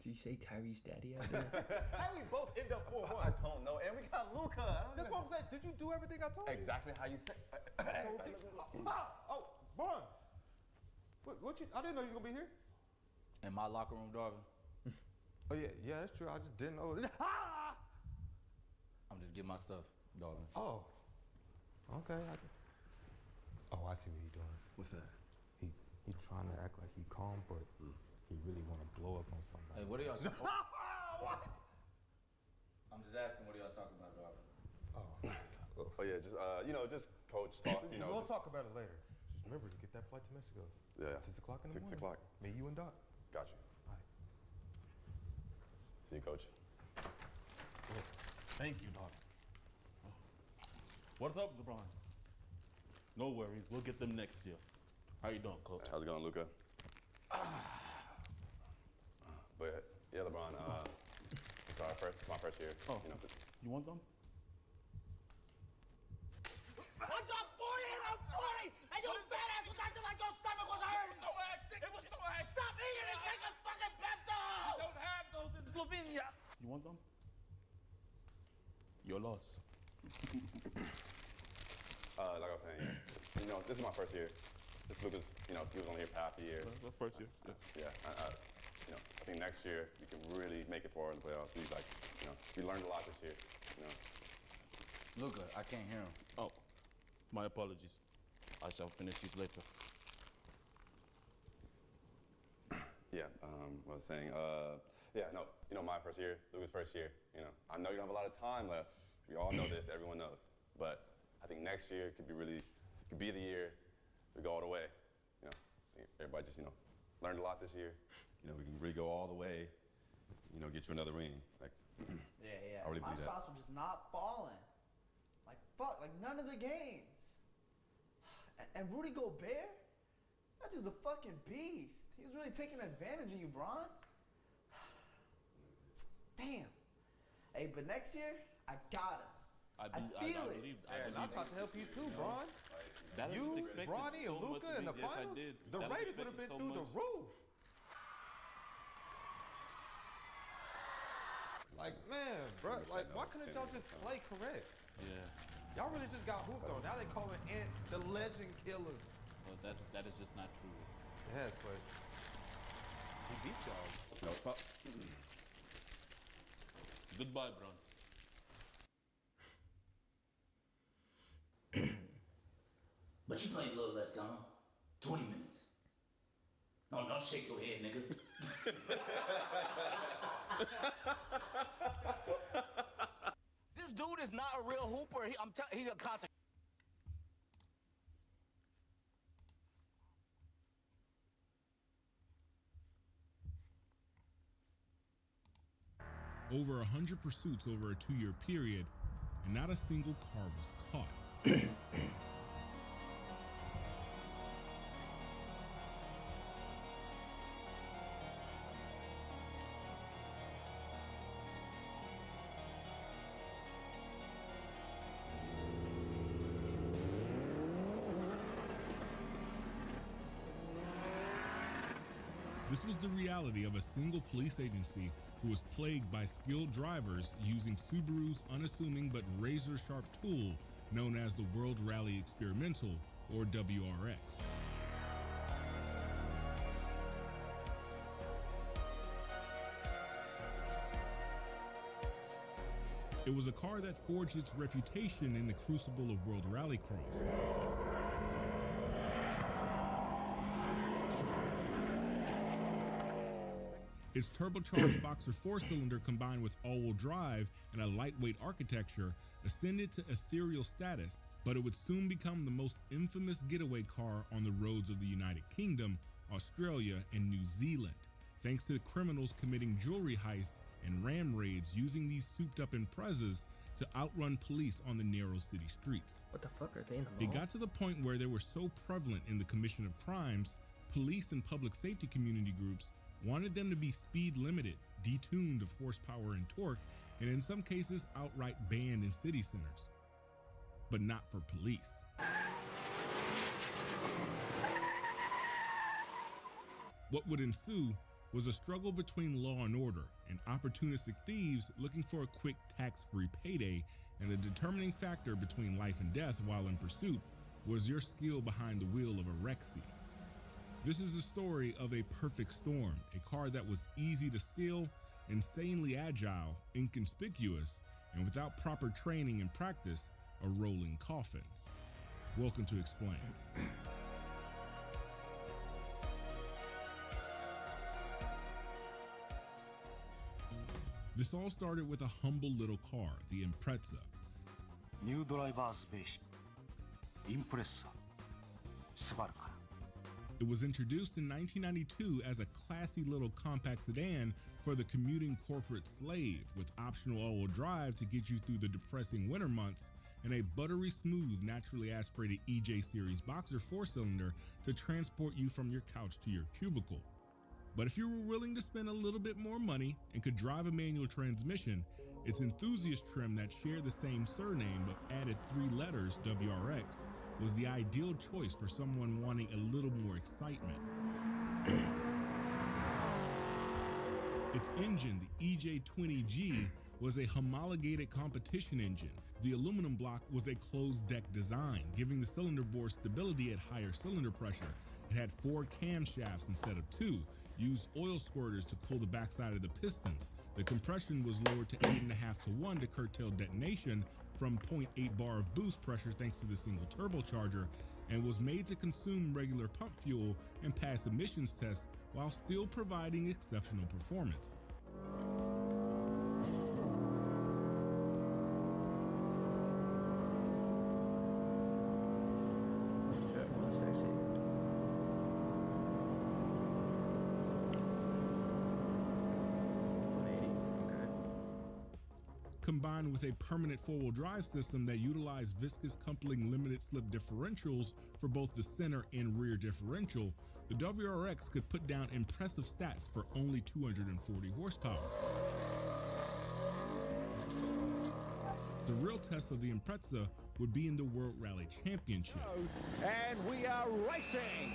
Did you say Tyrese daddy out there? How we both end up 4-1? I don't know. And we got Luka. That's what I'm saying. Did you do everything I told you? Exactly how you said. Vaughn. What you? I didn't know you were gonna be here. In my locker room, Darvin. Oh yeah, that's true. I just didn't know. I'm just getting my stuff, Darvin. Oh. Okay. I see what he's doing. What's that? He trying to act like he calm, but he really want to blow up on somebody. Hey, what are y'all talking about? What? I'm just asking, what are y'all talking about, Darvin? Oh. Oh yeah, just just coach talk. We'll talk about it later. Just Remember, you get that flight to Mexico. Yeah. 6 o'clock in the 6 morning. o'clock. Me, you, and Doc. Got you. All right. See you, Coach. Good. Thank you, Doc. What's up, LeBron? No worries. We'll get them next year. How you doing, Coach? How's it going, Luca? But yeah, LeBron. It's my first year. Oh. You know, You want some? What's up, 40 and I'm 40, and your fat ass was acting like your stomach was hurting. It was so hard. Stop eating and take a fucking Pepto. I don't have those in Slovenia. You want some? Your loss. Like I was saying, you know, this is my first year. This Lucas, you know, he was only here for half a year. The first year. Yeah. You know, I think next year we can really make it forward in the playoffs. We learned a lot this year. You know. Luca, I can't hear him. Oh, my apologies. I shall finish these later. Yeah, what I was saying, you know, my first year, Luca's first year, you know, I know you don't have a lot of time left. We all know this, everyone knows. But I think next year could be the year we go all the way. You know, everybody just, you know, learned a lot this year. You know, we can really go all the way, you know, get you another ring. Like, Yeah. I really My believe that. shots were just not falling. Like, fuck, like none of the games. And Rudy Gobert? That dude's a fucking beast. He's really taking advantage of you, Bron. Damn. Hey, but next year, I got us. I feel it. believe. And I tried to help you too, Bron. That is You, expected Bronny, and so much Luca of in me. the Yes, I finals. did. The That was ratings would have been expected so through the much. roof. Like, man, bro, like, why couldn't y'all just play correct? Yeah. Y'all really just got hooped on. Now they calling Ant the legend killer. Well, that is just not true. Yes, but he beat y'all. No, Goodbye, Bron. But you played a little less time. 20 minutes. No, don't shake your head, nigga. This dude is not a real hooper. He's a contact. Over 100 pursuits over a 2-year period, and not a single car was caught. This was the reality of a single police agency who was plagued by skilled drivers using Subaru's unassuming but razor-sharp tool known as the World Rally Experimental, or WRX. It was a car that forged its reputation in the crucible of World Rallycross. Its turbocharged boxer 4-cylinder combined with all-wheel drive and a lightweight architecture ascended to ethereal status, but it would soon become the most infamous getaway car on the roads of the United Kingdom, Australia, and New Zealand, thanks to criminals committing jewelry heists and ram raids using these souped-up Imprezas to outrun police on the narrow city streets. What the fuck are they in the mall? It got to the point where they were so prevalent in the commission of crimes, police and public safety community groups wanted them to be speed limited, detuned of horsepower and torque, and in some cases outright banned in city centers. But not for police. What would ensue was a struggle between law and order and opportunistic thieves looking for a quick tax-free payday, and the determining factor between life and death while in pursuit was your skill behind the wheel of a Rexy. This is the story of a perfect storm, a car that was easy to steal, insanely agile, inconspicuous, and without proper training and practice, a rolling coffin. Welcome to Explain. This all started with a humble little car, the Impreza. New driver's basic. Impreza. It was introduced in 1992 as a classy little compact sedan for the commuting corporate slave, with optional all-wheel drive to get you through the depressing winter months, and a buttery smooth, naturally aspirated EJ Series Boxer 4-cylinder to transport you from your couch to your cubicle. But if you were willing to spend a little bit more money and could drive a manual transmission, its enthusiast trim that shared the same surname but added 3 letters, WRX, was the ideal choice for someone wanting a little more excitement. Its engine, the EJ20G, was a homologated competition engine. The aluminum block was a closed deck design, giving the cylinder bore stability at higher cylinder pressure. It had 4 camshafts instead of 2, used oil squirters to cool the backside of the pistons. The compression was lowered to 8.5 to 1 to curtail detonation from 0.8 bar of boost pressure thanks to the single turbocharger, and was made to consume regular pump fuel and pass emissions tests while still providing exceptional performance. Combined with a permanent 4-wheel drive system that utilized viscous coupling limited slip differentials for both the center and rear differential, the WRX could put down impressive stats for only 240 horsepower. The real test of the Impreza would be in the World Rally Championship. And we are racing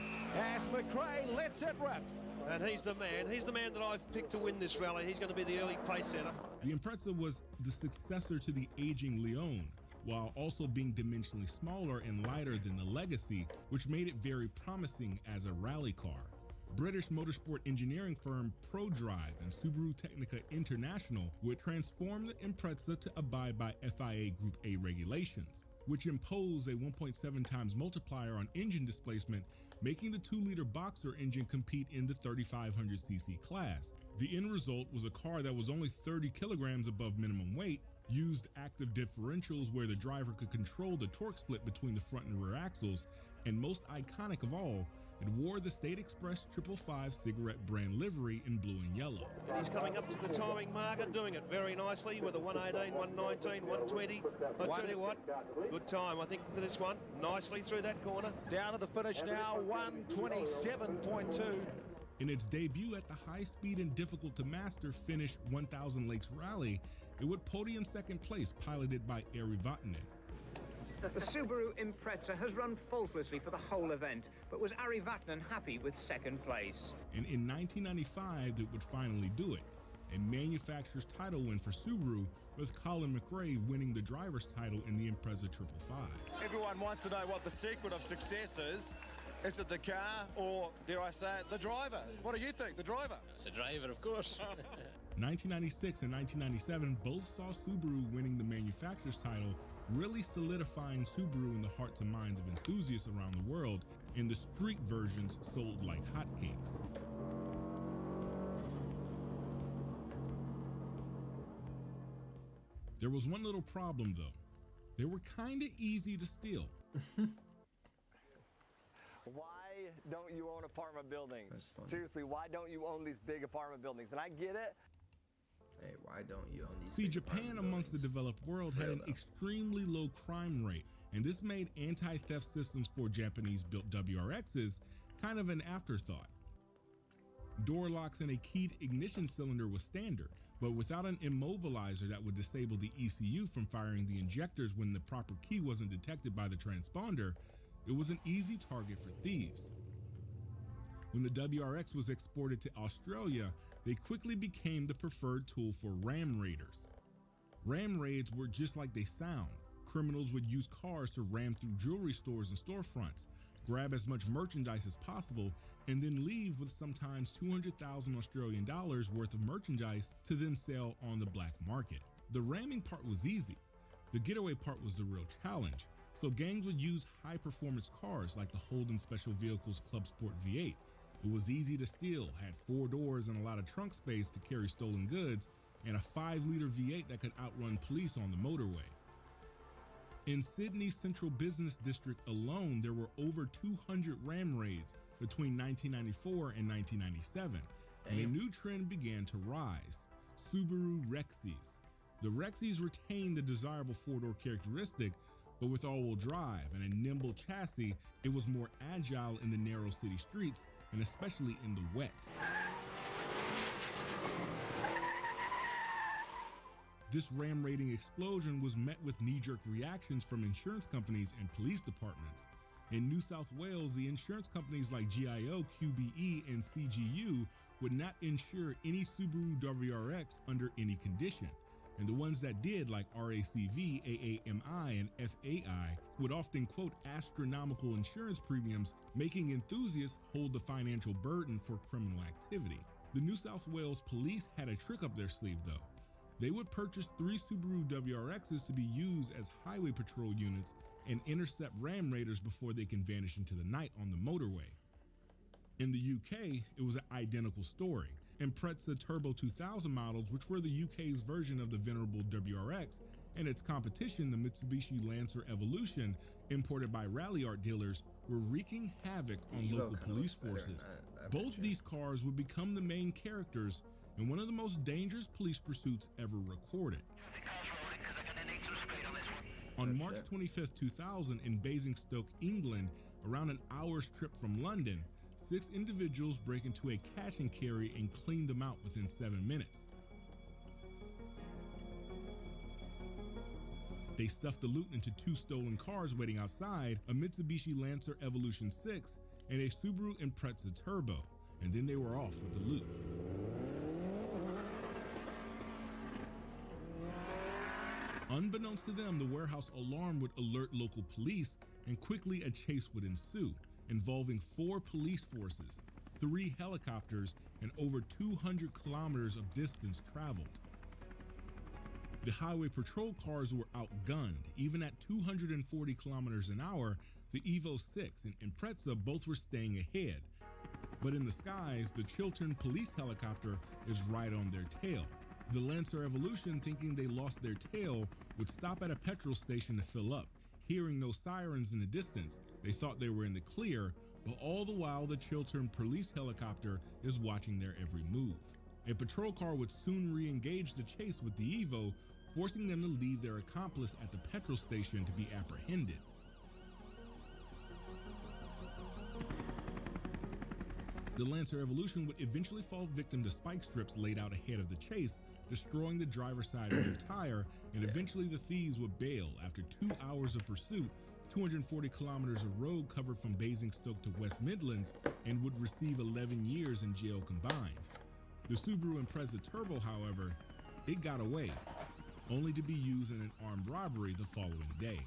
as McRae lets it rip. And he's the man. He's the man that I've picked to win this rally. He's going to be the early pace setter. The Impreza was the successor to the aging Leon, while also being dimensionally smaller and lighter than the Legacy, which made it very promising as a rally car. British motorsport engineering firm ProDrive and Subaru Technica International would transform the Impreza to abide by FIA Group A regulations, which impose a 1.7 times multiplier on engine displacement, making the 2-liter Boxer engine compete in the 3500cc class. The end result was a car that was only 30 kilograms above minimum weight, used active differentials where the driver could control the torque split between the front and rear axles, and most iconic of all, it wore the State Express 555 cigarette brand livery in blue and yellow. And he's coming up to the timing marker, doing it very nicely with a 118, 119, 120. I tell you what, good time, I think, for this one. Nicely through that corner. Down to the finish now, 127.2. In its debut at the high-speed and difficult-to-master Finnish 1000 Lakes Rally, it would podium second place, piloted by Ari Vatanen. The Subaru Impreza has run faultlessly for the whole event, but was Ari Vatanen happy with second place? And in 1995, it would finally do it. A manufacturer's title win for Subaru, with Colin McRae winning the driver's title in the Impreza 555. Everyone wants to know what the secret of success is. Is it the car, or, dare I say it, the driver? What do you think, the driver? It's a driver, of course. 1996 and 1997 both saw Subaru winning the manufacturer's title, really solidifying Subaru in the hearts and minds of enthusiasts around the world, and the street versions sold like hotcakes. There was one little problem though. They were kinda easy to steal. Why don't you own apartment buildings? That's funny. Seriously, why don't you own these big apartment buildings? And I get it. Hey, why don't you own these? See, big Japan apartment amongst the buildings? developed world had an extremely low crime rate, and this made anti-theft systems for Japanese-built WRXs kind of an afterthought. Door locks and a keyed ignition cylinder was standard, but without an immobilizer that would disable the ECU from firing the injectors when the proper key wasn't detected by the transponder, it was an easy target for thieves. When the WRX was exported to Australia, they quickly became the preferred tool for ram raiders. Ram raids were just like they sound. Criminals would use cars to ram through jewelry stores and storefronts, grab as much merchandise as possible, and then leave with sometimes 200,000 Australian dollars worth of merchandise to then sell on the black market. The ramming part was easy. The getaway part was the real challenge. So gangs would use high-performance cars like the Holden Special Vehicles Club Sport V8. It was easy to steal, had 4 doors and a lot of trunk space to carry stolen goods, and a 5-liter V8 that could outrun police on the motorway. In Sydney's Central Business District alone, there were over 200 ram raids between 1994 and 1997, and a new trend began to rise: Subaru Rexys. The Rexys retained the desirable four-door characteristic, but with all-wheel drive and a nimble chassis, it was more agile in the narrow city streets, and especially in the wet. This ram raiding explosion was met with knee-jerk reactions from insurance companies and police departments. In New South Wales, the insurance companies like GIO, QBE, and CGU would not insure any Subaru WRX under any condition. And the ones that did, like RACV, AAMI, and FAI, would often quote astronomical insurance premiums, making enthusiasts hold the financial burden for criminal activity. The New South Wales police had a trick up their sleeve, though. They would purchase 3 Subaru WRXs to be used as highway patrol units and intercept ram raiders before they can vanish into the night on the motorway. In the UK, it was an identical story. Impreza Turbo 2000 models, which were the UK's version of the venerable WRX, and its competition, the Mitsubishi Lancer Evolution, imported by rally art dealers, were wreaking havoc on local police forces. Both these cars would become the main characters in one of the most dangerous police pursuits ever recorded. On March 25, 2000, in Basingstoke, England, around an hour's trip from London, 6 individuals break into a cash and carry and clean them out within 7 minutes. They stuffed the loot into 2 stolen cars waiting outside, a Mitsubishi Lancer Evolution 6 and a Subaru Impreza Turbo, and then they were off with the loot. Unbeknownst to them, the warehouse alarm would alert local police, and quickly a chase would ensue, involving 4 police forces, 3 helicopters, and over 200 kilometers of distance traveled. The highway patrol cars were outgunned. Even at 240 kilometers an hour, the Evo 6 and Impreza both were staying ahead. But in the skies, the Chiltern police helicopter is right on their tail. The Lancer Evolution, thinking they lost their tail, would stop at a petrol station to fill up. Hearing no sirens in the distance, they thought they were in the clear, but all the while the Chiltern police helicopter is watching their every move. A patrol car would soon re-engage the chase with the Evo, forcing them to leave their accomplice at the petrol station to be apprehended. The Lancer Evolution would eventually fall victim to spike strips laid out ahead of the chase, destroying the driver's side of their tire, and eventually the thieves would bail after 2 hours of pursuit, 240 kilometers of road covered from Basingstoke to West Midlands, and would receive 11 years in jail combined. The Subaru Impreza Turbo, however, it got away, only to be used in an armed robbery the following day.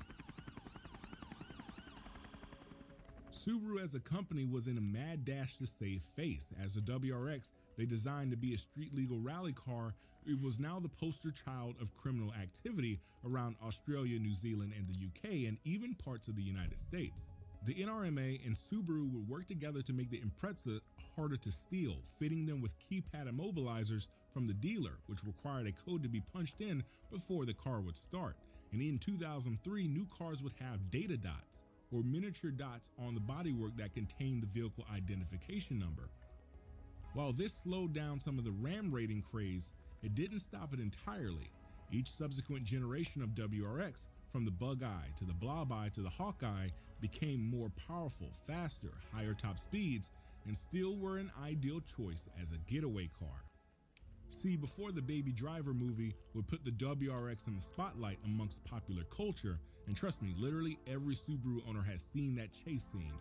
Subaru as a company was in a mad dash to save face. As a WRX they designed to be a street legal rally car, it was now the poster child of criminal activity around Australia, New Zealand, and the UK, and even parts of the United States. The NRMA and Subaru would work together to make the Impreza harder to steal, fitting them with keypad immobilizers from the dealer, which required a code to be punched in before the car would start. And in 2003, new cars would have data dots, or miniature dots on the bodywork that contained the vehicle identification number. While this slowed down some of the ram raiding craze, it didn't stop it entirely. Each subsequent generation of WRX, from the Bug-Eye to the Blob-Eye to the Hawkeye, became more powerful, faster, higher top speeds, and still were an ideal choice as a getaway car. See, before the Baby Driver movie would put the WRX in the spotlight amongst popular culture, and trust me, literally every Subaru owner has seen that chase scene,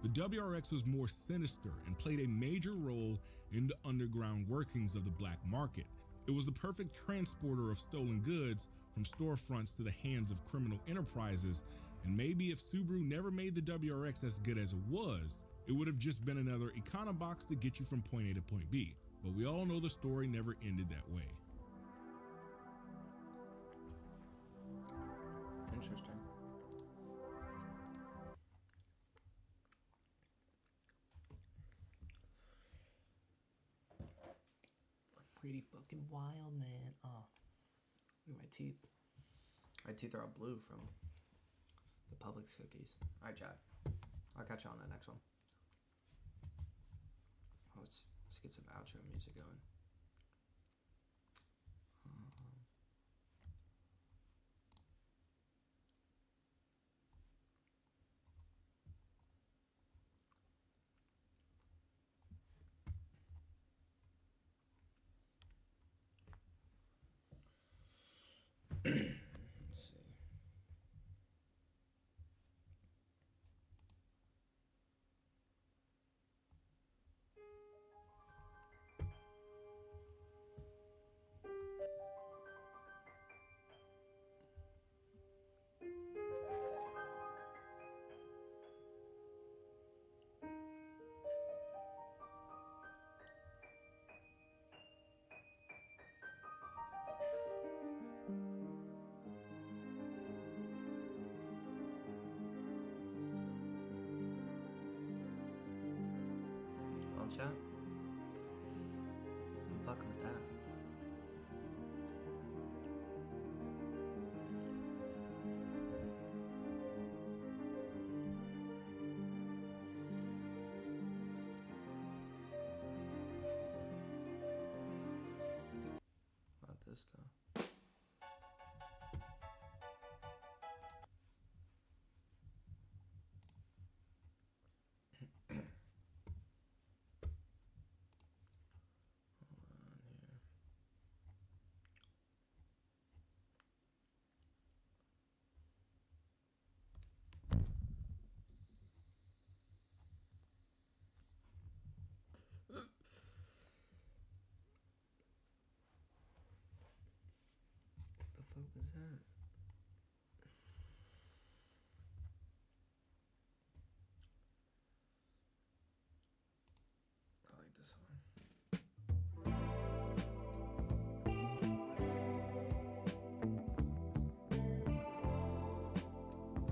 the WRX was more sinister and played a major role in the underground workings of the black market. It was the perfect transporter of stolen goods from storefronts to the hands of criminal enterprises, and maybe if Subaru never made the WRX as good as it was, it would have just been another Econobox to get you from point A to point B. But we all know the story never ended that way. Interesting. Pretty fucking wild, man. Oh, look at my teeth. My teeth are all blue from The Publix cookies. Alright, chat. I'll catch you on the next one. Let's get some outro music going. Let's see. Well, chat, I'm fucking with that. About this though. The fuck was that? I like this one.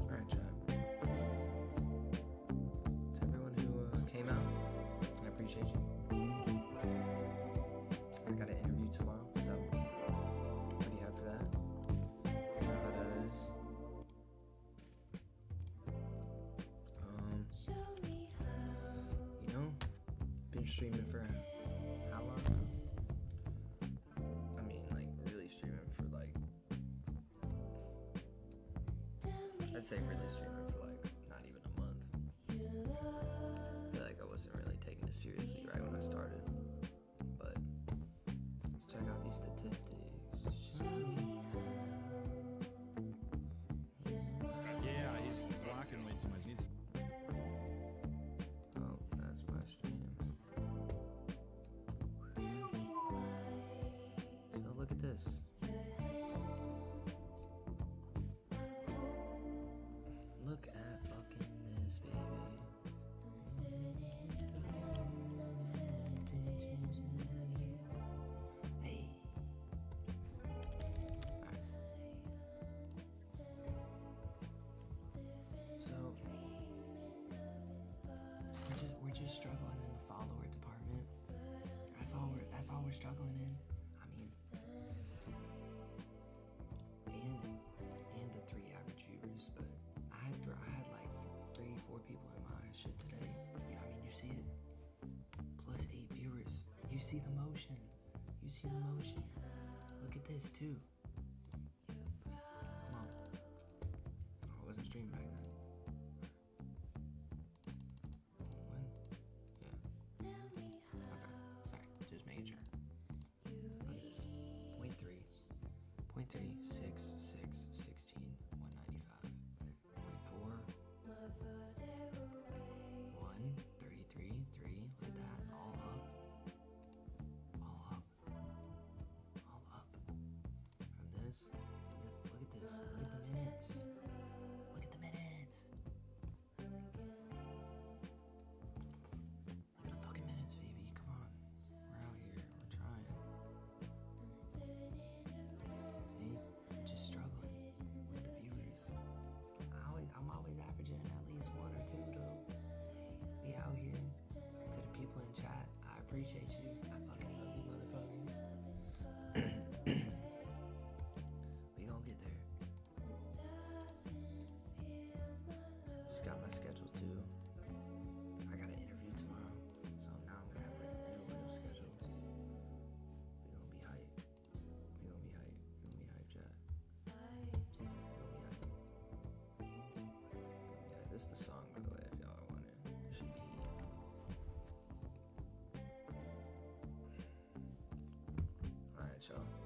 Alright, chat. To everyone who came out, I appreciate you. I got an interview tomorrow, so what do you have for that? You know how that is. You know, been streaming for how long now? I mean, like, really streaming for like, I'd say really streaming for like not even a month. I feel like I wasn't really taking it seriously right when I started. But let's check out these statistics. Yeah, he's blocking way too much. Oh, that's my stream. So look at this. Look at fucking this, baby. Hey. Alright. So we're just struggling in the follower department. That's all we're struggling in. I mean, and the 3 average viewers, but I had like 3-4 people in my shit today. Yeah, I mean, you see it. Plus 8 viewers. You see the motion. You see the motion. Look at this too. Come on. Oh, I wasn't streaming back then. One. Yeah. Okay. Sorry. Just making sure. Look at this. 0.3. 0.3, 6, 6, 16, 195. 0.4. 1, 33, 3. Look at that. All up. All up. All up. From this. Look at this. Look at the minutes. Look at the minutes. Look at the fucking minutes, baby. Come on. We're out here. We're trying. See? Just struggling. my schedule too. I got an interview tomorrow, so now I'm gonna have like a real schedule. We gonna be hype. We gonna be hype. We gonna be hype, chat. We gonna be hype. This is the song, by the way, if y'all want it. It should be. Alright, y'all.